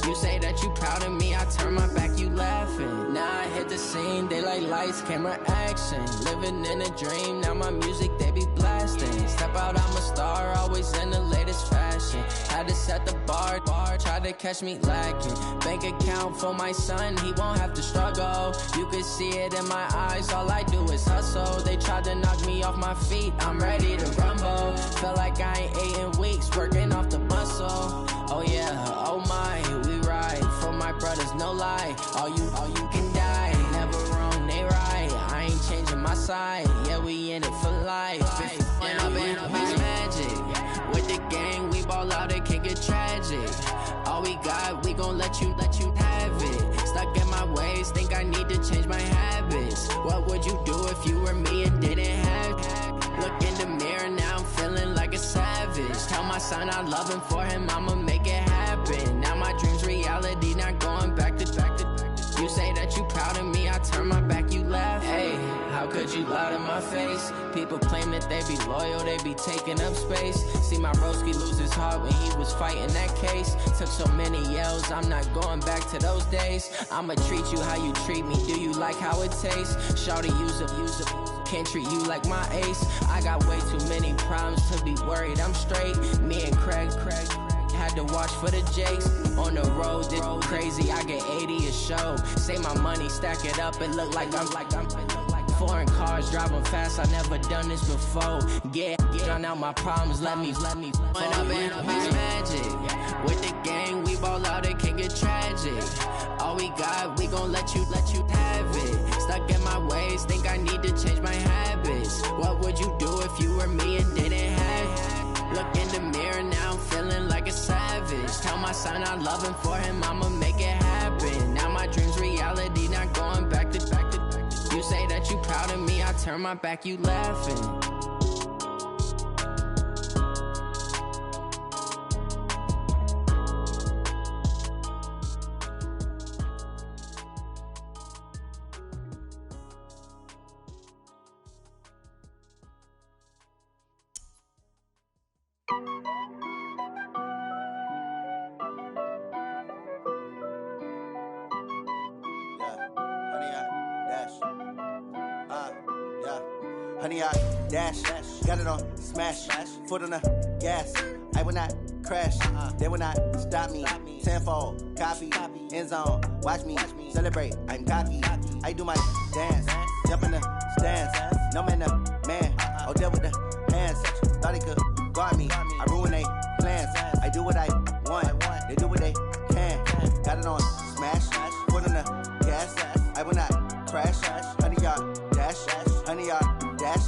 You say that you proud of me, I turn my back, you laughing. Now I hit the scene, they like lights, camera, action. Living in a dream, now my music, they be blasting. Step out, I'm a star, always in the latest fashion. Had to set the bar, try to catch me lacking. Bank account for my son, he won't have to struggle. You can see it in my eyes, all I do is hustle. They tried to knock me off my feet, I'm ready to rumble. Feel like I ain't ate in weeks, working off the muscle. Oh yeah, oh my, we ride for my brothers, no lie. All you can die, never wrong, they right. I ain't changing my side, yeah, we in it for life. And up is magic. With the gang, we ball out, it can get tragic. All we got, we gon' let you have it. Stuck in my ways, think I need to change my habits. What would you do if you were me and didn't have it? Look in the mirror now, I'm feeling like a savage. Tell my son I love him, for him I'ma make it happen. Now my dream's reality, not going back to. You say that you proud of me, I turn my back, you laugh. Hey, how could you lie to my face? People claim that they be loyal, they be taking up space. See my broski lose his heart when he was fighting that case. Took so many yells, I'm not going back to those days. I'ma treat you how you treat me, do you like how it tastes? Shawty, use up, can't treat you like my ace. I got way too many problems to be worried, I'm straight. Me and Craig had to watch for the Jakes. On the road, this crazy, I get 80 a show. Say my money, stack it up, it look like I'm foreign cars, driving fast, I never done this before. Get on out my problems, let me When up in this magic, with the gang, we ball out, it can get tragic. All we got, we gon' let you have it. Stuck in my ways, think I need to change my habits. What would you do if you were me and didn't have it? Look in the mirror now, I'm feeling like a savage. Tell my son I love him, for him I'ma make it happen. Now my dream's reality, not going back to. You say that you proud of me, I turn my back, you laughing. Honey, I dash, got it on smash, foot on the gas. I will not crash, they will not stop me. Tenfold, copy, end zone, watch me celebrate. I'm cocky, I do my dance, jump in the stands. No man, the man, oh, deal with the hands. Thought he could guard me, I ruin they plans. I do what I want, they do what they can. Got it on smash, foot on the gas. I will not crash, honey, y'all dash, honey, y'all dash,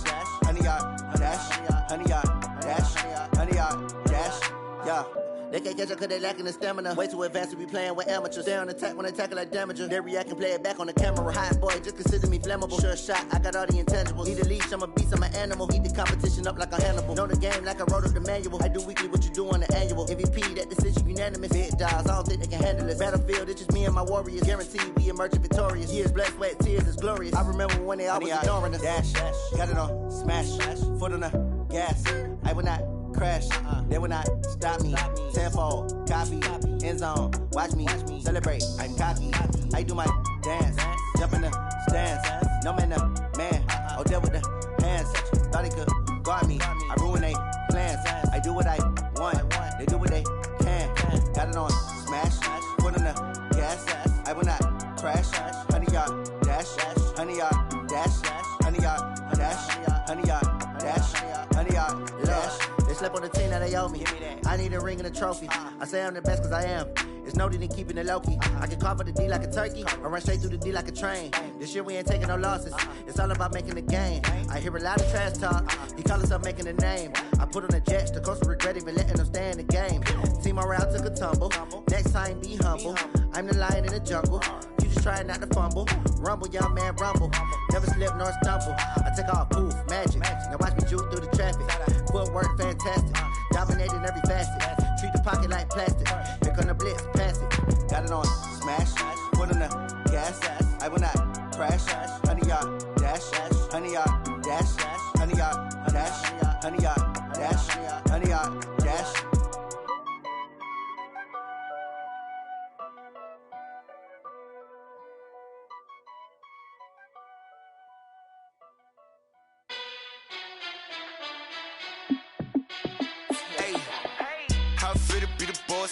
honey, y'all dash, honey, y'all dash, honey, y'all dash, yeah. They can't catch up cause they lacking the stamina. Way too advanced to be playing with amateurs. Stay on attack when they tackle like damager. They react and play it back on the camera. Hot boy, just consider me flammable. Sure shot, I got all the intangibles. Need a leash, I'm a beast, I'm an animal. Heat the competition up like a Hannibal. Know the game like I wrote up the manual. I do weekly what you do on the annual. MVP, that decision unanimous. Big dogs, I don't think they can handle it. Battlefield, it's just me and my warriors. Guaranteed we emerging victorious. Years, blood, sweat, tears, it's glorious. I remember when they always ignoring us. Dash, got it on smash, foot on the gas. I will not crash, they will not stop me. Tenfold, copy, end zone, watch me celebrate. I'm cocky, I do my dance, jump in the stands. No man, the man, oh, deal with the hands. Thought he could guard me, I ruin they plans. I do what I want, they do what they can. Got it on smash, foot on the gas. I will not crash, honey, y'all dash, honey, y'all dash, honey, y'all dash, honey, y'all dash, honey, y'all dash. They slept on the team that they owe me. I need a ring and a trophy. I say I'm the best cause I am. It's no need in keeping it low-key. I can carve up the D like a turkey or run straight through the D like a train. This year we ain't taking no losses. It's all about making the game. I hear a lot of trash talk. He call himself making a name. I put on the jets. The coach will regret even letting them stay in the game. Team morale took a tumble. Next time be humble. I'm the lion in the jungle. You just trying not to fumble. Rumble, young man, rumble. Never slip nor stumble. I take off, poof, magic. Now watch me juke through the traffic. Footwork fantastic. Dominating every facet. Treat the pocket like plastic. Here come the blitz, pass it. Got it on smash. Foot on the gas. I will not crash. Honey, y'all dash. Honey, y'all dash. Honey, y'all dash. Honey, y'all dash. Honey, y'all dash.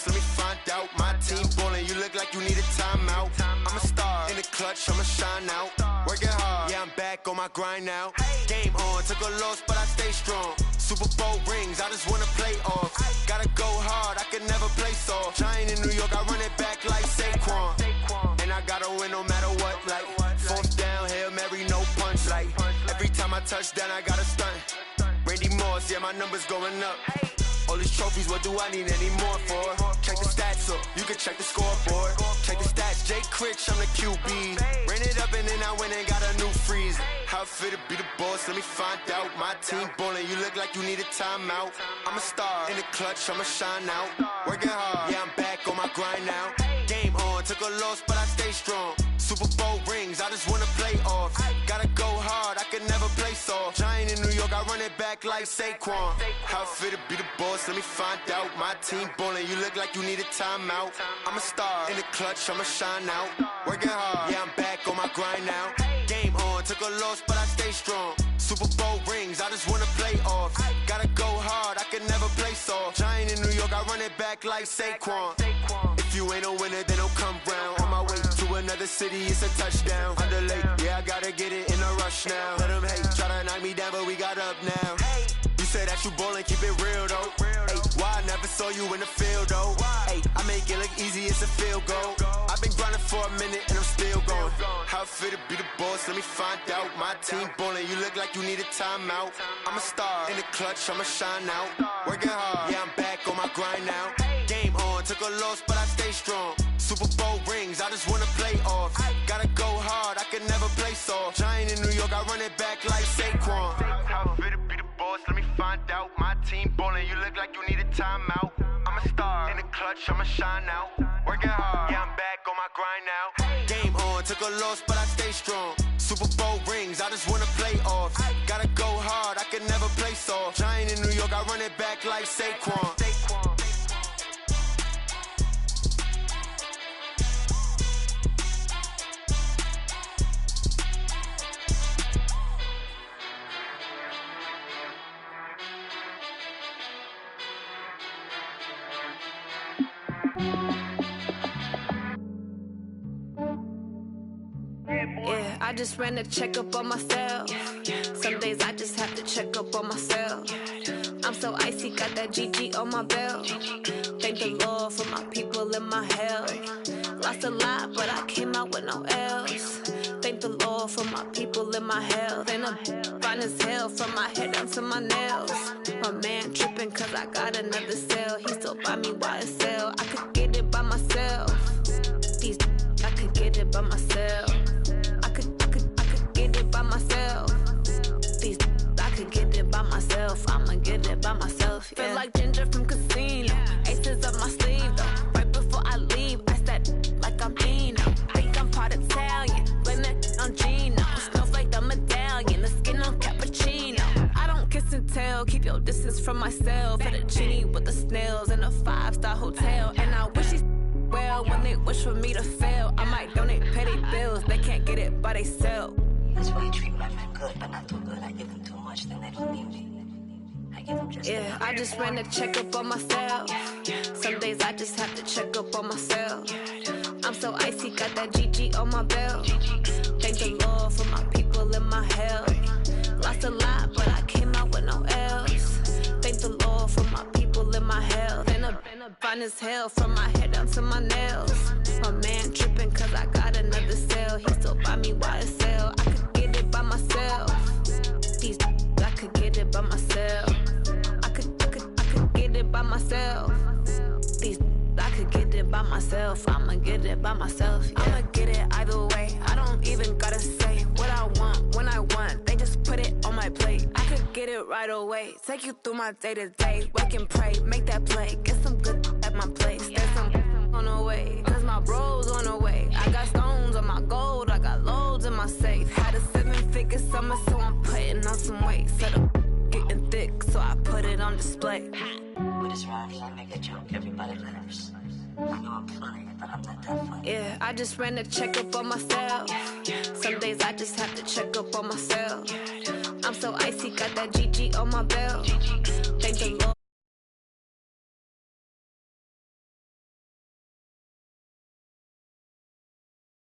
Let me find out. My team ballin', you look like you need a timeout. I'm a star in the clutch, I'ma shine out. Working hard, yeah, I'm back on my grind now. Game on, took a loss, but I stay strong. Super Bowl rings, I just wanna play off. Gotta go hard, I can never play soft. Giant in New York, I run it back like Saquon. And I gotta win no matter what, like fourth down, Hail Mary, no punch. Like every time I touch down, I gotta stunt. Randy Moss, yeah, my numbers going up. All these trophies, what do I need any more for? Check the stats up, you can check the scoreboard. Check the stats, Jay Critch, I'm the QB. Ran it up and then I went and got a new freeze. How it fit to be the boss, let me find out. My team ballin', you look like you need a timeout. I'm a star, in the clutch, I'ma shine out. Working hard, yeah, I'm back on my grind now. Game on, took a loss, but I stay strong. Super Bowl rings, I just wanna play off. Gotta go hard, I can never play soft. Giant in New York, I run it back like Saquon. How it fit to be the boss, let me find out. My team ballin', you look like you need a timeout. I'm a star, in the clutch, I'ma shine out. Working hard, yeah, I'm back on my grind now. Game on, took a loss, but I stay strong. Super Bowl rings, I just wanna play off. Gotta go hard, I can never play soft. Giant in New York, I run it back like Saquon. If you ain't a winner, then don't come round. On my way to another city, it's a touchdown. Underlay, yeah, I gotta get it in a rush now. Let them hate, try to knock me down, but we got up now. You say that you ballin', keep it real though. Hey, why I never saw you in the field though? Hey, I make it look easy, it's a field goal. I've been grinding for a minute and I'm still going. How it fit to be the boss, let me find out. My team ballin', you look like you need a timeout. I'm a star, in the clutch, I'ma shine out. Working hard, yeah, I'm back on my grind now. Game on, took a loss, but I stay strong. Super Bowl rings, I just wanna play off. Gotta go hard, I can never play soft. Giant in New York, I run it back like Saquon. How it fit to be the boss, let me find out. My team ballin', you look like you need a timeout. I'm a star, in the clutch, I'ma shine out. Working hard, yeah, I'm back on my grind now. Game on, took a loss, but I stay strong. Super Bowl rings, I just wanna play off. Gotta go hard, I can never play soft. Giant in New York, I run it back like Saquon. Yeah, I just ran a checkup on myself. Some days I just have to check up on myself. I'm so icy, got that GG on my belt. Thank the Lord for my people and my health. Lost a lot, but I came out with no L's. Thank the Lord for my people and my health. And I'm fine as hell from my head down to my nails. My man tripping cause I got another cell. He still buy me YSL. I could get it by myself. These I could get it by myself. I could get it by myself. These I could get it by myself. I'ma get it by myself. Yeah. Feel like Ginger from Casino. Aces up my sleeve though. Right before I leave, I said like I'm Dino. Think I'm part Italian. Blame it on Gino. Snowflake the medallion. The skin on cappuccino. I don't kiss and tell. Keep your distance from myself. At a genie with the snails in a 5-star hotel. And I wish he's well when they wish for me to fail. I might donate petty bills. They can't get it by they sell. That's why you treat my friend good, but not too good. I give them too much, then they don't need me. I give them just yeah, I just ran a checkup on myself. Some days I just have to check up on myself. I'm so icy, got that GG on my belt. Thank the Lord for my people and my health. Lost a lot, but I came out with no L's. Thank the Lord for my people and my health. And I'm fine as hell from my head down to my nails. My man tripping cause I got another cell. He still buy me YSL. I could get it by myself. These I could get it by myself. I could get it by myself. These I could get it by myself. I'ma get it by myself. Yeah. I'ma get it either way. I don't even gotta say what I want when I want. They just put it on my plate. I could get it right away. Take you through my day to day. Wake and pray, make that play. Get some good at my place. There's some on the way, cause my bros on the way. I got stones on my gold. I got loads in my safe. Had a 7-figure summer, so I'm putting on some weight. Set up getting thick, so I put it on display. With this rhyme, I make a joke, everybody laughs. I know I'm funny, but I'm not that funny. Yeah, I just ran a checkup on myself. Some days I just have to check up on myself. I'm so icy, got that GG on my belt. Thank the Lord.